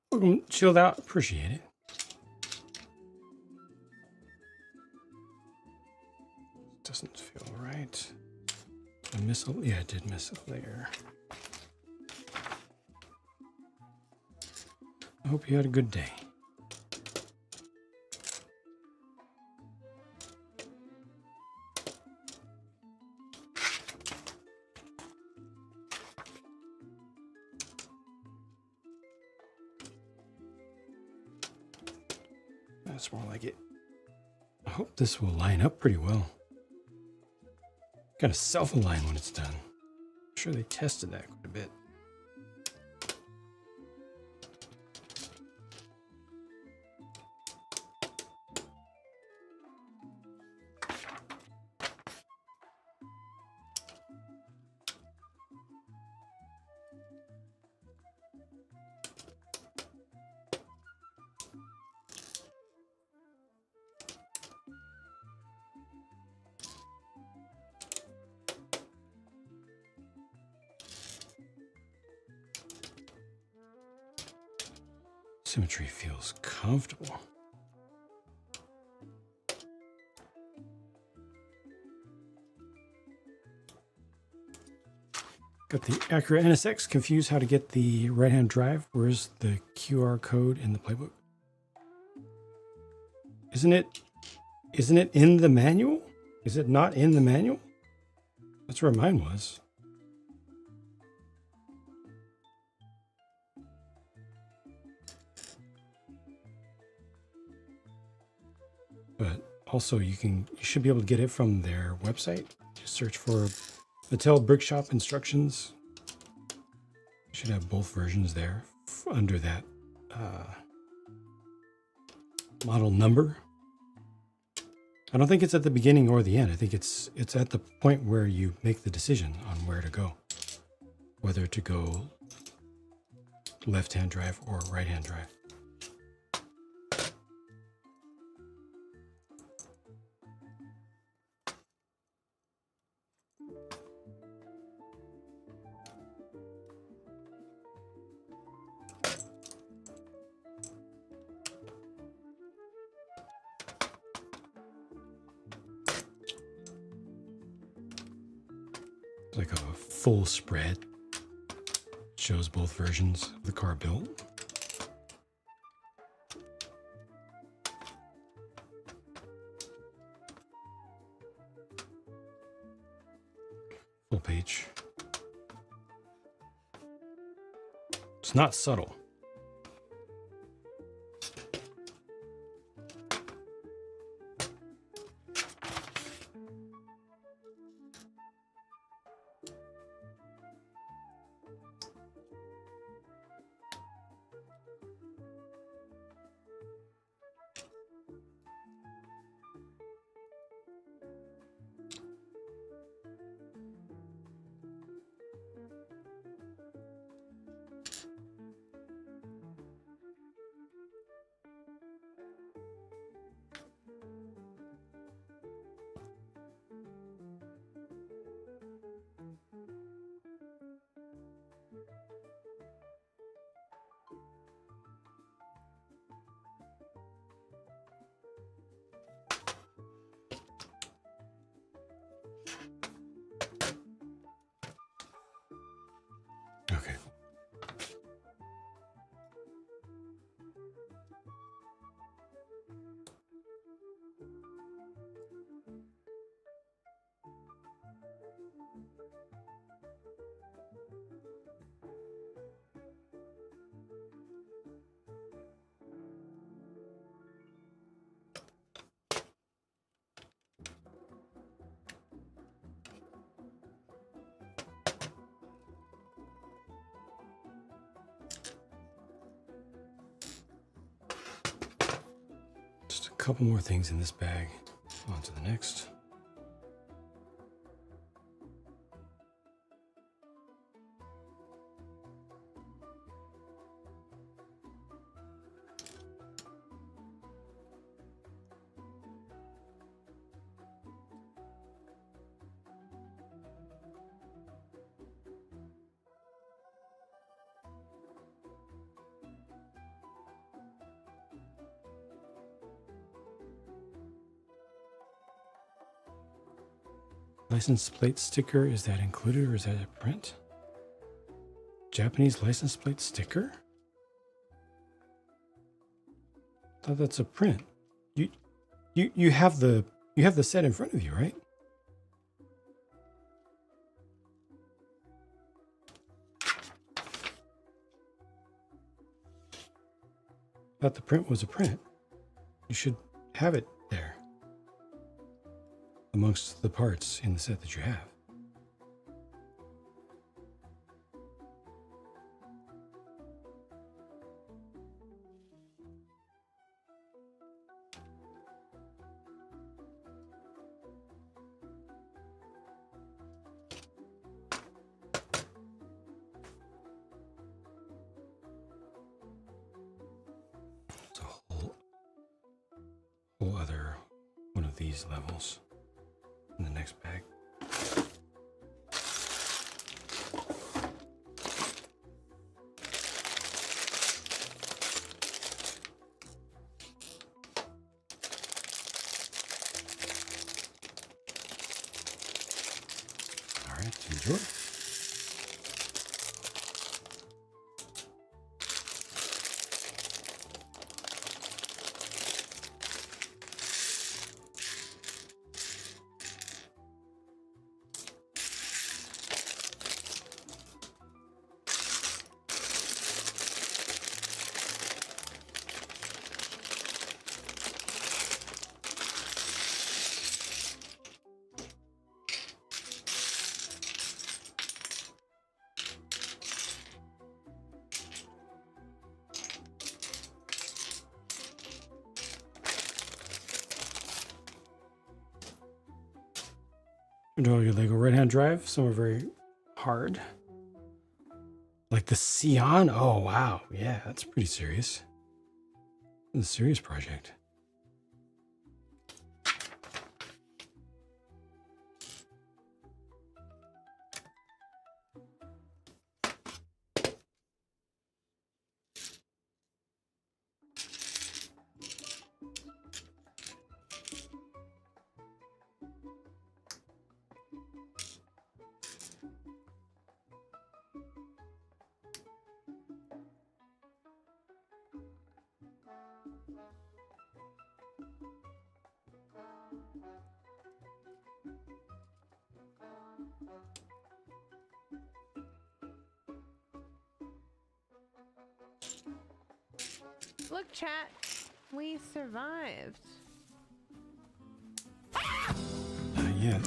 Welcome, chilled out. Appreciate it. Doesn't feel right. Did I miss a, yeah, I did miss a layer. I hope you had a good day. That's more like it. I hope this will line up pretty well. Kind of self-align when it's done. I'm sure they tested that quite a bit. Symmetry feels comfortable. Got the Acura NSX. Confused how to get the right-hand drive. Where's the QR code in the playbook? Isn't it in the manual? Is it not in the manual? That's where mine was. But also you should be able to get it from their website. Just search for Mattel Brick Shop instructions. You should have both versions there under that model number. I don't think it's at the beginning or the end. I think it's at the point where you make the decision on where to go, whether to go left-hand drive or right-hand drive. Like a full spread. Shows both versions of the car built. Full page. It's not subtle. Okay. Just a couple more things in this bag. On to the next. License plate sticker, is that included or is that a print? Japanese license plate sticker? I thought that's a print. You have the set in front of you, right? I thought the print was a print. You should have it there amongst the parts in the set that you have. It's a whole other one of these levels in the next bag. All right, enjoy. Enjoy your Lego right-hand drive. Some are very hard. Like the Sion. Oh, wow. Yeah, that's pretty serious. It's a serious project. Look, chat, we survived. Not yet.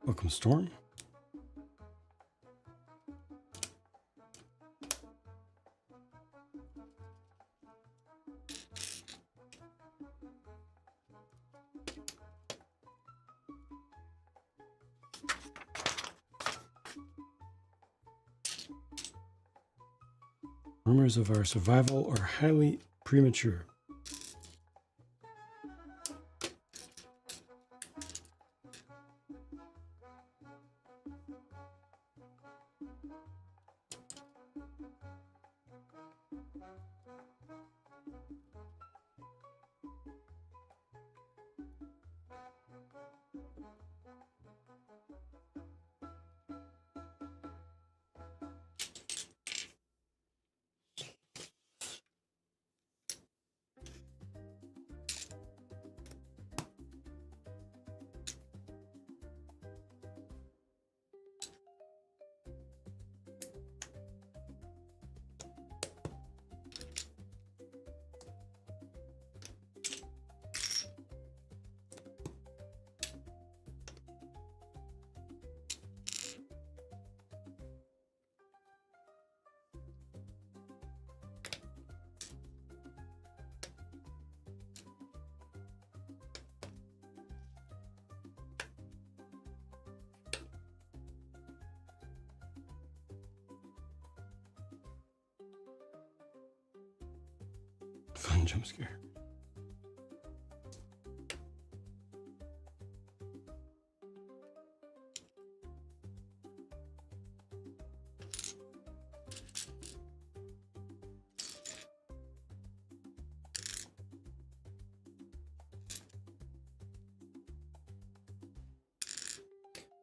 Welcome, Storm. Rumors of our survival are highly premature. Fun jump scare.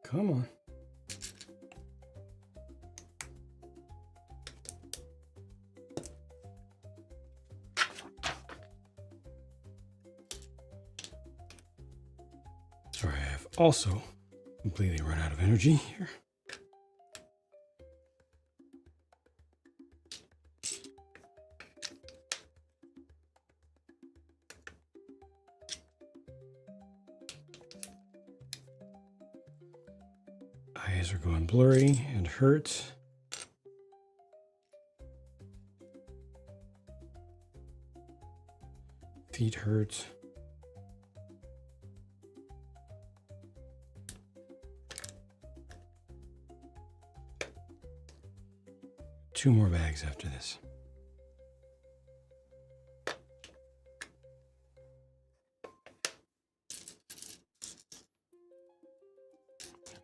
Come on. Sorry, I have also completely run out of energy here. Eyes are going blurry and hurt. Feet hurt. Two more bags after this.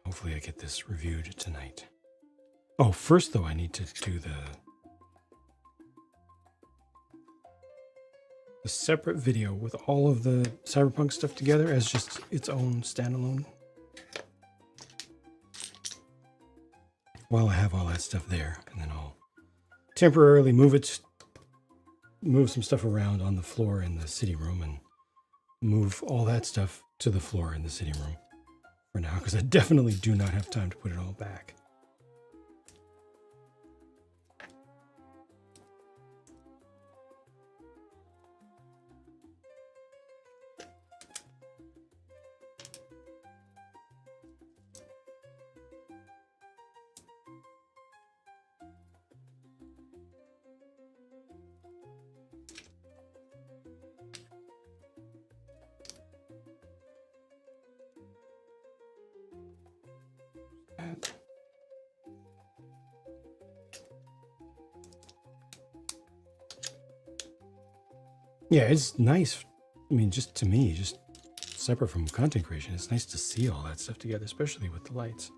Hopefully I get this reviewed tonight. Oh, first though, I need to do the separate video with all of the Cyberpunk stuff together as just its own standalone. While I have all that stuff there, and then I'll temporarily move some stuff around on the floor in the city room and move all that stuff to the floor in the city room for now, because I definitely do not have time to put it all back. Yeah, it's nice. I mean, just to me, just separate from content creation, it's nice to see all that stuff together, especially with the lights.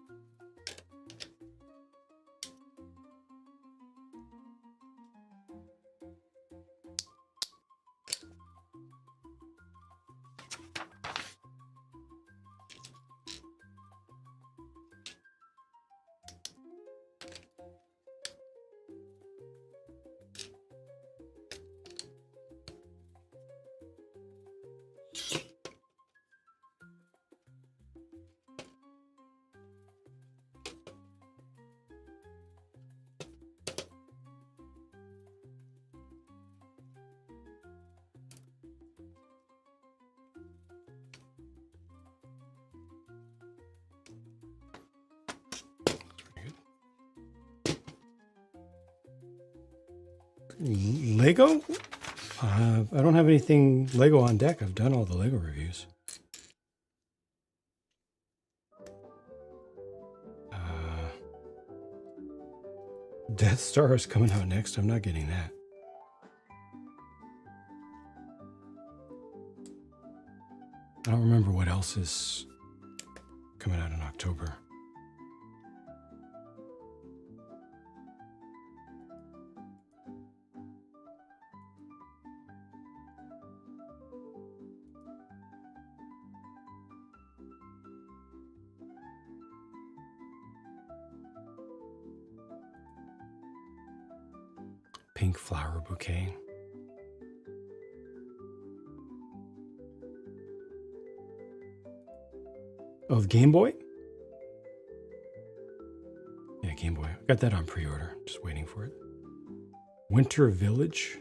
Lego? I don't have anything Lego on deck. I've done all the Lego reviews. Death Star is coming out next. I'm not getting that. I don't remember what else is coming out in October. Pink flower bouquet. Oh, the Game Boy? Yeah, Game Boy. Got that on pre-order. Just waiting for it. Winter Village.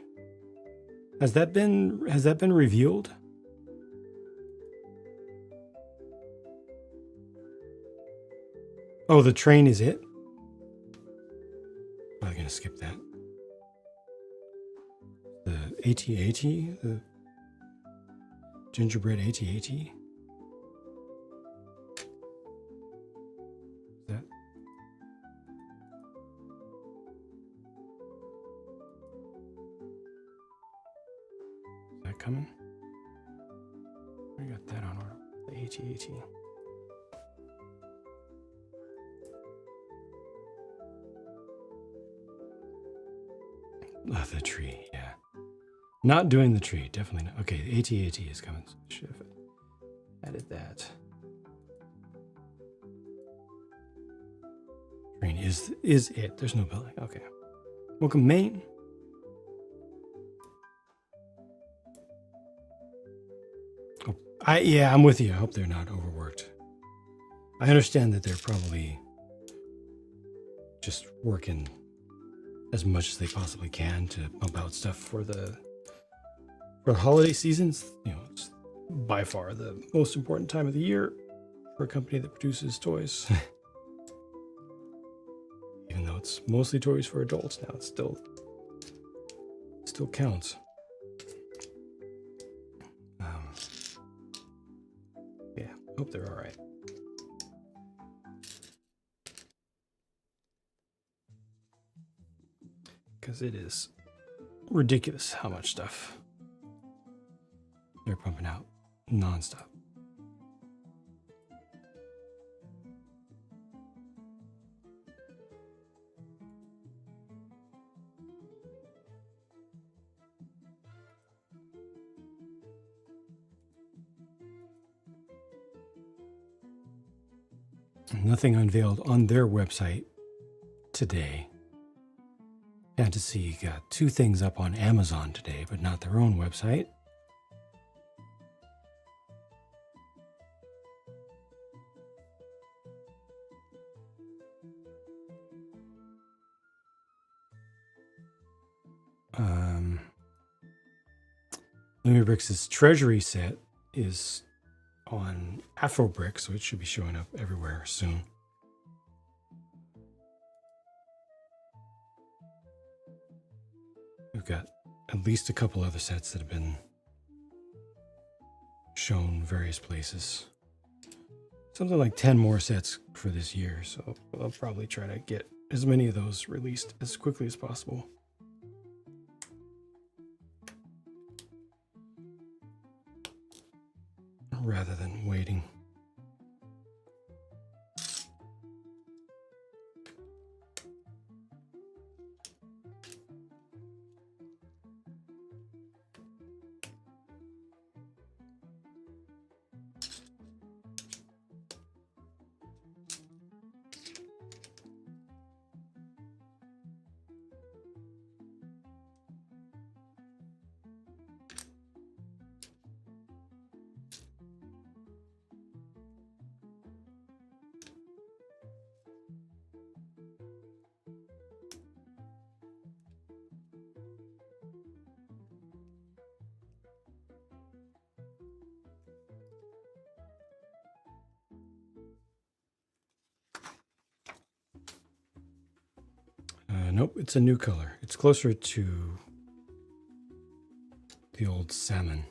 Has that been revealed? Oh, the train is it? I'm gonna skip that. The AT-AT, the gingerbread AT-AT. That. Is that coming? I got that on order. The AT-AT. Oh, the tree, yeah. Not doing the tree, definitely not. Okay, the AT-AT is coming. Should have added that. Train is it. There's no building. Okay. Welcome, Maine. Oh, Yeah, I'm with you. I hope they're not overworked. I understand that they're probably just working as much as they possibly can to pump out stuff for the holiday seasons. You know, it's by far the most important time of the year for a company that produces toys. Even though it's mostly toys for adults now, it still counts. Yeah, hope they're all right. Because it is ridiculous how much stuff they're pumping out nonstop. Nothing unveiled on their website today. Fantasy got 2 things up on Amazon today, but not their own website. Lumibricks' Treasury set is on Afrobrick, so it should be showing up everywhere soon. We've got at least a couple other sets that have been shown various places. Something like 10 more sets for this year, so I'll probably try to get as many of those released as quickly as possible. Rather than waiting. Nope, it's a new color. It's closer to the old salmon.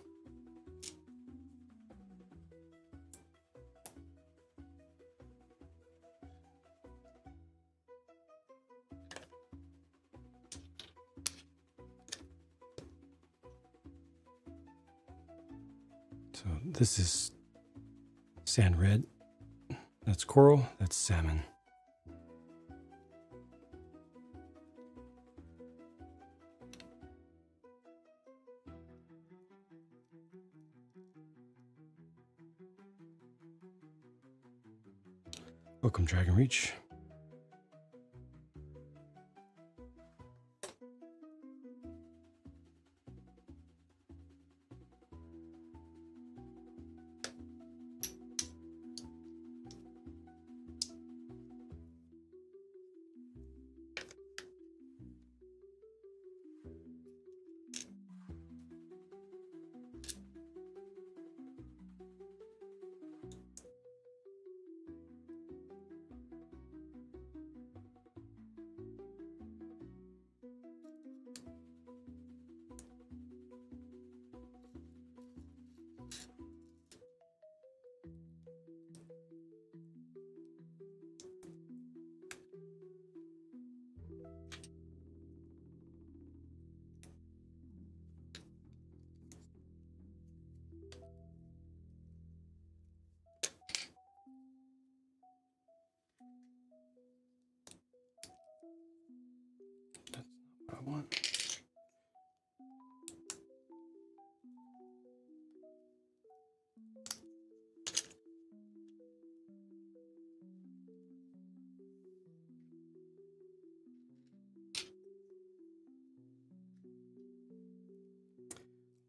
So this is sand red. That's coral. That's salmon. Welcome, Dragon Reach. That's not what I want.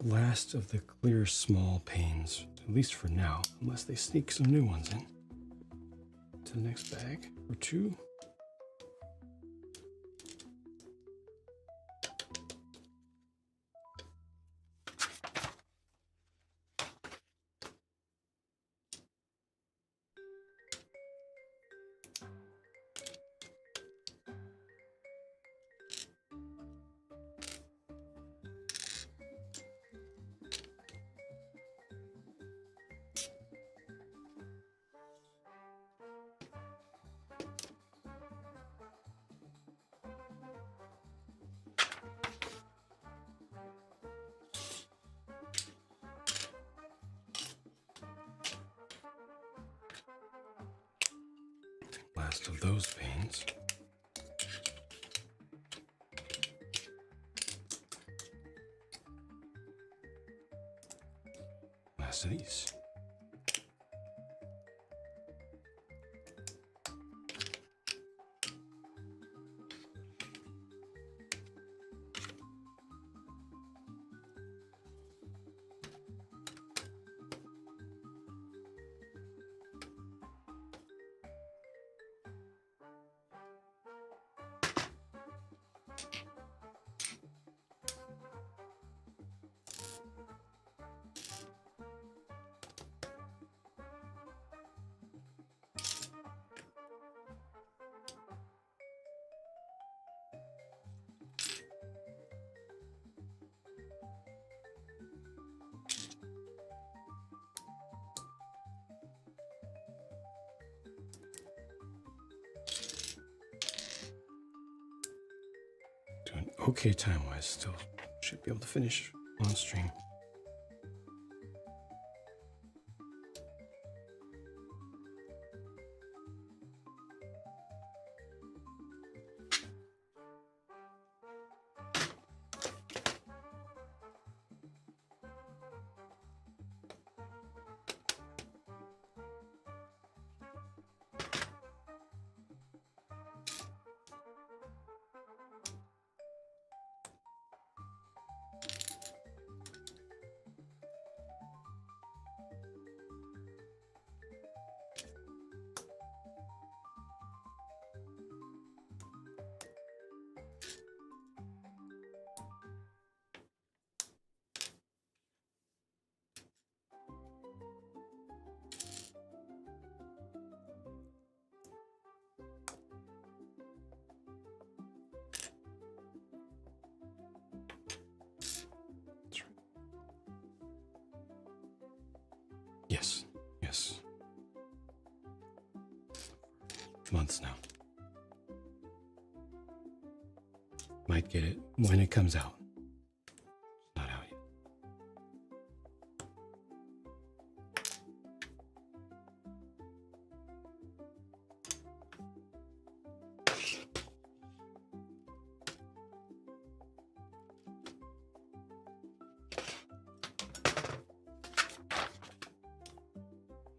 Last of the clear small panes. At least for now, unless they sneak some new ones in. To the next bag or two. Last of those panes. Last of these. Doing okay time-wise, still should be able to finish on stream. Yes, yes. Months now. Might get it when it comes out. It's not out yet.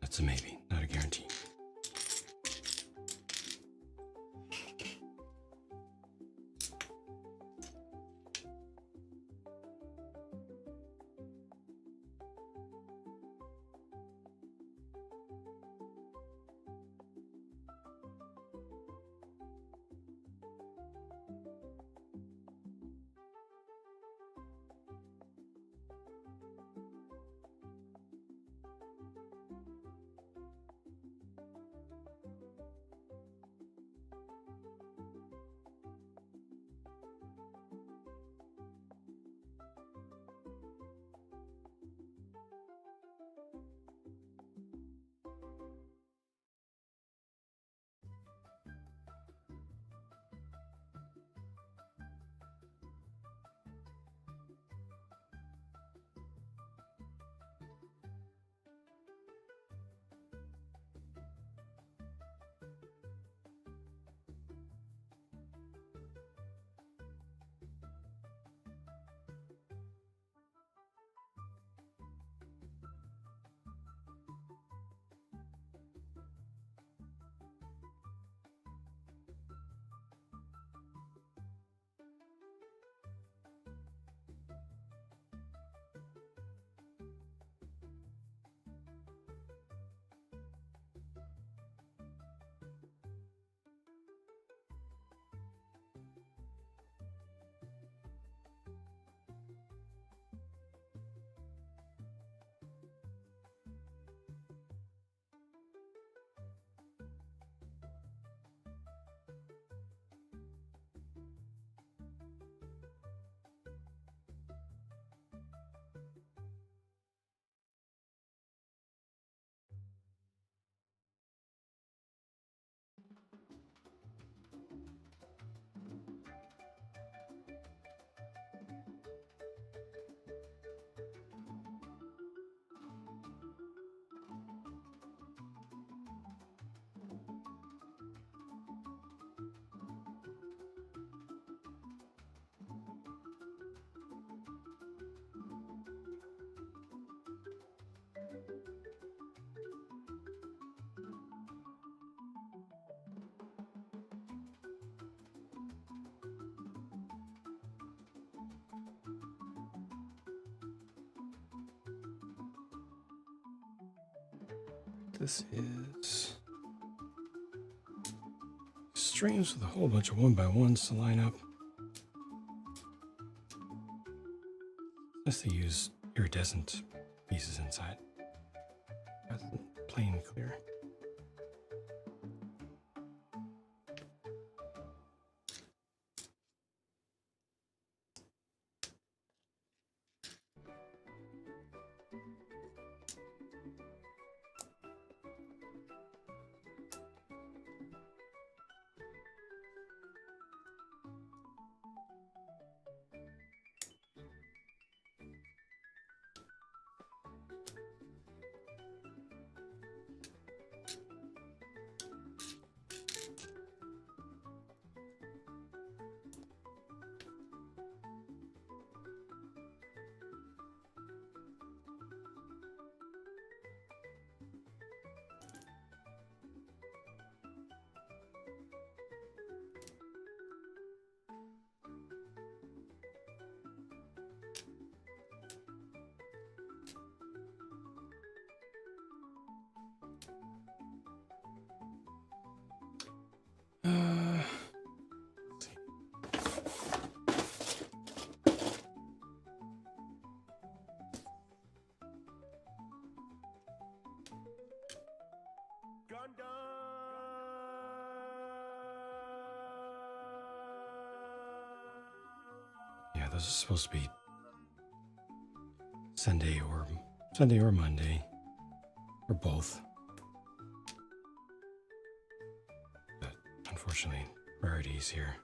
That's a maybe, not a guarantee. This is strings with a whole bunch of 1x1s to line up. Nice to use iridescent pieces inside rather than plain clear. Yeah, those are supposed to be Sunday or Monday, or both. But unfortunately, priorities here.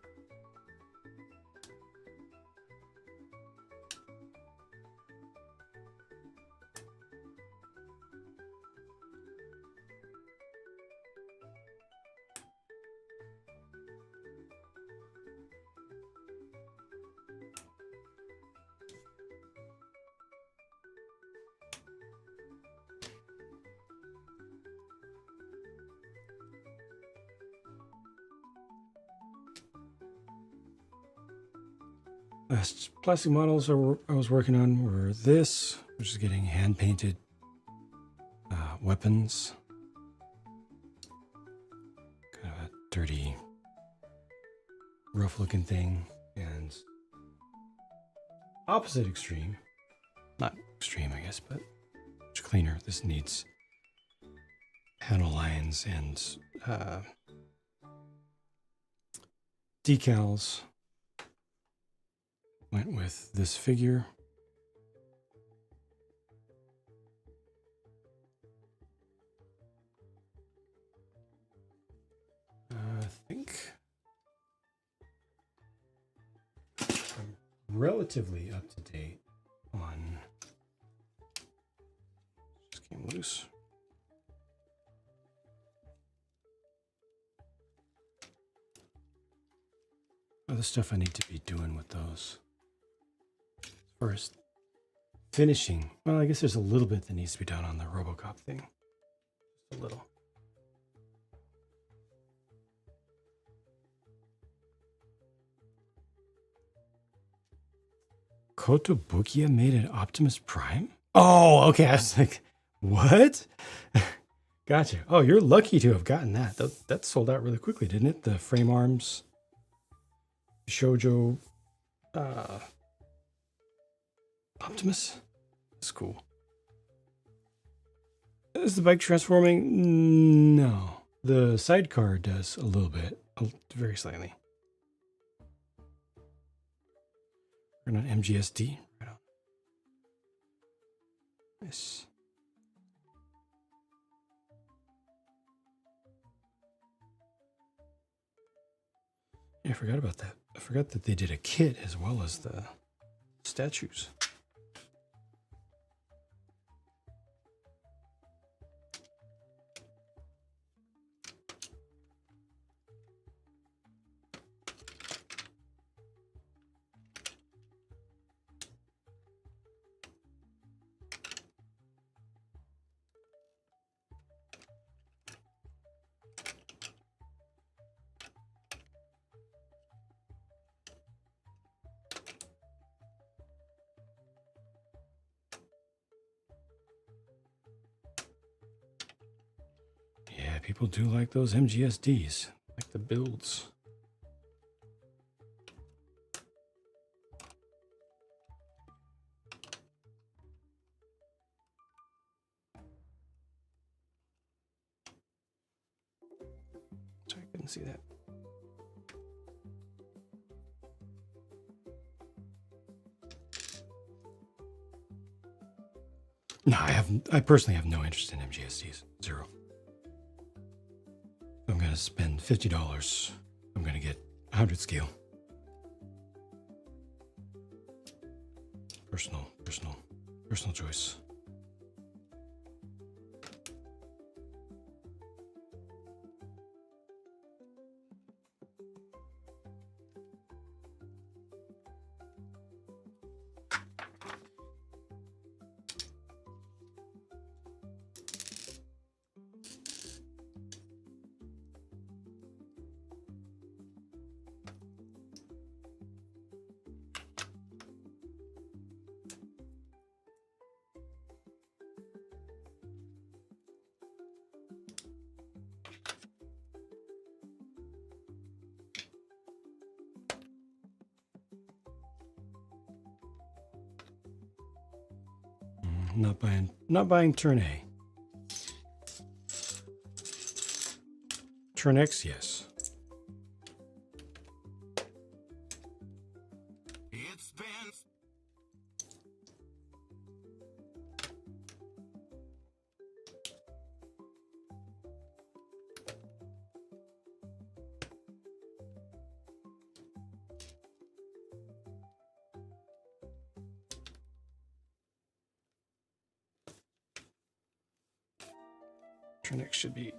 Last plastic models I was working on were this, which is getting hand painted weapons. Kind of a dirty, rough looking thing. And opposite extreme, not extreme I guess, but much cleaner. This needs panel lines and decals. Went with this figure. I think I'm relatively up to date on. Just came loose. Other stuff I need to be doing with those. First, finishing. Well, I guess there's a little bit that needs to be done on the RoboCop thing. Just a little. Kotobukiya made an Optimus Prime? Oh, okay. I was like, what? Gotcha. Oh, you're lucky to have gotten that. That sold out really quickly, didn't it? The frame arms, Shoujo, Optimus? That's cool. Is the bike transforming? No. The sidecar does a little bit, very slightly. We're on MGSD. Right on. Nice. Yeah, I forgot about that. I forgot that they did a kit as well as the statues. people do like those MGSDs, like the builds. Sorry, I couldn't see that. No, I personally have no interest in MGSDs. Zero. If I'm gonna spend $50, I'm gonna get 100 scale. Personal choice. Not buying turn A. Turn X, yes. It's been Turn X should be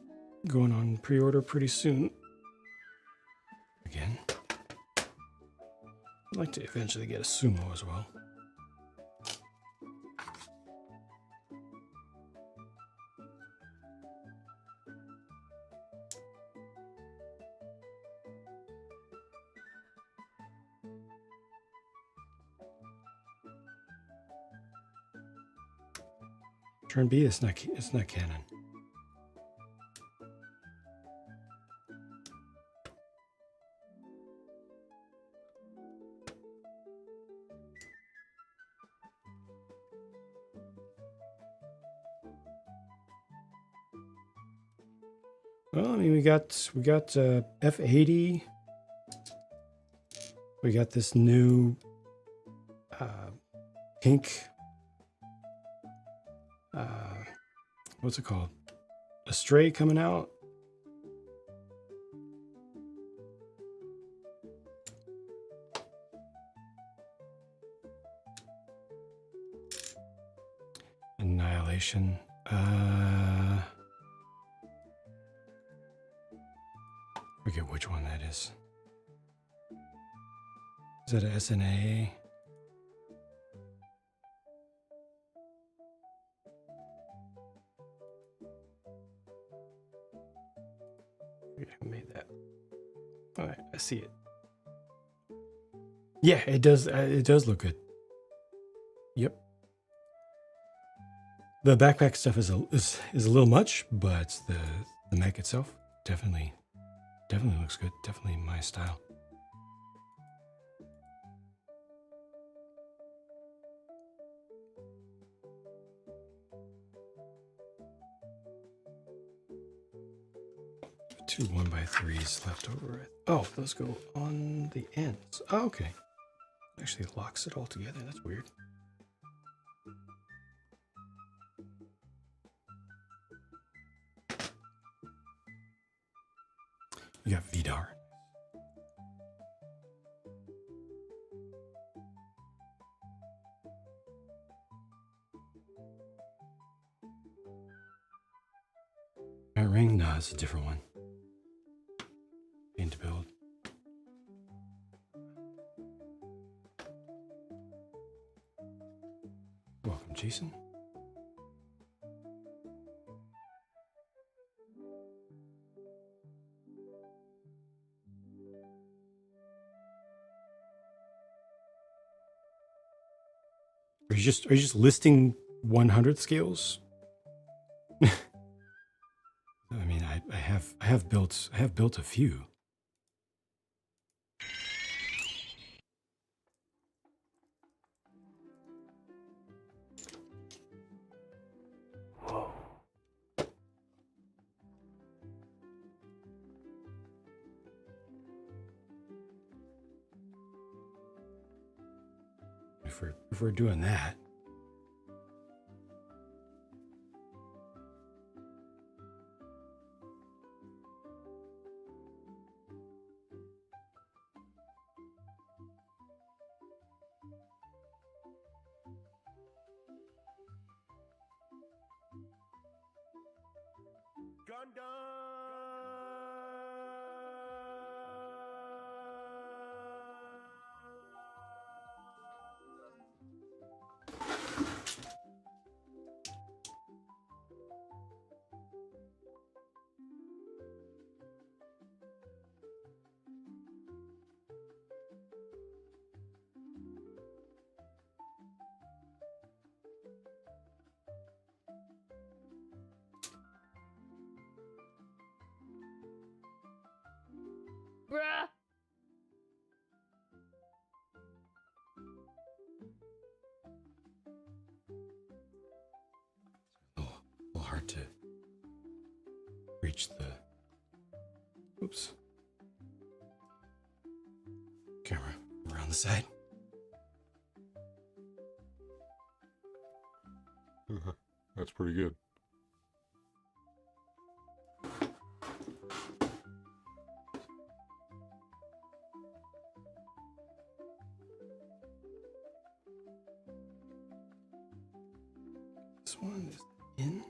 going on pre-order pretty soon. Again. I'd like to eventually get a sumo as well. Turn B, it's not canon. Well, I mean, we got F80. We got this new pink. What's it called? A Stray coming out. Annihilation. Forget which one that is. Is that a SNA? I made that. All right, I see it. Yeah, it does. It does look good. Yep. The backpack stuff is a little much, but the mech itself definitely looks good. Definitely my style. Two 1x3s left over. Oh, those go on the ends. Oh, okay. Actually locks it all together. That's weird. You got Vidar. That ring? No, it's a different one. Paint to build. Welcome, Jason. Are you just listing 100 scales? I mean, I have built a few. Whoa. If we're doing that. Bruh. A little hard to reach the, oops, camera around the side. That's pretty good. This one is in.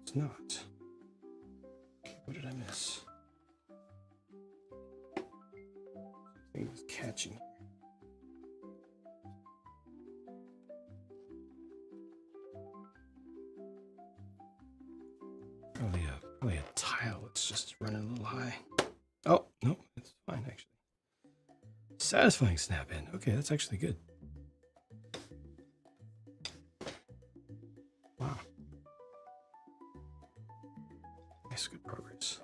It's not. Okay, what did I miss? Something is catching. Probably a tile. It's just running a little high. Oh, no, it's fine actually. Satisfying snap in. Okay, that's actually good. Wow. Nice, good progress.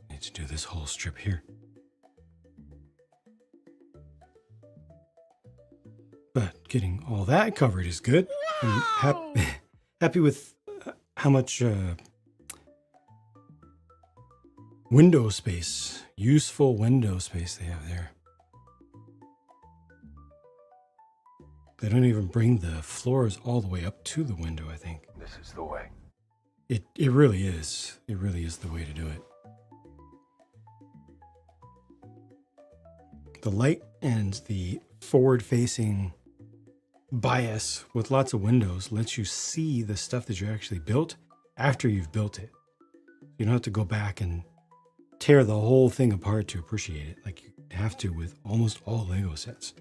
Need to do this whole strip here. But getting all that covered is good. I'm happy with how much window space, useful window space they have there. They don't even bring the floors all the way up to the window, I think. This is the way. It really is. It really is the way to do it. The light and the forward-facing bias with lots of windows lets you see the stuff that you actually built after you've built it. You don't have to go back and tear the whole thing apart to appreciate it like you have to with almost all Lego sets.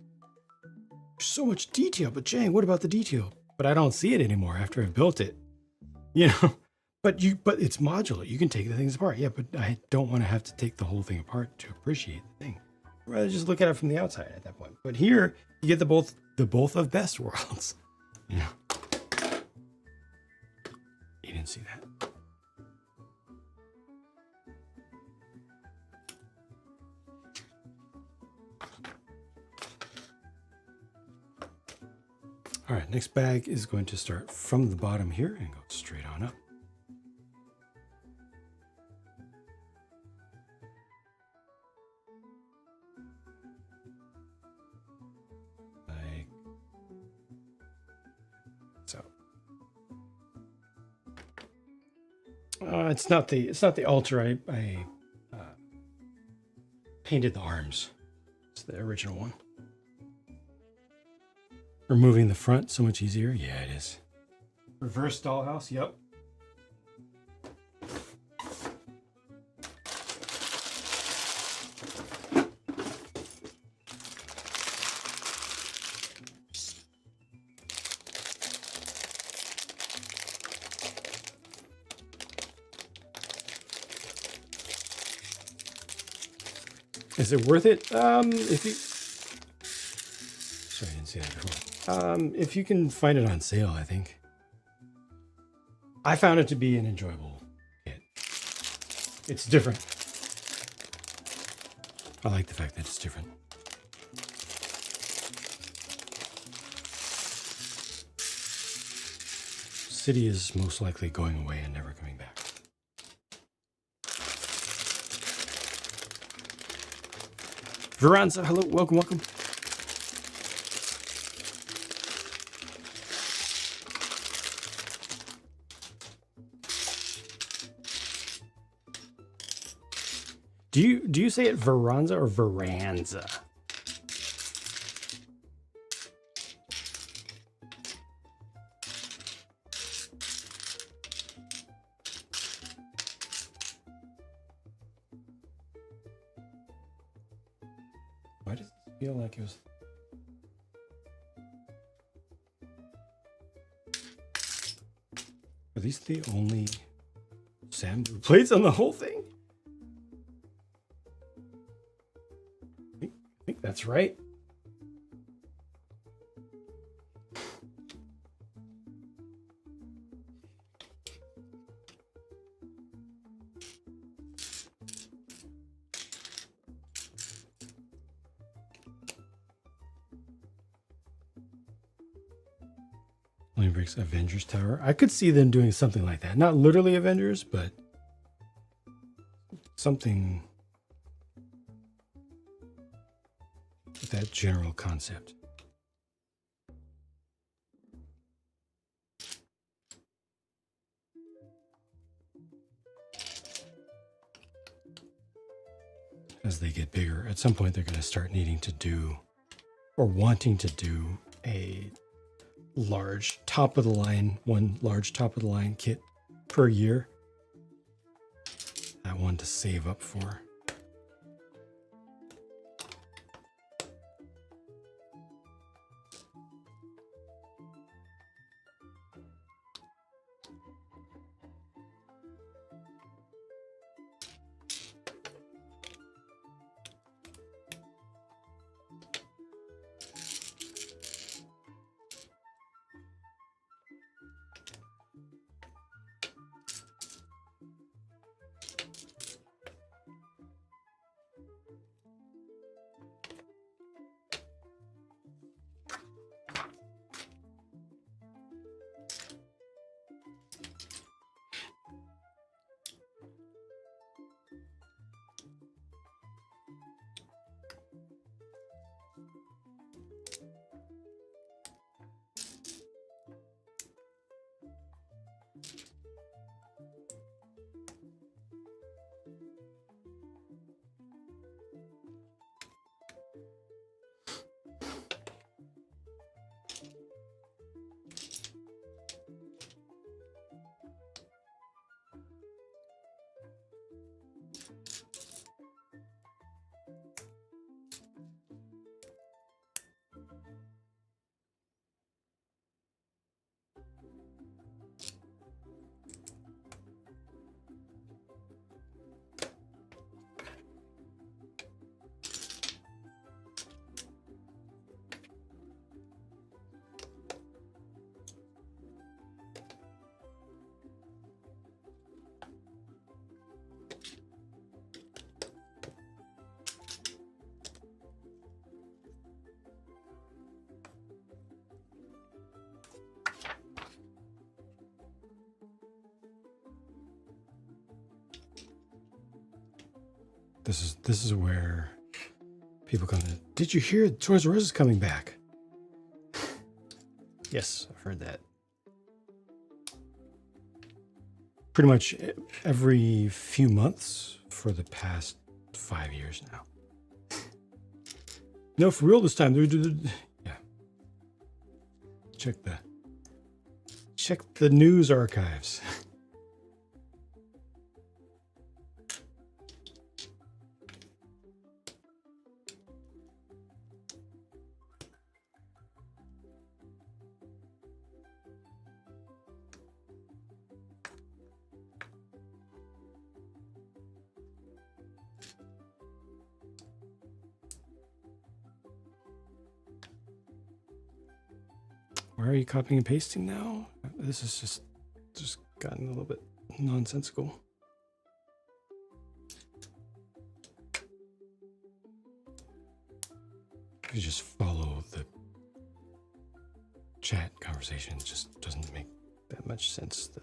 There's so much detail, but Jang, what about the detail? But I don't see it anymore after I've built it. You know, but it's modular. You can take the things apart. Yeah, but I don't want to have to take the whole thing apart to appreciate the thing. I'd rather just look at it from the outside at that point. But here you get the both of best worlds. You know. You didn't see that. All right, next bag is going to start from the bottom here and go straight on up. Like so. It's not the altar. I painted the arms. It's the original one. Removing the front, so much easier. Yeah, it is. Reverse dollhouse, yep. Is it worth it? If you... Sorry, I didn't see that before. If you can find it on sale, I think. I found it to be an enjoyable kit. It's different. I like the fact that it's different. City is most likely going away and never coming back. Veranza, hello, welcome, welcome. Do you say it Veranza or Veranza? Why does it feel like it was... Are these the only Sambu plates on the whole thing? I think that's right. Lumibricks Avengers Tower. I could see them doing something like that. Not literally Avengers, but something with that general concept. As they get bigger, at some point they're going to start needing to do or wanting to do a large top of the line, one large top of the line kit per year. That one to save up for. This is where people come in. Did you hear Toys R Us is coming back? Yes, I've heard that. Pretty much every few months for the past 5 years now. No, for real this time. Yeah. Check the news archives. Why are you copying and pasting now? This is just gotten a little bit nonsensical. If you just follow the chat conversation, it just doesn't make that much sense. The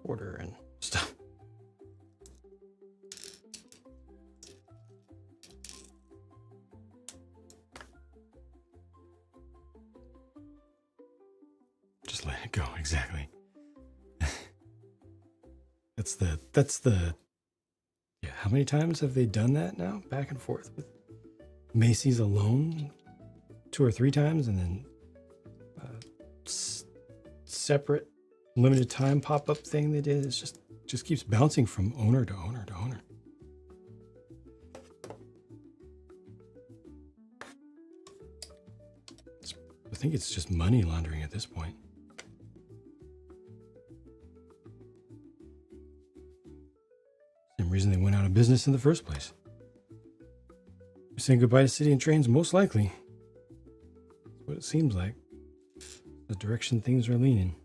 order and stuff. Just let it go. Exactly. that's the yeah. How many times have they done that now? Back and forth with Macy's alone, 2 or 3 times, and then separate limited time pop-up thing they did. It's just keeps bouncing from owner to owner to owner. I think it's just money laundering at this point. Same reason they went out of business in the first place. You're saying goodbye to City and Trains, most likely. That's what it seems like. The direction things are leaning.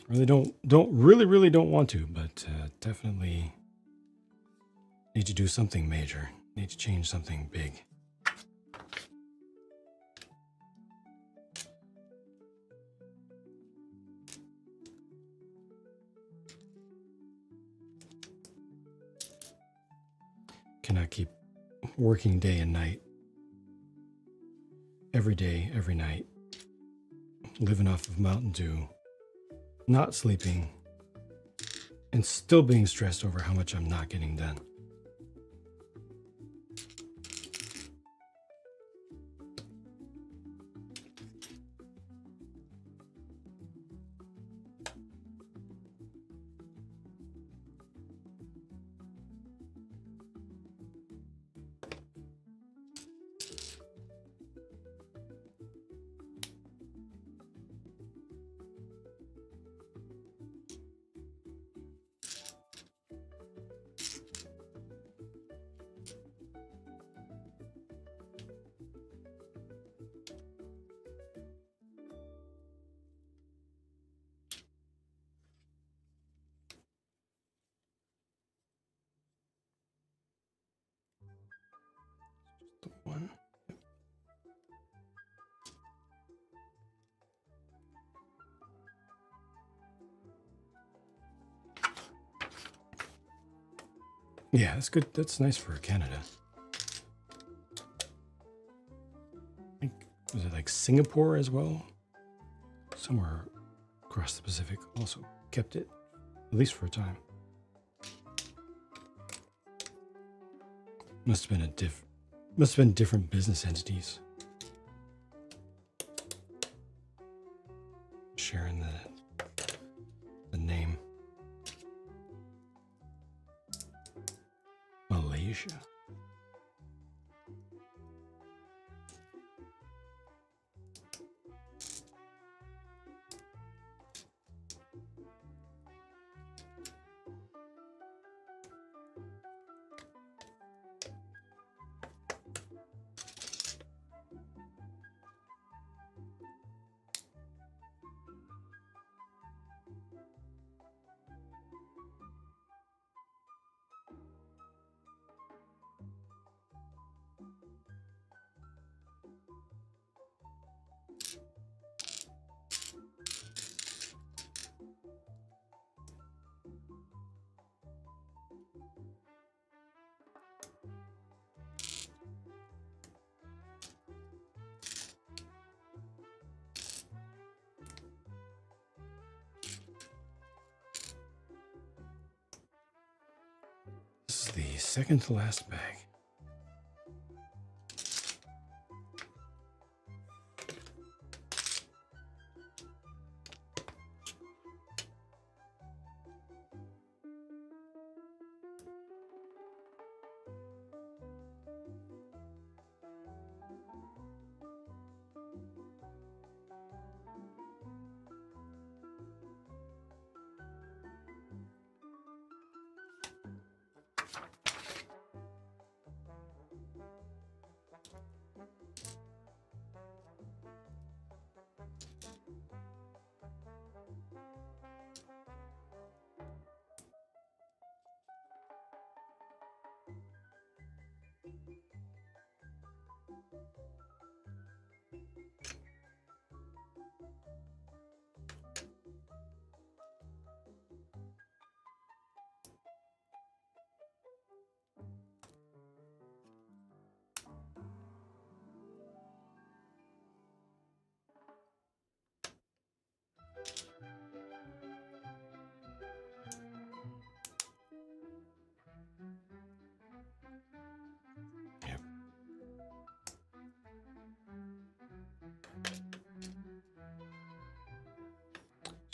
Really don't want to, but definitely need to do something major. Need to change something big. Cannot keep working day and night. Every day, every night. Living off of Mountain Dew. Not sleeping. And still being stressed over how much I'm not getting done. One. Yeah, that's good. That's nice for Canada. I think, was it like Singapore as well? Somewhere across the Pacific also kept it, at least for a time. Must have been different business entities sharing the name. Malaysia. This is the second to last bag.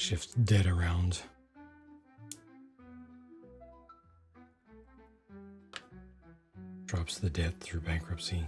Shift dead around. Drops the debt through bankruptcy.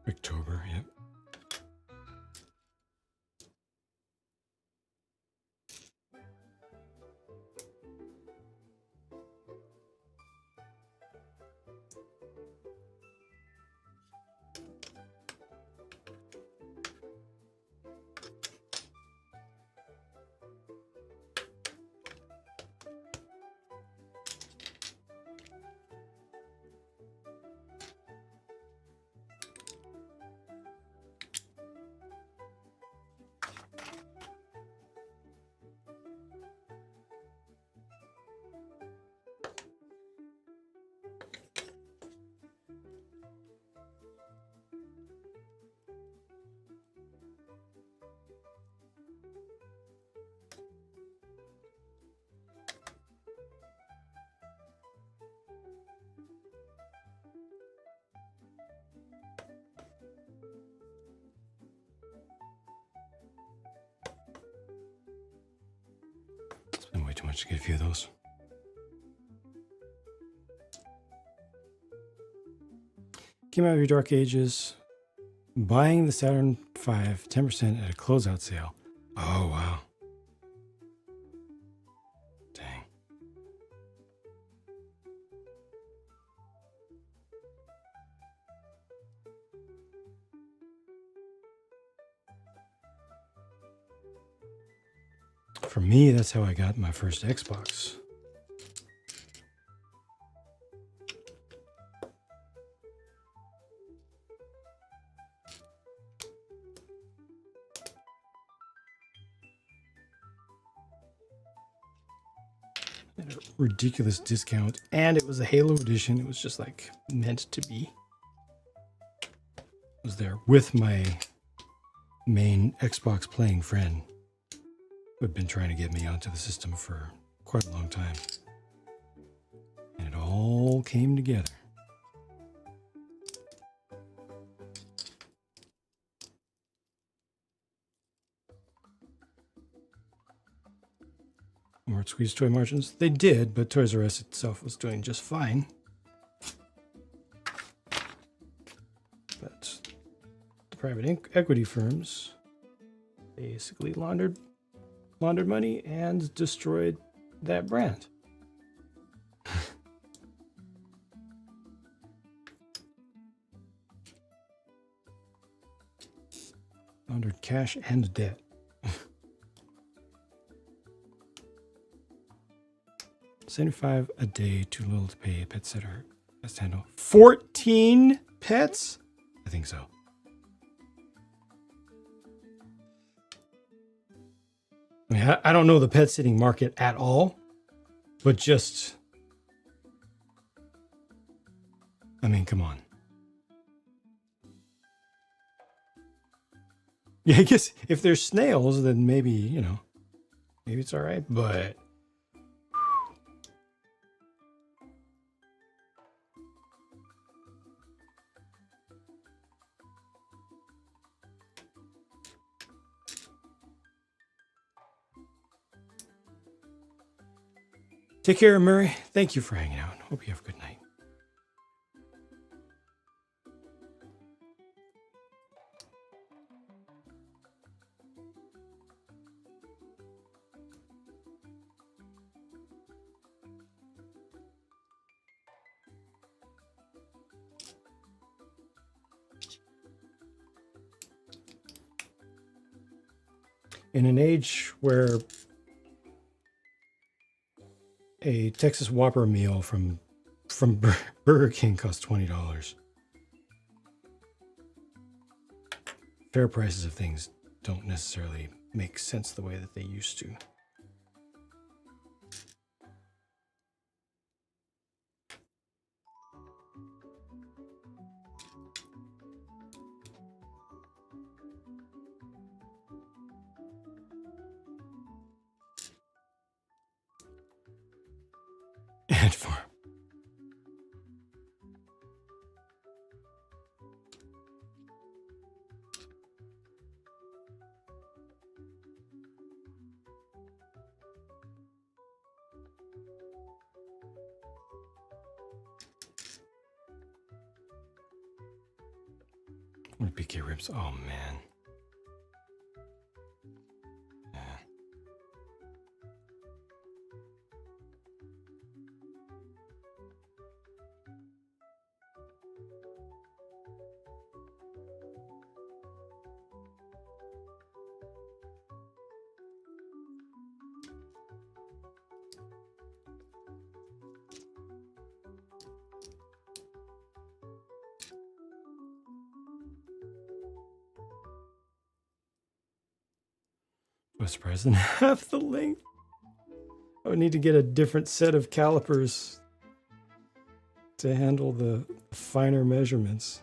October, yep. It's been way too much to get a few of those. Came out of your dark ages. Buying the Saturn V 10% at a closeout sale. Oh, wow. Dang. For me, that's how I got my first Xbox. At a ridiculous discount, and it was a Halo edition. It was just like meant to be. I was there with my main Xbox playing friend who had been trying to get me onto the system for quite a long time. And it all came together. More squeeze toy margins? They did, but Toys R Us itself was doing just fine. But the private equity firms basically laundered money and destroyed that brand. Laundered cash and debt. $75 a day, too little to pay a pet sitter. Best handle. 14 pets? I think so. I mean, I don't know the pet sitting market at all, but just, I mean, come on. Yeah, I guess if there's snails, then maybe, you know, maybe it's all right, but Take care, Murray. Thank you for hanging out. Hope you have a good night. In an age where a Texas Whopper meal from Burger King costs $20, fair prices of things don't necessarily make sense the way that they used to. Ant farm. What PK ribs? Oh man. Yeah. Was surprised in half the length. I would need to get a different set of calipers to handle the finer measurements.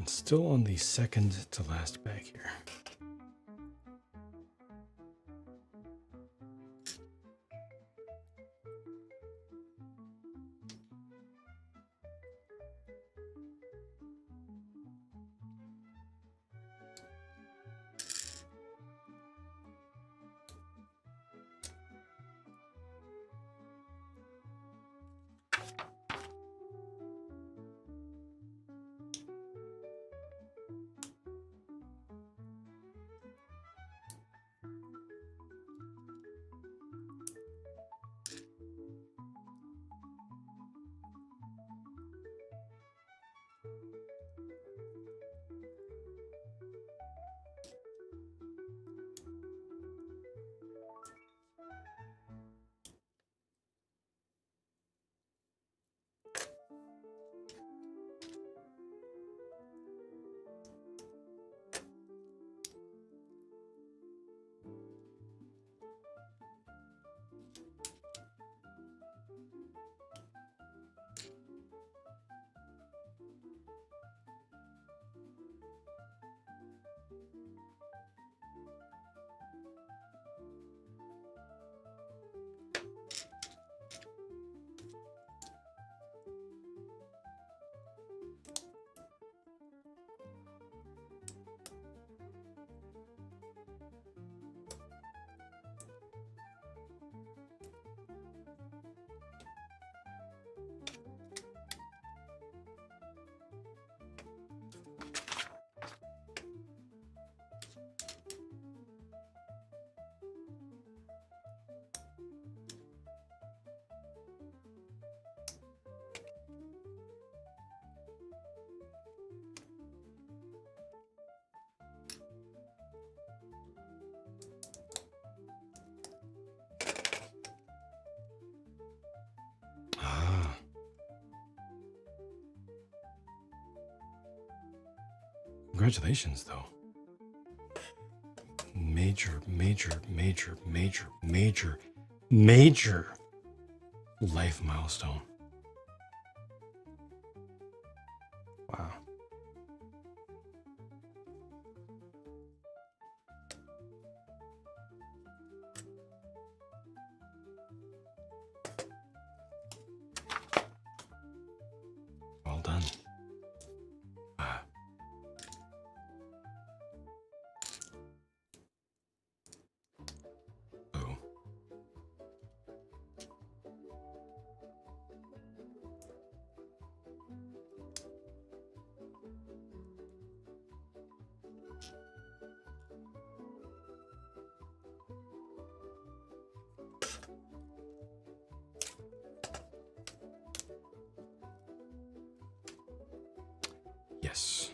Still on the second to last bag here. Congratulations, though. Major life milestone. Wow. Well done. Oh. Yes.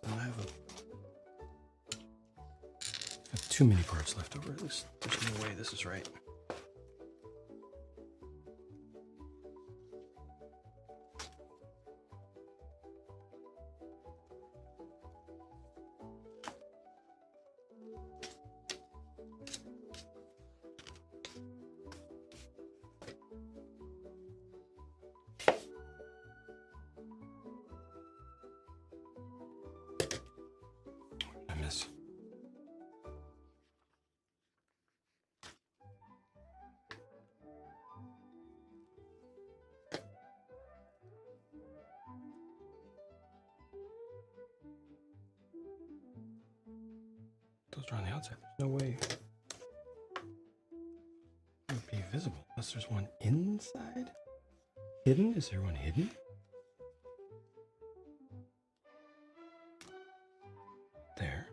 I have too many parts left over. There's no way this is right. I miss. Those are on the outside. There's no way it would be visible unless there's one inside. Hidden? Is there one hidden? There.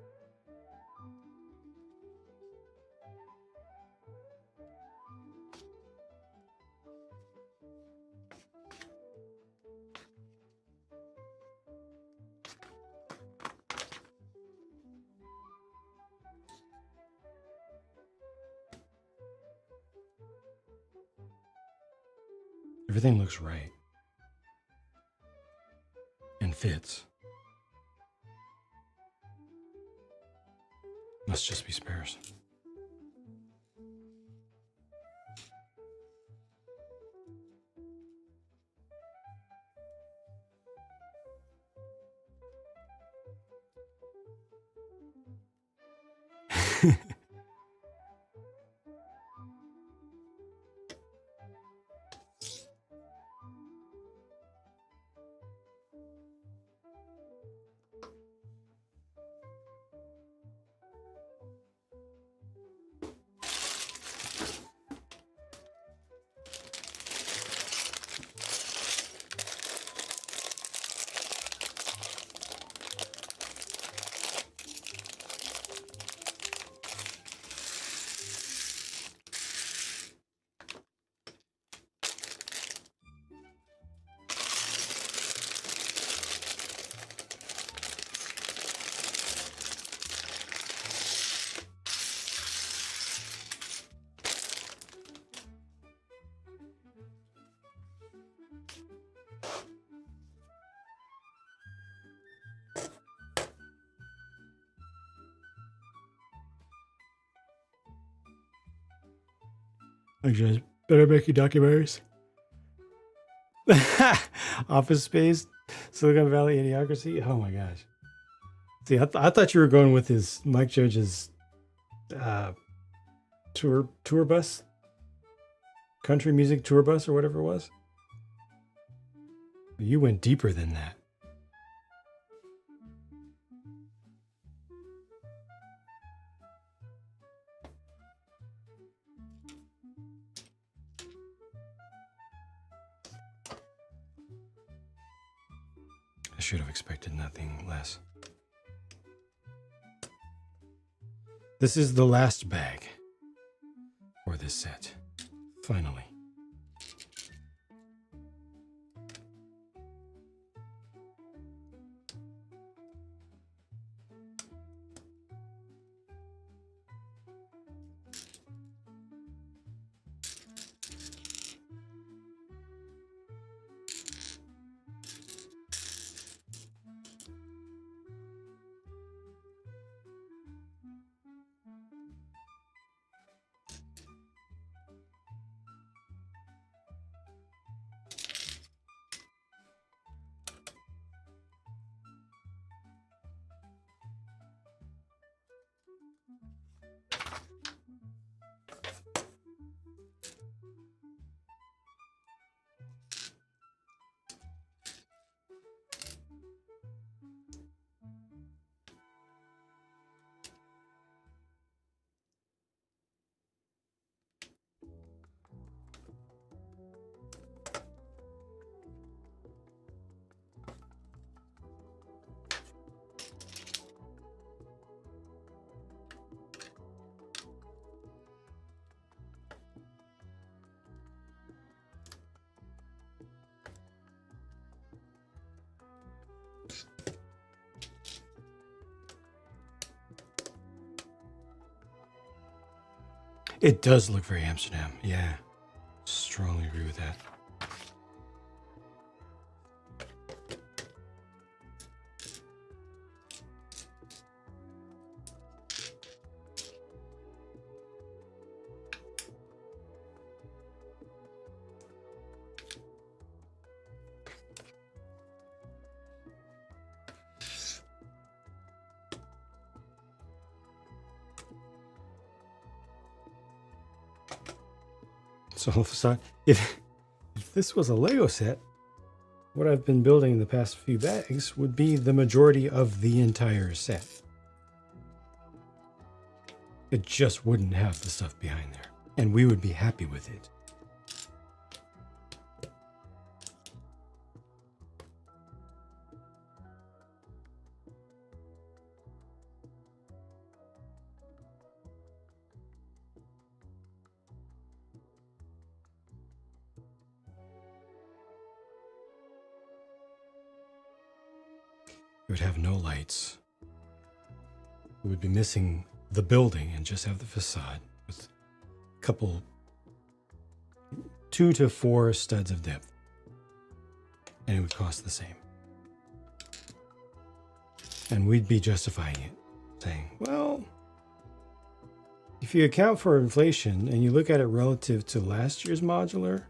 Everything looks right and fits. Must just be spares. Actually, better making documentaries. Office Space, Silicon Valley Idiocracy. Oh my gosh. See, I thought you were going with his Mike Judge's tour bus, country music tour bus, or whatever it was. You went deeper than that. I should have expected nothing less. This is the last bag for this set. Finally. It does look very Amsterdam. Yeah. Strongly agree with that. So all of a sudden, if this was a Lego set, what I've been building in the past few bags would be the majority of the entire set. It just wouldn't have the stuff behind there, and we would be happy with it. It would have no lights. We would be missing the building and just have the facade with a couple, 2 to 4 studs of depth. And it would cost the same. And we'd be justifying it, saying, well, if you account for inflation and you look at it relative to last year's modular,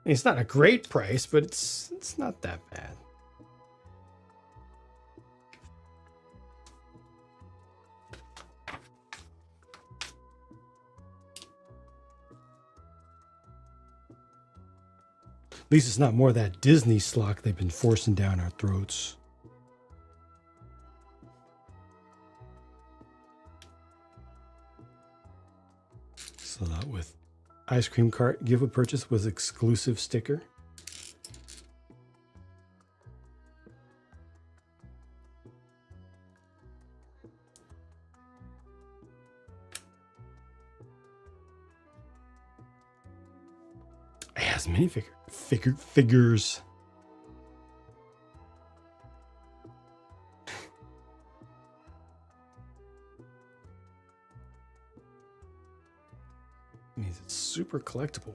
it's not a great price, but it's not that bad. At least it's not more of that Disney schlock they've been forcing down our throats. So that with ice cream cart gift with purchase was exclusive sticker. It has figures. Means it's super collectible.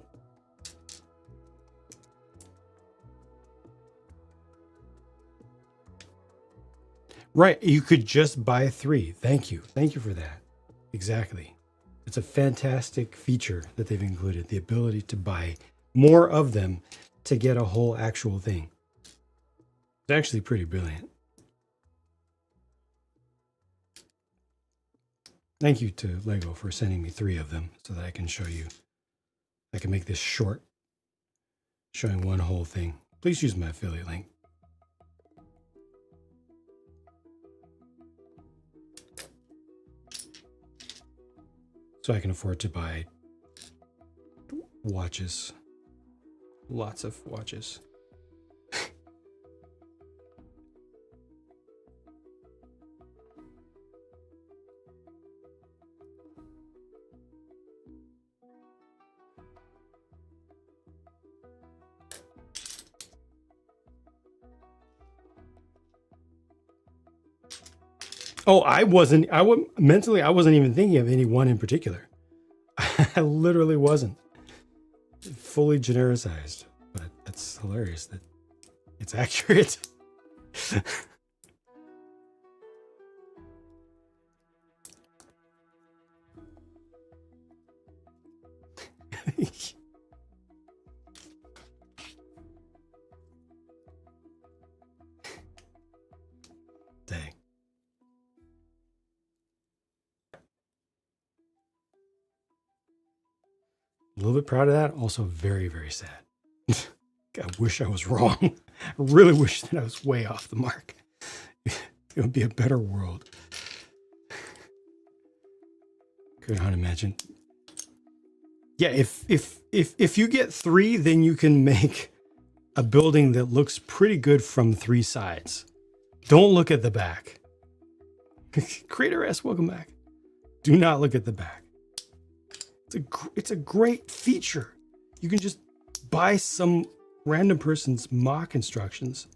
Right, you could just buy 3. Thank you for that. Exactly. It's a fantastic feature that they've included, the ability to buy more of them to get a whole actual thing. It's actually pretty brilliant. Thank you to Lego for sending me 3 of them so that I can show you. I can make this short, showing one whole thing. Please use my affiliate link. So I can afford to buy watches. Lots of watches. Oh, I wasn't even thinking of any one in particular. I literally wasn't. Fully genericized, but that's hilarious that it's accurate. Dang. A little bit proud of that. Also very, very sad. I wish I was wrong. I really wish that I was way off the mark. It would be a better world. Could not imagine. Yeah, if you get 3, then you can make a building that looks pretty good from 3 sides. Don't look at the back. Creator S, welcome back. Do not look at the back. It's a great feature. You can just buy some random person's mock instructions,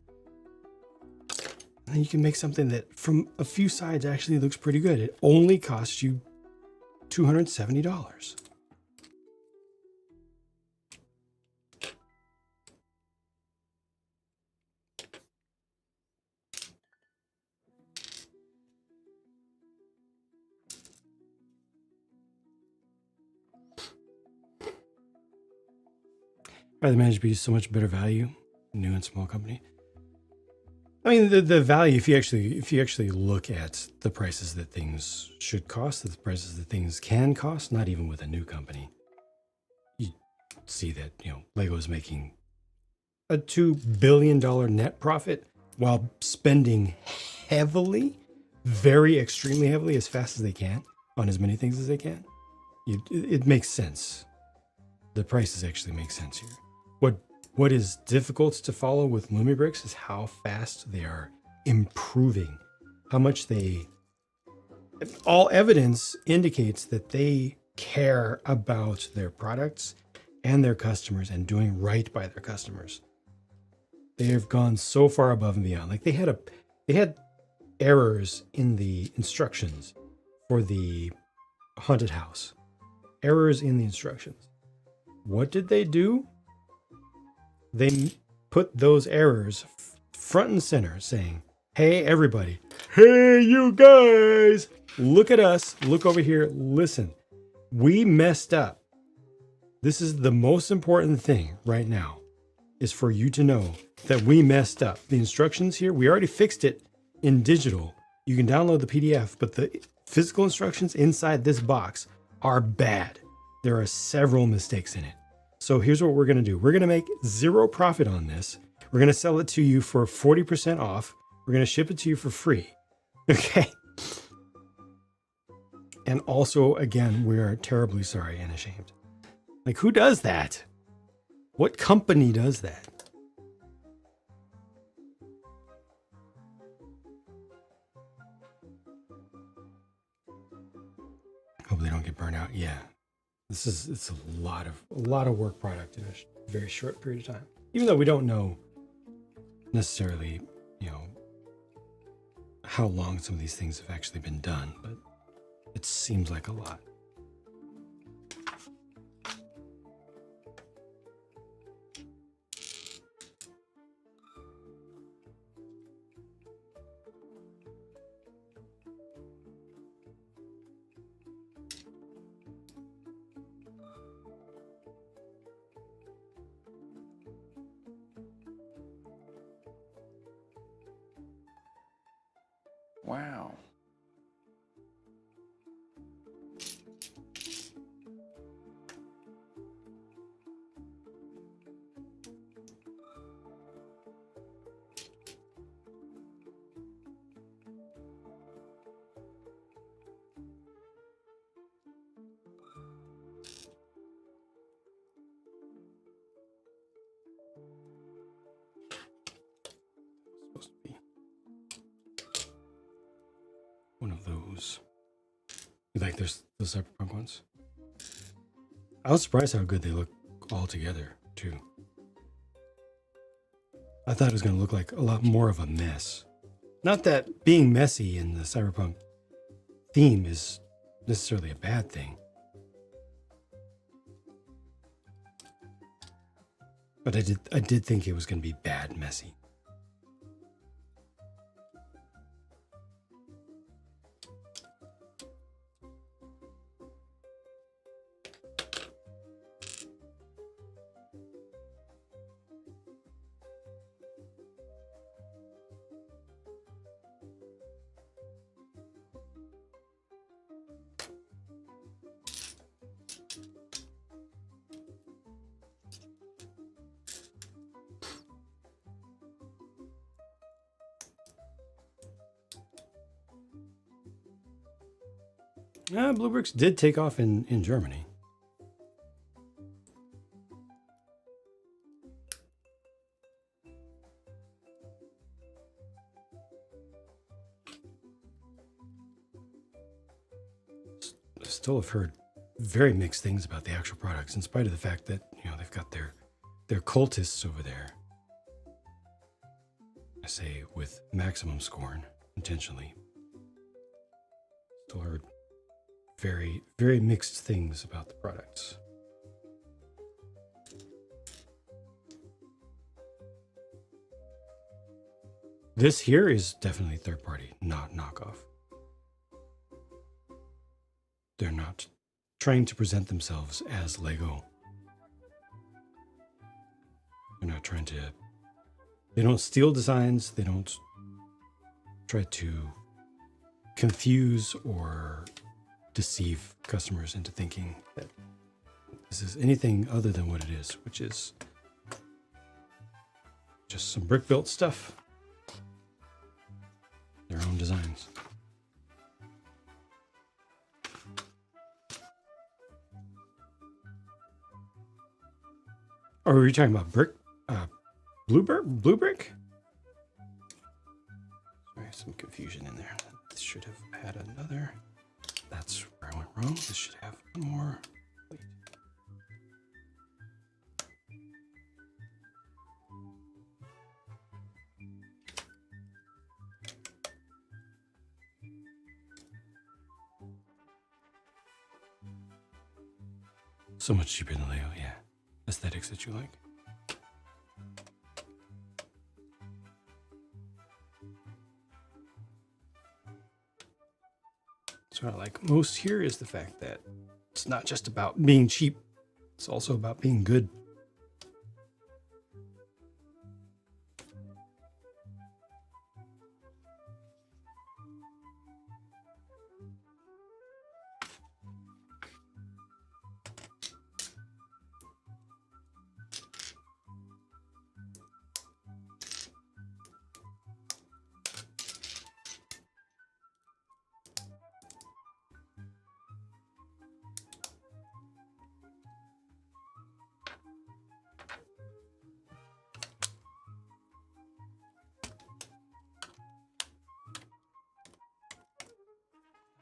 and then you can make something that from a few sides actually looks pretty good. It only costs you $270. They managed to be so much better value, new and small company. I mean, the value, if you actually look at the prices that things should cost, the prices that things can cost, not even with a new company, you see that, Lego is making a $2 billion net profit while spending heavily, very extremely heavily, as fast as they can on as many things as they can. It makes sense. The prices actually make sense here. What is difficult to follow with Lumibricks is how fast they are improving. How much all evidence indicates that they care about their products and their customers and doing right by their customers. They have gone so far above and beyond. Like they had errors in the instructions for the haunted house. Errors in the instructions. What did they do? They put those errors front and center, saying, hey, everybody. Hey, you guys. Look at us. Look over here. Listen. We messed up. This is the most important thing right now, is for you to know that we messed up. The instructions here, we already fixed it in digital. You can download the PDF, but the physical instructions inside this box are bad. There are several mistakes in it. So here's what we're going to do. We're going to make 0 profit on this. We're going to sell it to you for 40% off. We're going to ship it to you for free. Okay. And also, again, we are terribly sorry and ashamed. Like, who does that? What company does that? Hope they don't get burnt out. Yeah. It's a lot of work product in a very short period of time. Even though we don't know necessarily, how long some of these things have actually been done, but it seems like a lot. Wow. Supposed to be one of those. You like those Cyberpunk ones? I was surprised how good they look all together, too. I thought it was going to look like a lot more of a mess. Not that being messy in the Cyberpunk theme is necessarily a bad thing. But I did think it was going to be bad messy. Lumibricks did take off in Germany. Still have heard very mixed things about the actual products, in spite of the fact that, you know, they've got their cultists over there. I say with maximum scorn, intentionally. Still heard very, very mixed things about the products. This here is definitely third party, not knockoff. They're not trying to present themselves as Lego. They're not trying to... They don't steal designs. They don't try to confuse or deceive customers into thinking that this is anything other than what it is, which is just some brick-built stuff. Their own designs. Or were you talking about brick? Blue brick? Sorry, some confusion in there. This should have had another. That's where I went wrong. This should have one more. So much cheaper than Lego, yeah. Aesthetics that you like. So what I like most here is the fact that it's not just about being cheap, it's also about being good.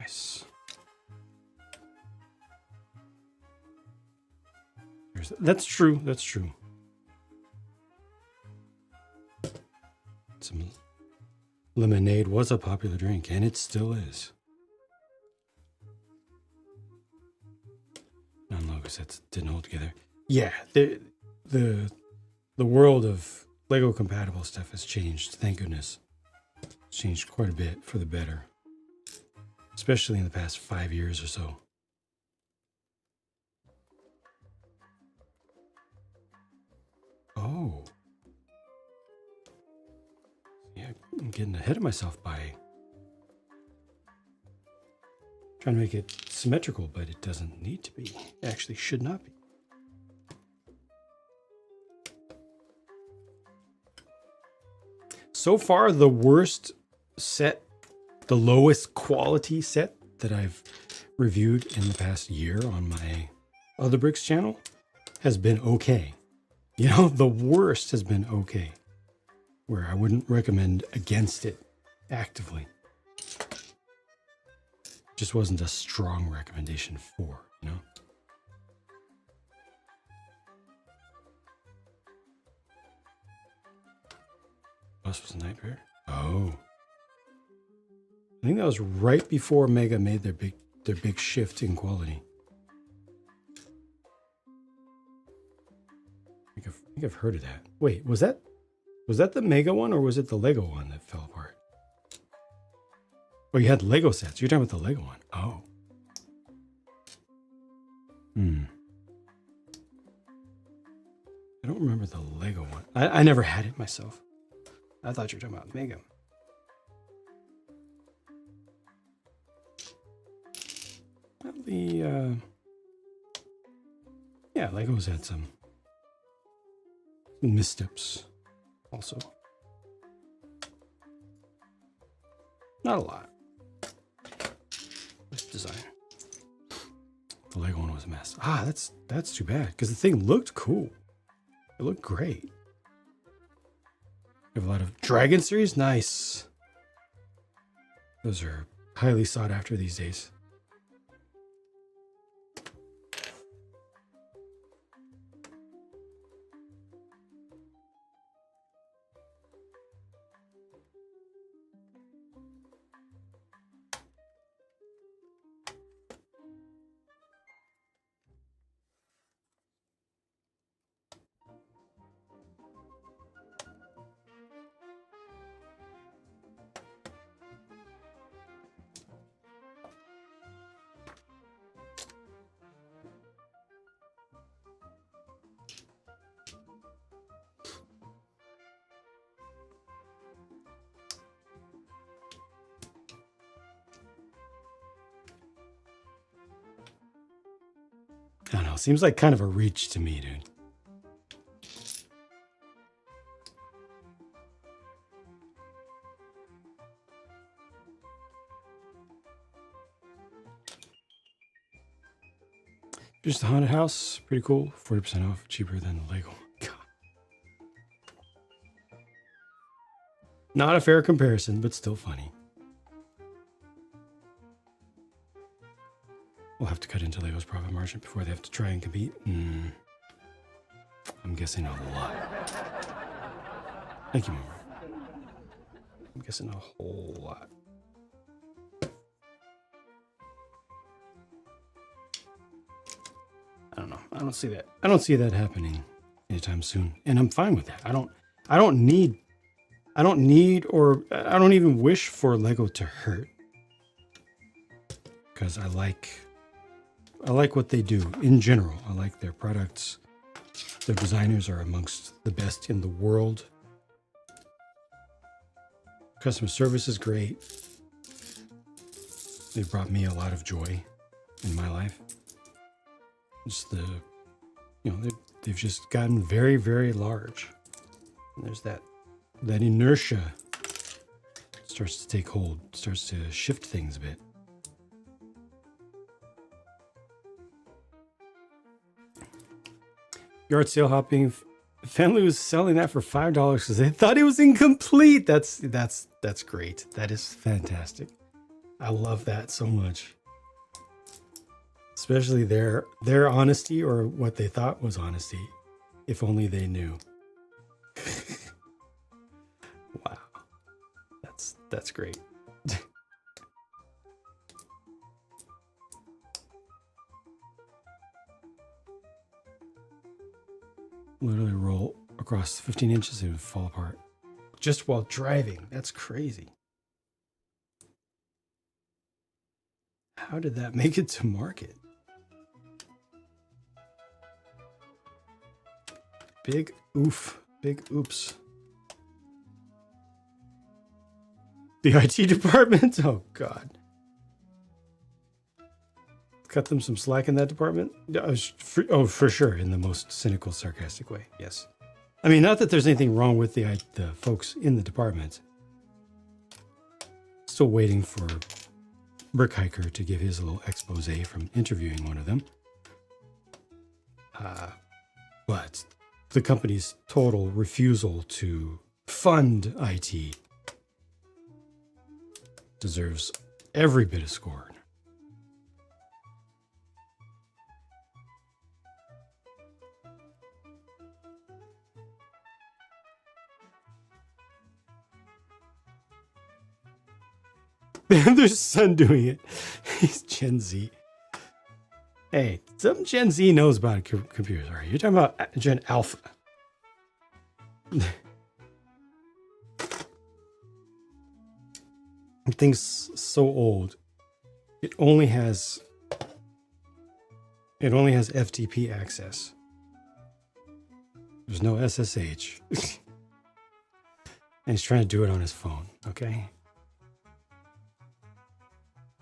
Nice. That's true. That's true. Some lemonade was a popular drink, and it still is. Non-logo sets didn't hold together. Yeah, the world of Lego compatible stuff has changed. Thank goodness, it's changed quite a bit for the better, especially in the past 5 years or so. Oh. Yeah, I'm getting ahead of myself by trying to make it symmetrical, but it doesn't need to be. It actually should not be. So far, the worst set, the lowest quality set that I've reviewed in the past year on my Other Bricks channel has been okay. You know, the worst has been okay. where I wouldn't recommend against it actively. Just wasn't a strong recommendation for, you know? Bus was a nightmare. Oh. I think that was right before Mega made their big shift in quality. I think I've heard of that. Wait, was that the Mega one or was it the Lego one that fell apart? Oh, you had Lego sets. You're talking about the Lego one. Oh. I don't remember the Lego one. I never had it myself. I thought you were talking about Mega. Well, yeah, Legos had some missteps also. Not a lot. This design. The Lego one was a mess. Ah, that's too bad because the thing looked cool. It looked great. We have a lot of Dragon series. Nice. Those are highly sought after these days. I don't know. Seems like kind of a reach to me, dude. Just the haunted house. Pretty cool. 40% off. Cheaper than the Lego. God. Not a fair comparison, but still funny. We'll have to cut into Lego's profit margin before they have to try and compete. I'm guessing a lot. Thank you, Mama. I'm guessing a whole lot. I don't know. I don't see that. I don't see that happening anytime soon, and I'm fine with that. I don't need, or I don't even wish for Lego to hurt, because I like what they do in general. I like their products. Their designers are amongst the best in the world. Customer service is great. They've brought me a lot of joy in my life. Just they've just gotten very, very large. And there's that inertia starts to take hold, starts to shift things a bit. Yard sale hopping. Family was selling that for $5 because they thought it was incomplete. That's great. That is fantastic. I love that so much. Especially their honesty, or what they thought was honesty. If only they knew. Wow. That's great. Literally roll across 15 inches and it would fall apart. Just while driving. That's crazy. How did that make it to market? Big oof. Big oops. The IT department? Oh, God. Cut them some slack in that department? For sure, in the most cynical, sarcastic way. Yes. I mean, not that there's anything wrong with the folks in the department. Still waiting for Brick Hiker to give his little expose from interviewing one of them. But the company's total refusal to Fund IT. Deserves every bit of scorn. There's son doing it. He's Gen Z. Hey, some Gen Z knows about computers. All right, you're talking about Gen Alpha. Thing's so old. It only has FTP access. There's no SSH. And he's trying to do it on his phone, okay?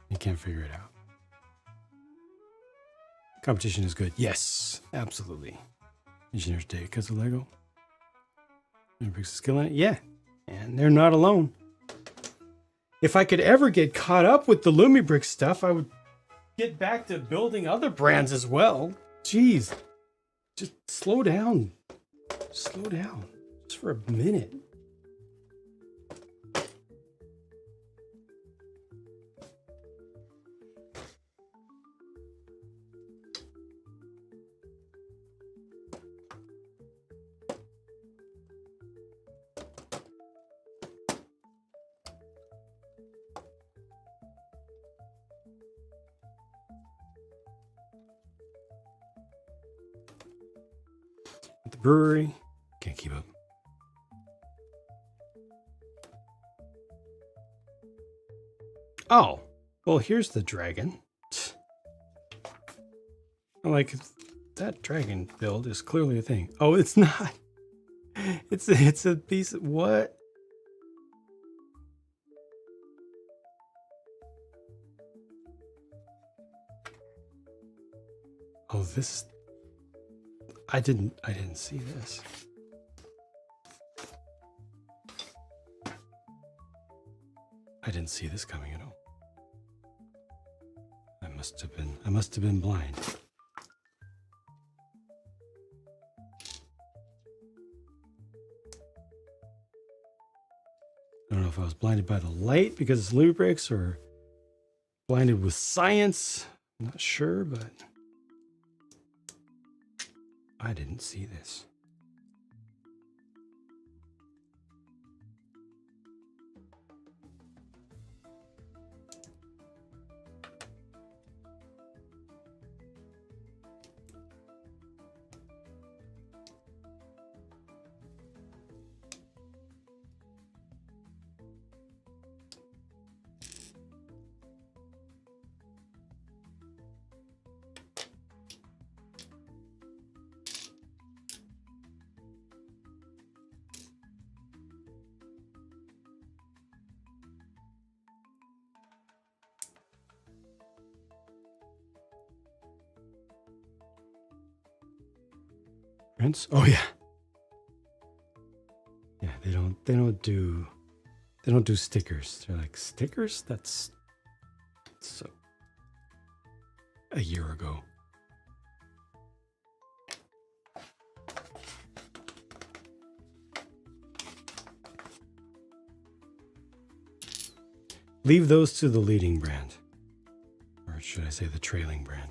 He can't figure it out. Competition is good. Yes, absolutely. Engineers Day because of Lego. Lumibricks is killing it. Yeah, and they're not alone. If I could ever get caught up with the Lumibricks stuff, I would get back to building other brands as well. Jeez, just slow down. Slow down, just for a minute. At the brewery, can't keep up. Oh, well, here's the dragon. I'm like, that dragon build is clearly a thing. Oh, it's not. It's a piece of what? Oh, this. I didn't see this. I didn't see this coming at all. I must have been blind. I don't know if I was blinded by the light because it's Lumibricks or blinded with science. I'm not sure, but I didn't see this. Prince? Oh yeah. Yeah, they don't do stickers. They're like, stickers? That's so a year ago. Leave those to the leading brand. Or should I say the trailing brand?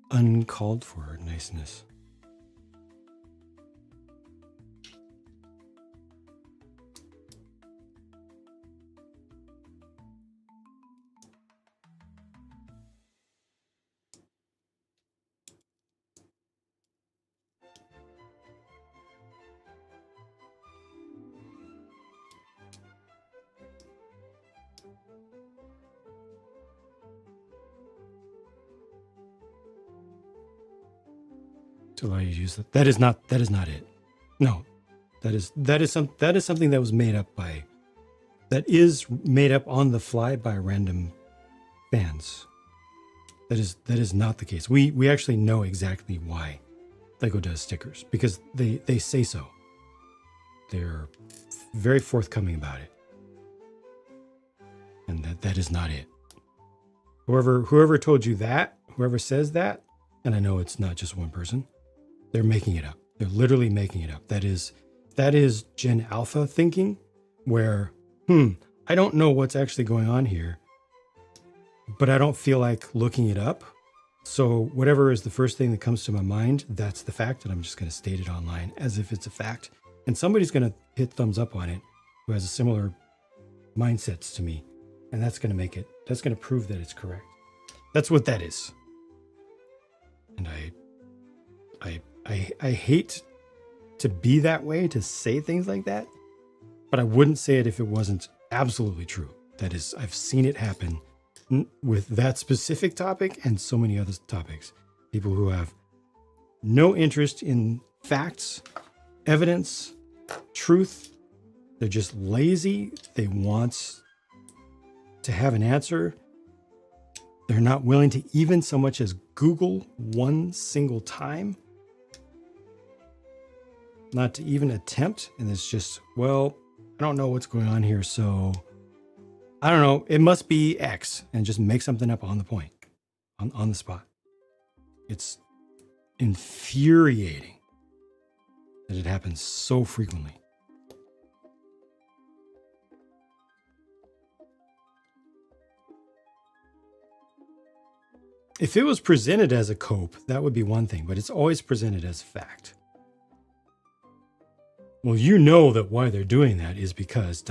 Uncalled for niceness. To allow you to use that. That is not it. No. That is something that was made up by, that is made up on the fly by random fans. That is not the case. We actually know exactly why Lego does stickers, because they say so. They're very forthcoming about it. And that is not it. Whoever told you that, whoever says that, and I know it's not just one person, they're making it up. They're literally making it up. That is Gen Alpha thinking, where, I don't know what's actually going on here, but I don't feel like looking it up. So whatever is the first thing that comes to my mind, that's the fact, and I'm just going to state it online as if it's a fact. And somebody's going to hit thumbs up on it who has a similar mindsets to me. And that's going to prove that it's correct. That's what that is. And I hate to be that way, to say things like that, but I wouldn't say it if it wasn't absolutely true. That is, I've seen it happen with that specific topic and so many other topics. People who have no interest in facts, evidence, truth. They're just lazy. They want to have an answer. They're not willing to even so much as Google one single time. Not to even attempt. And it's just, well, I don't know what's going on here, so I don't know. It must be X, and just make something up on the point, on the spot. It's infuriating that it happens so frequently. If it was presented as a cope, that would be one thing, but it's always presented as fact. Well, you know that why they're doing that is because ...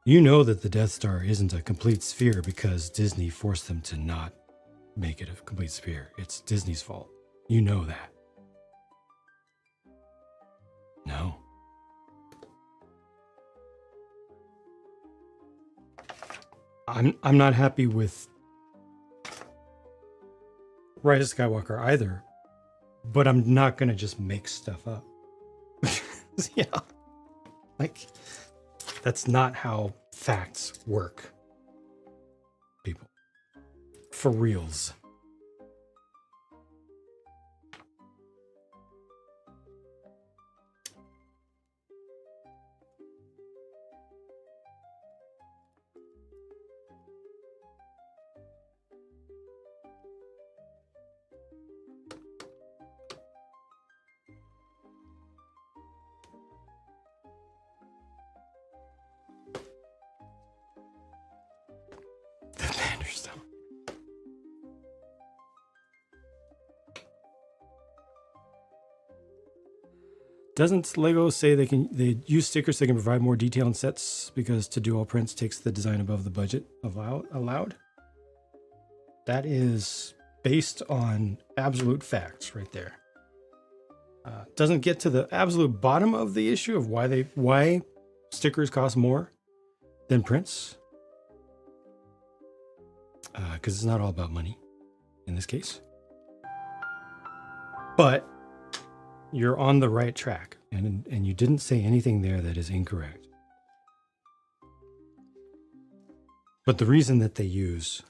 You know that the Death Star isn't a complete sphere because Disney forced them to not make it a complete sphere. It's Disney's fault. You know that. No. I'm not happy with Rise of Skywalker either, but I'm not gonna just make stuff up. Yeah. Like, that's not how facts work, people. For reals. Doesn't Lego say they use stickers so they can provide more detail in sets because to do all prints takes the design above the budget allowed? That is based on absolute facts right there. Doesn't get to the absolute bottom of the issue of why stickers cost more than prints. Because it's not all about money in this case. But you're on the right track, and you didn't say anything there that is incorrect. But the reason that they use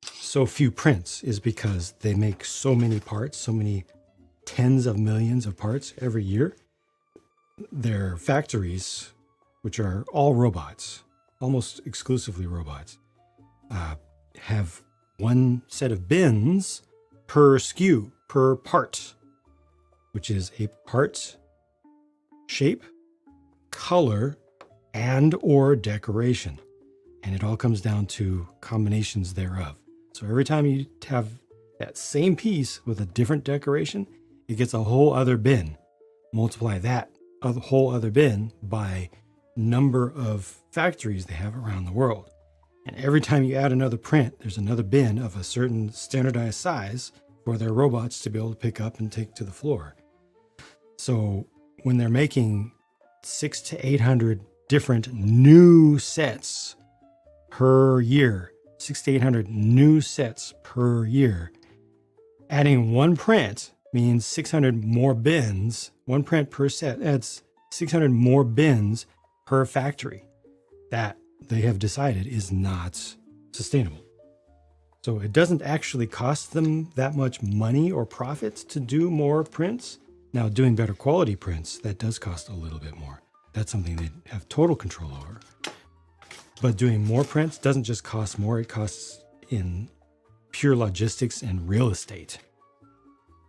so few prints is because they make so many parts, so many tens of millions of parts every year. Their factories, which are all robots, almost exclusively robots, have one set of bins per SKU, per part, which is a part, shape, color, and or decoration. And it all comes down to combinations thereof. So every time you have that same piece with a different decoration, it gets a whole other bin. Multiply that whole other bin by number of factories they have around the world. And every time you add another print, there's another bin of a certain standardized size for their robots to be able to pick up and take to the floor. So when they're making 600 to 800 different new sets per year. 600 to 800 new sets per year. Adding one print means 600 more bins. One print per set adds 600 more bins per factory. That they have decided is not sustainable. So it doesn't actually cost them that much money or profits to do more prints. Now, doing better quality prints, that does cost a little bit more. That's something they have total control over. But doing more prints doesn't just cost more, it costs in pure logistics and real estate.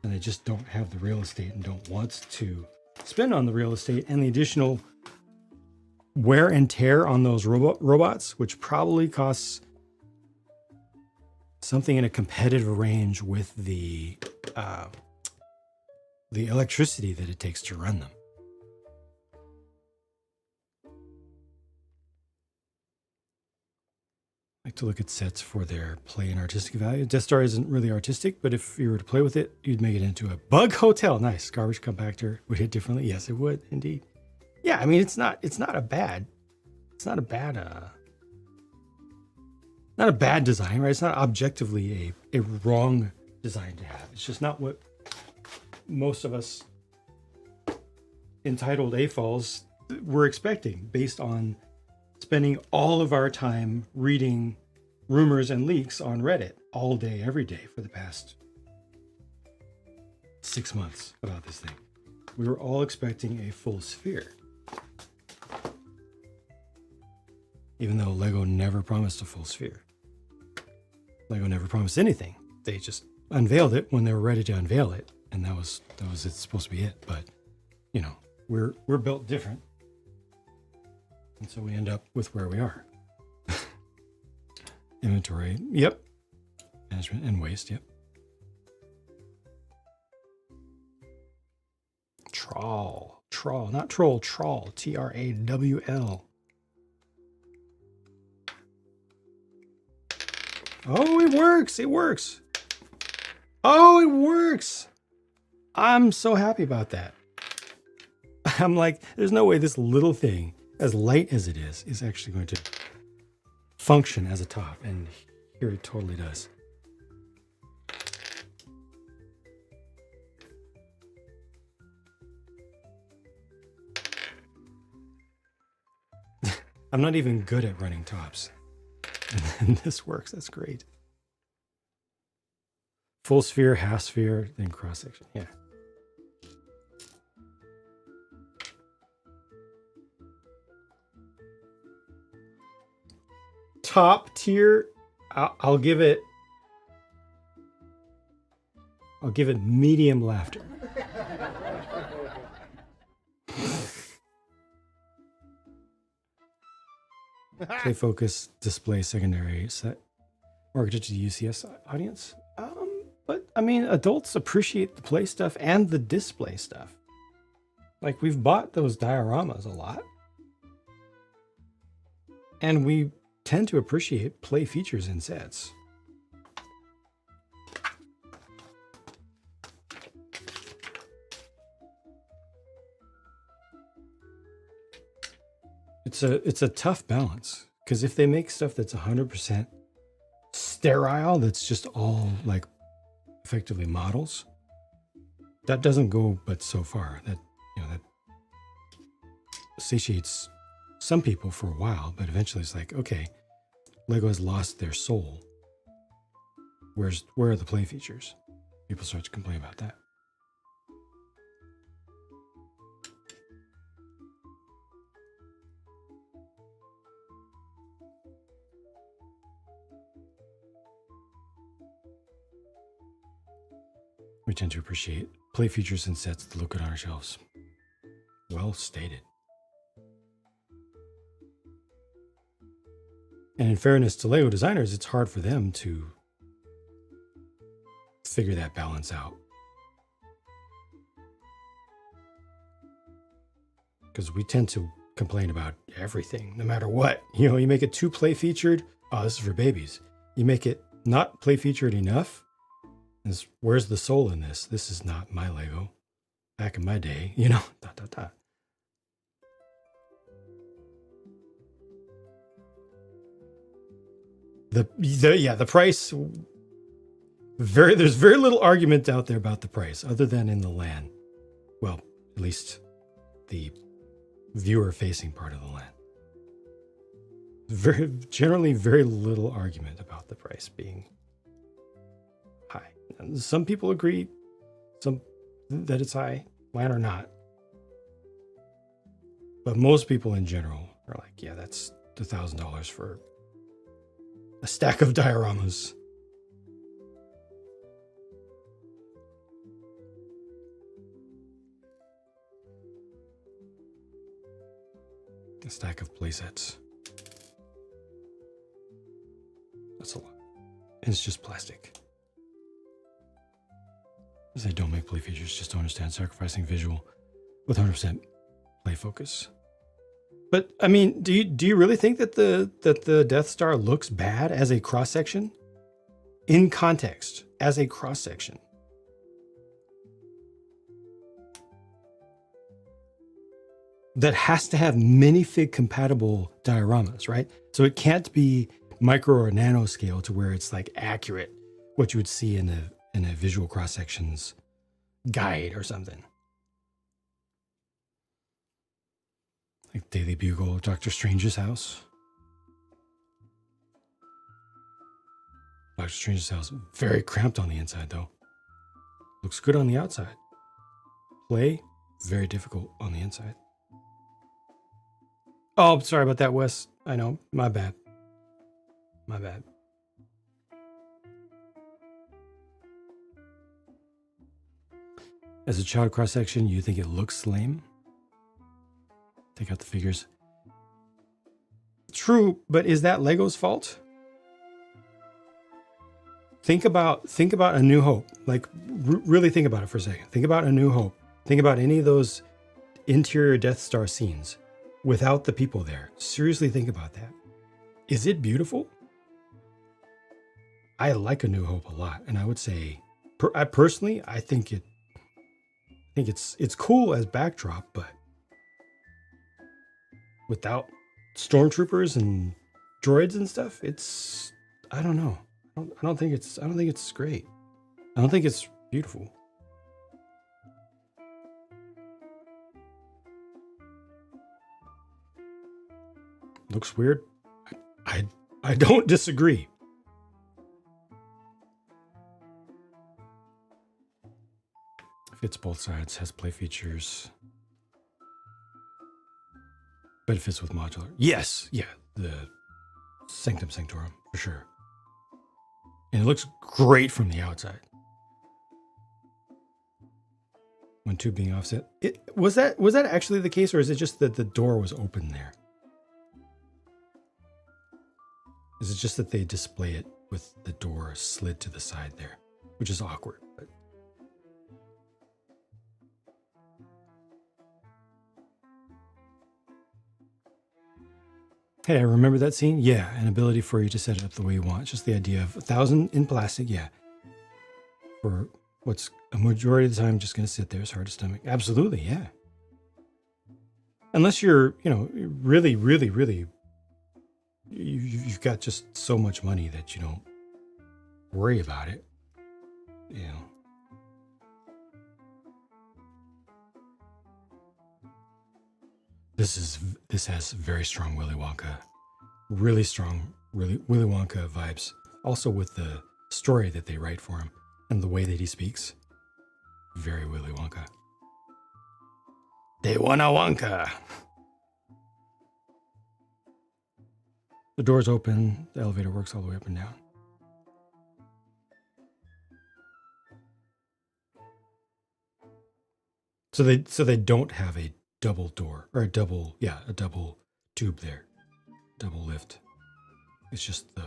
And they just don't have the real estate and don't want to spend on the real estate and the additional wear and tear on those robots, which probably costs something in a competitive range with the electricity that it takes to run them. I like to look at sets for their play and artistic value. Death Star isn't really artistic, but if you were to play with it, you'd make it into a bug hotel. Nice. Garbage compactor would hit differently. Yes, it would indeed. Yeah, I mean it's not a bad design, right? It's not objectively a wrong design to have. It's just not what most of us entitled AFOLs were expecting based on spending all of our time reading rumors and leaks on Reddit all day, every day for the past 6 months about this thing. We were all expecting a full sphere. Even though Lego never promised a full sphere. Lego never promised anything. They just unveiled it when they were ready to unveil it. And that was it's supposed to be it. But, you know, we're built different. And so we end up with where we are. Inventory, yep. Management and waste, yep. Trawl, not troll, trawl. Trawl. Oh, it works. Oh, it works. I'm so happy about that. I'm like, there's no way this little thing, as light as it is actually going to function as a top. And here it totally does. I'm not even good at running tops. And this works. That's great. Full sphere, half sphere, then cross section. Yeah. Top tier. I'll give it medium laughter. Play focus, display secondary set, marketed to the UCS audience. But I mean, adults appreciate the play stuff and the display stuff. Like, we've bought those dioramas a lot. And we tend to appreciate play features in sets. It's a tough balance, because if they make stuff that's 100% sterile, that's just all like effectively models, that doesn't go but so far. That, you know, that satiates some people for a while, but eventually it's like, okay, Lego has lost their soul. Where are the play features? People start to complain about that. We tend to appreciate play features and sets that look good on our shelves. Well stated. And in fairness to Lego designers, it's hard for them to figure that balance out. Because we tend to complain about everything, no matter what. You know, you make it too play featured, oh, this is for babies. You make it not play featured enough, where's the soul in this? This is not my Lego. Back in my day, you know, The price. There's very little argument out there about the price, other than in the LAN. Well, at least the viewer-facing part of the LAN. Generally very little argument about the price being high. And some people agree, that it's high, LAN or not. But most people in general are like, yeah, that's $1,000 for a stack of dioramas. A stack of playsets. That's a lot. And it's just plastic. They don't make play features, just don't understand sacrificing visual with 100% play focus. But I mean, do you really think that the Death Star looks bad as a cross section? In context, as a cross section. That has to have minifig compatible dioramas, right? So it can't be micro or nano scale to where it's like accurate what you would see in a visual cross sections guide or something. Like Daily Bugle, Doctor Strange's house. Doctor Strange's house, very cramped on the inside though. Looks good on the outside. Play, very difficult on the inside. Oh, sorry about that, Wes. I know, my bad. My bad. As a child cross section, you think it looks lame? Take out the figures. True, but is that Lego's fault? Think about A New Hope. Like, really think about it for a second. Think about A New Hope. Think about any of those interior Death Star scenes without the people there. Seriously think about that. Is it beautiful? I like A New Hope a lot, and I would say, I personally think it's cool as backdrop, but without stormtroopers and droids and stuff, it's, I don't know. I don't think it's great. I don't think it's beautiful. Looks weird. I don't disagree. Fits both sides, has play features. But it fits with modular. Yes, yeah, the Sanctum Sanctorum, for sure. And it looks great from the outside. When tube being offset. Was that actually the case, or is it just that the door was open there? Is it just that they display it with the door slid to the side there, which is awkward, but hey, I remember that scene? Yeah, an ability for you to set it up the way you want. Just the idea of 1,000 in plastic, yeah. For what's a majority of the time just going to sit there as hard to stomach. Absolutely, yeah. Unless you're, really, really, really, you've got just so much money that you don't worry about it. This has very strong Willy Wonka, really strong Willy Wonka vibes. Also with the story that they write for him and the way that he speaks, very Willy Wonka. They want a Wonka. The door's open. The elevator works all the way up and down. So they don't have a double door or a double tube there, double lift. It's just the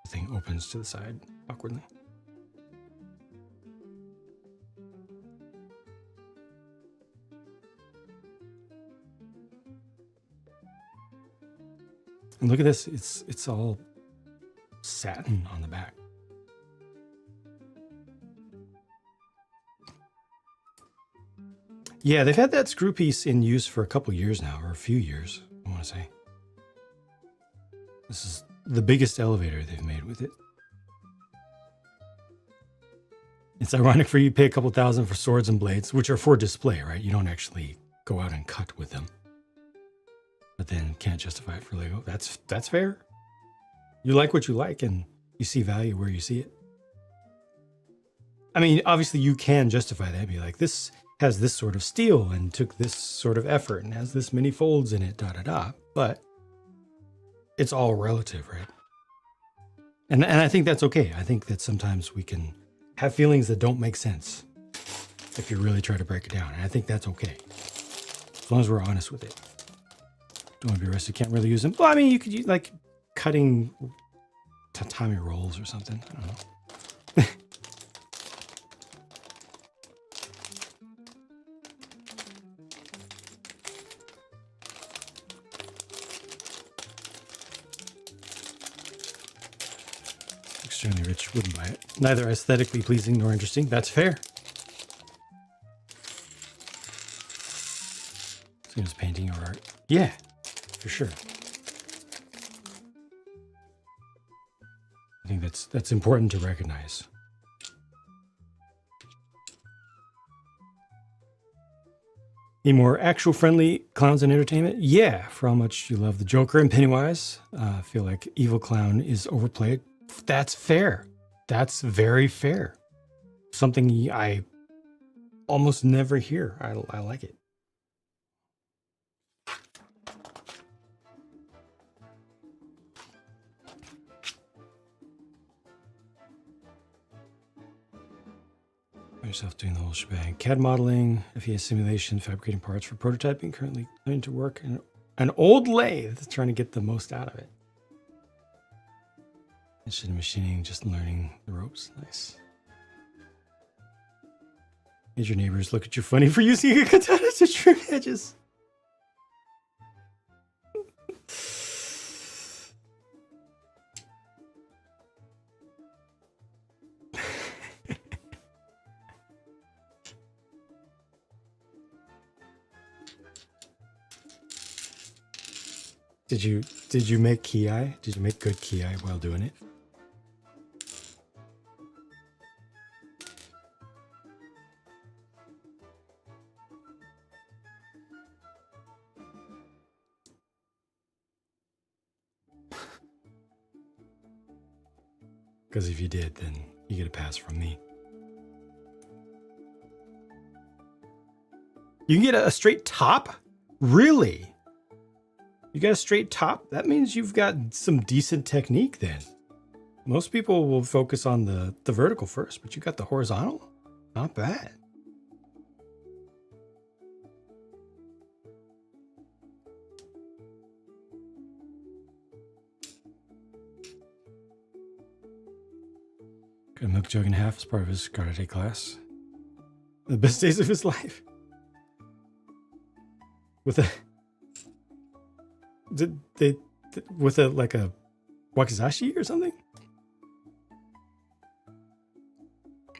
thing opens to the side awkwardly. And look at this, it's all satin on the back. Yeah, they've had that screw piece in use for a couple years now, or a few years, I want to say. the biggest elevator they've made with it. It's ironic for you to pay a couple thousand for swords and blades, which are for display, right? You don't actually go out and cut with them. But then can't justify it for Lego. That's fair. You like what you like, and you see value where you see it. I mean, obviously you can justify that. Be like, this has this sort of steel and took this sort of effort and has this many folds in it, da-da-da. But it's all relative, right? And I think that's okay. I think that sometimes we can have feelings that don't make sense if you really try to break it down. And I think that's okay. As long as we're honest with it. Don't want to be arrested, can't really use them. Well, I mean, you could use, like, cutting tatami rolls or something. I don't know. Extremely rich, wouldn't buy it. Neither aesthetically pleasing nor interesting. That's fair. Same as painting or art. Yeah, for sure. I think that's important to recognize. Need more actual friendly clowns in entertainment? Yeah, for how much you love the Joker and Pennywise. I feel like Evil Clown is overplayed. That's fair. That's very fair. Something I almost never hear. I like it. Yourself doing the whole shebang. CAD modeling, FES simulation, fabricating parts for prototyping. Currently learning to work in an old lathe, trying to get the most out of it. Interested in machining, just learning the ropes. Nice. Made your neighbors look at you funny for using a katana to trim edges. Did you make ki? Did you make good ki while doing it? Because if you did, then you get a pass from me. You can get a straight top? Really? You got a straight top? That means you've got some decent technique then. Most people will focus on the vertical first, but you got the horizontal? Not bad. Got a milk jug in half as part of his karate class. The best days of his life. With a... with a wakizashi or something?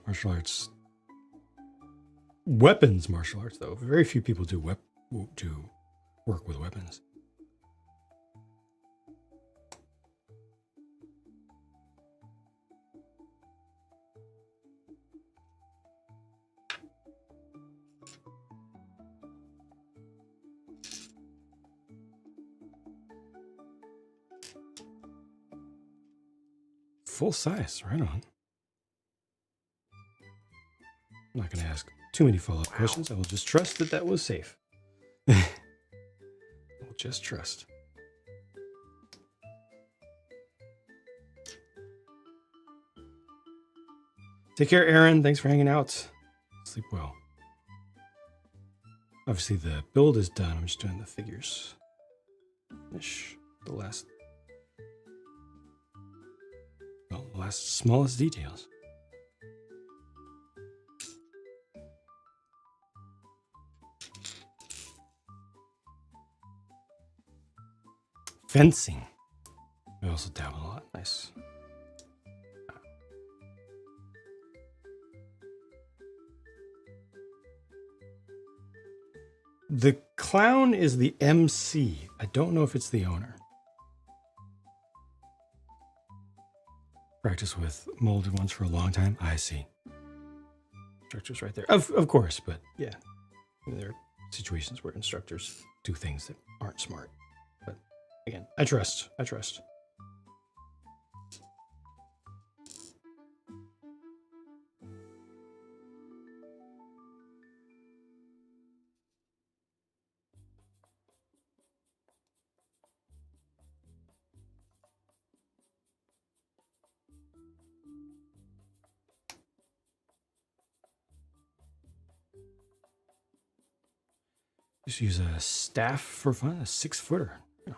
Martial arts. Weapons martial arts, though. Very few people do work with weapons. Full size, right on. I'm not going to ask too many follow-up questions. I will just trust that was safe. I will just trust. Take care, Aaron. Thanks for hanging out. Sleep well. Obviously, the build is done. I'm just doing the figures. The last smallest details. Fencing. We also dabble a lot. Nice. The clown is the MC. I don't know if it's the owner. practice with molded ones for a long time. I see. Instructors right there. Of course, but yeah. There are situations where instructors do things that aren't smart. But again, I trust. I trust. Just use a staff for fun, a 6-footer. Yeah.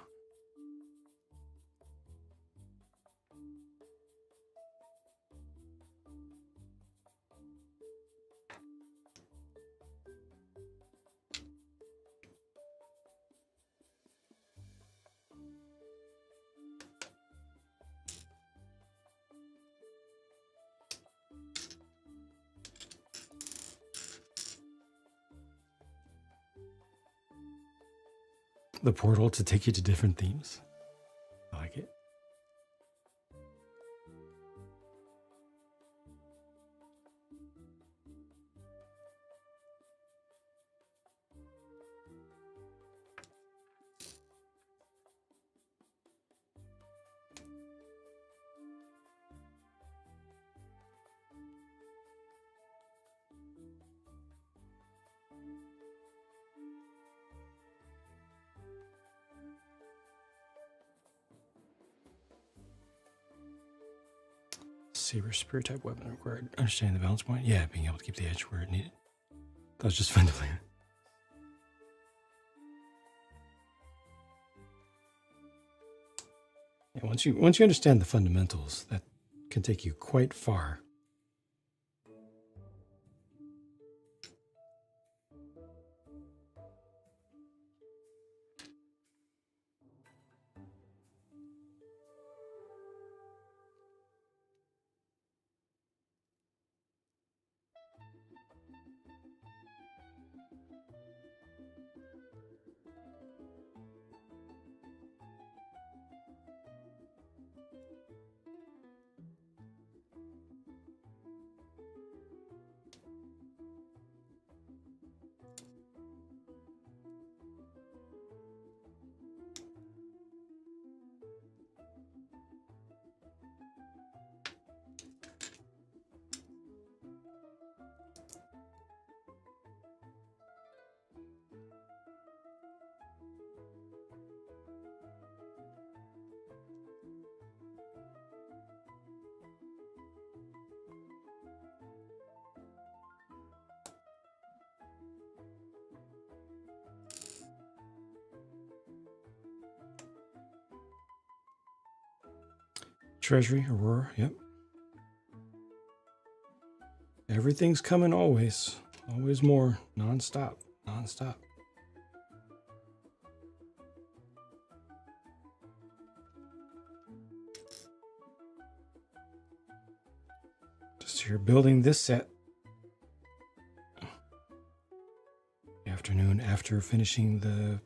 The portal to take you to different themes. I like it. Saber spear type weapon required. Understanding the balance point. Yeah, being able to keep the edge where it needed. That was just fun to play. Yeah, once you understand the fundamentals, that can take you quite far. Treasury, Aurora, yep. Everything's coming always. Always more. Non-stop. Non-stop. Just here building this set. Afternoon after finishing the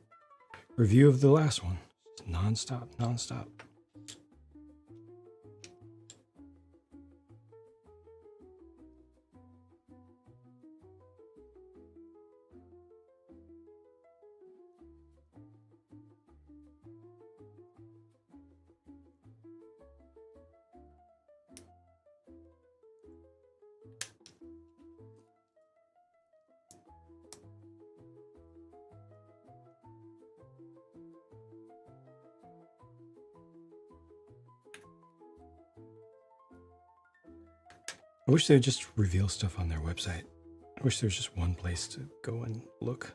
review of the last one. Non-stop, non-stop. I wish they would just reveal stuff on their website. I wish there was just one place to go and look.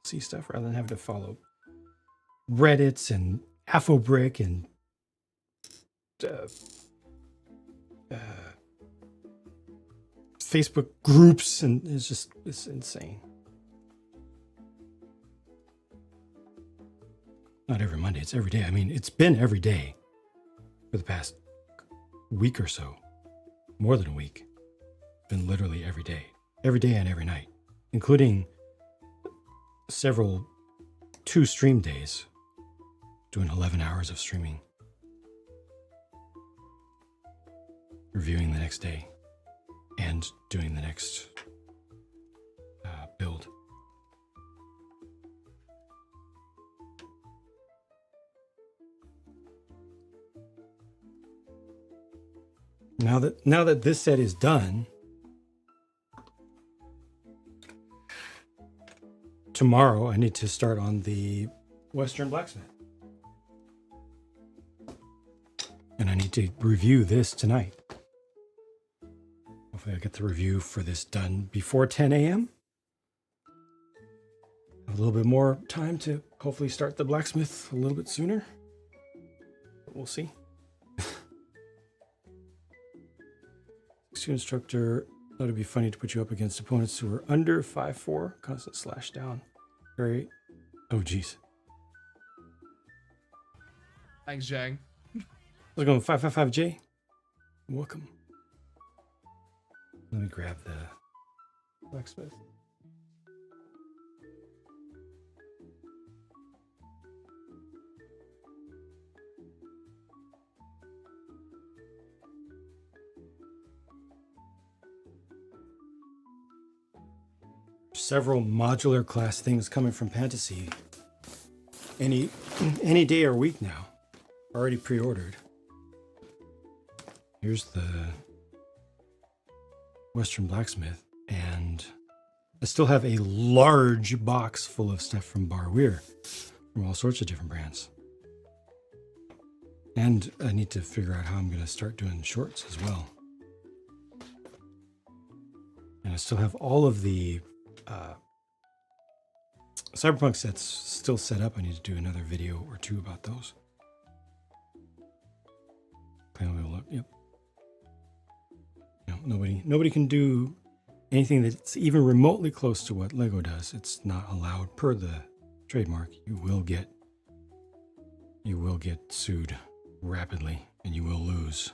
See stuff rather than having to follow Reddits and Afrobrick and Facebook groups, and it's insane. Not every Monday, it's every day. I mean, it's been every day for the past week or so. More than a week. It's been literally every day and every night, including two stream days, doing 11 hours of streaming. reviewing the next day and doing the next build. Now that this set is done, tomorrow I need to start on the Western Blacksmith. And I need to review this tonight. Hopefully I get the review for this done before 10 a.m. A little bit more time to hopefully start the blacksmith a little bit sooner. But we'll see. Instructor thought it'd be funny to put you up against opponents who are under 5'4", constant slash down. Very, oh geez. Thanks, Jang. How's it going, 555J? Welcome. Let me grab the blacksmith. Several modular class things coming from Fantasy any day or week now. Already pre-ordered. Here's the Western Blacksmith, and I still have a large box full of stuff from Bar Weir, from all sorts of different brands. And I need to figure out how I'm going to start doing shorts as well. And I still have all of the Cyberpunk sets still set up. I need to do another video or two about those. Yep. No, nobody can do anything that's even remotely close to what Lego does. It's not allowed per the trademark. You will get sued rapidly, and you will lose.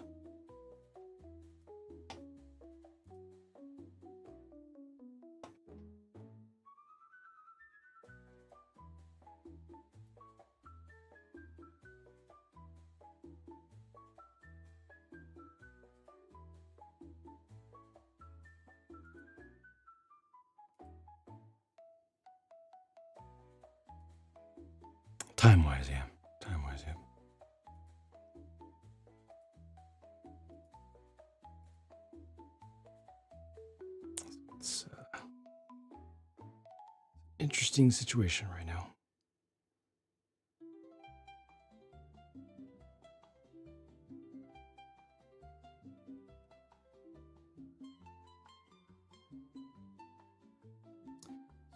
Time-wise, yeah. Time-wise, yeah. It's an interesting situation right now.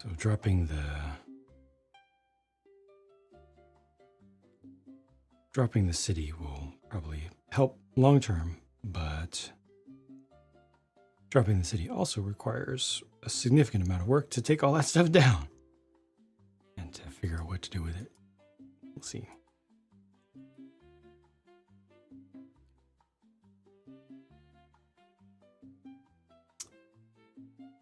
So dropping the city will probably help long term, but dropping the city also requires a significant amount of work to take all that stuff down and to figure out what to do with it. We'll see.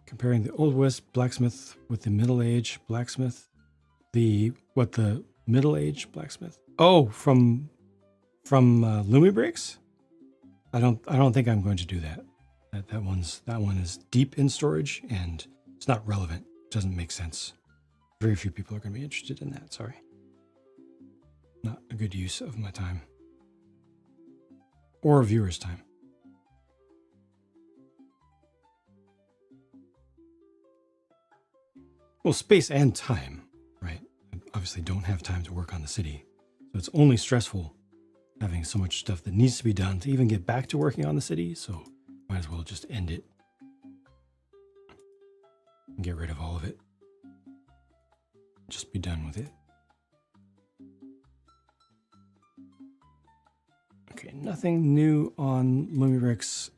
Comparing the Old West blacksmith with the Middle Age blacksmith. The Middle Age blacksmith? Oh, from Lumibricks? I don't think I'm going to do that. That one is deep in storage and it's not relevant. It doesn't make sense. Very few people are going to be interested in that. Sorry. Not a good use of my time or viewers' time. Well, space and time, right? I obviously don't have time to work on the city. So it's only stressful having so much stuff that needs to be done to even get back to working on the city. So might as well just end it and get rid of all of it. Just be done with it. Okay, nothing new on Lumibricks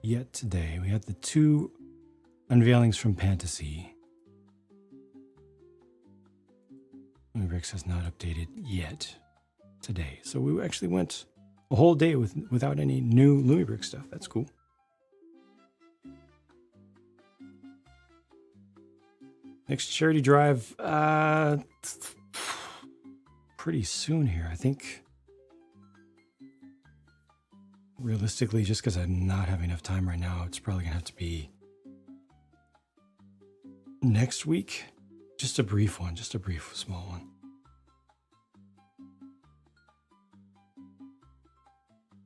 yet today. We had the 2 unveilings from Fantasy. Lumibricks has not updated yet today. So we actually went a whole day without any new Lumibricks stuff. That's cool. Next charity drive, pretty soon here. I think realistically, just because I'm not having enough time right now, it's probably gonna have to be next week. Just a brief one, just a brief small one.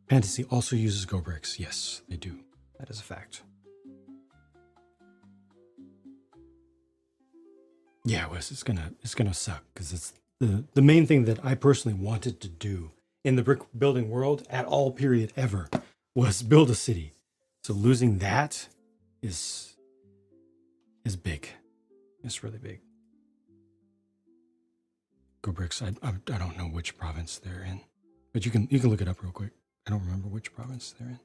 Fantasy also uses GoBricks. Yes, they do. That is a fact. Yeah, Wes, it's gonna suck because it's the main thing that I personally wanted to do in the brick building world at all period ever was build a city. So losing that is big. It's really big. GoBricks, I don't know which province they're in, but you can look it up real quick. I don't remember which province they're in.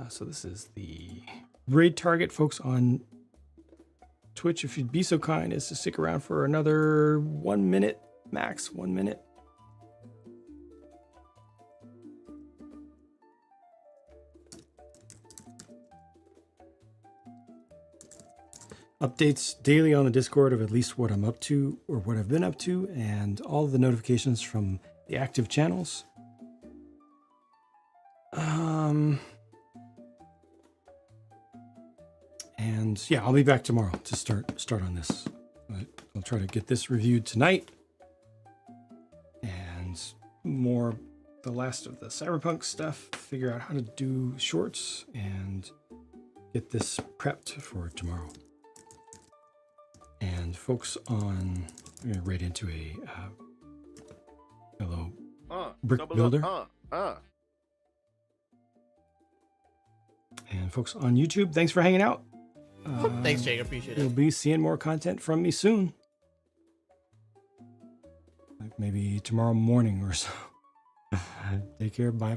So this is the raid target, folks, on Twitch. If you'd be so kind as to stick around for another 1 minute, max 1 minute. Updates daily on the Discord of at least what I'm up to or what I've been up to, and all the notifications from the active channels. And yeah, I'll be back tomorrow to start on this. I'll try to get this reviewed tonight, and more the last of the Cyberpunk stuff. Figure out how to do shorts and get this prepped for tomorrow. And folks on, I'm gonna right into a fellow brick builder. And folks on YouTube, thanks for hanging out. Thanks, Jake. Appreciate it. You'll be seeing more content from me soon. Like maybe tomorrow morning or so. Take care. Bye.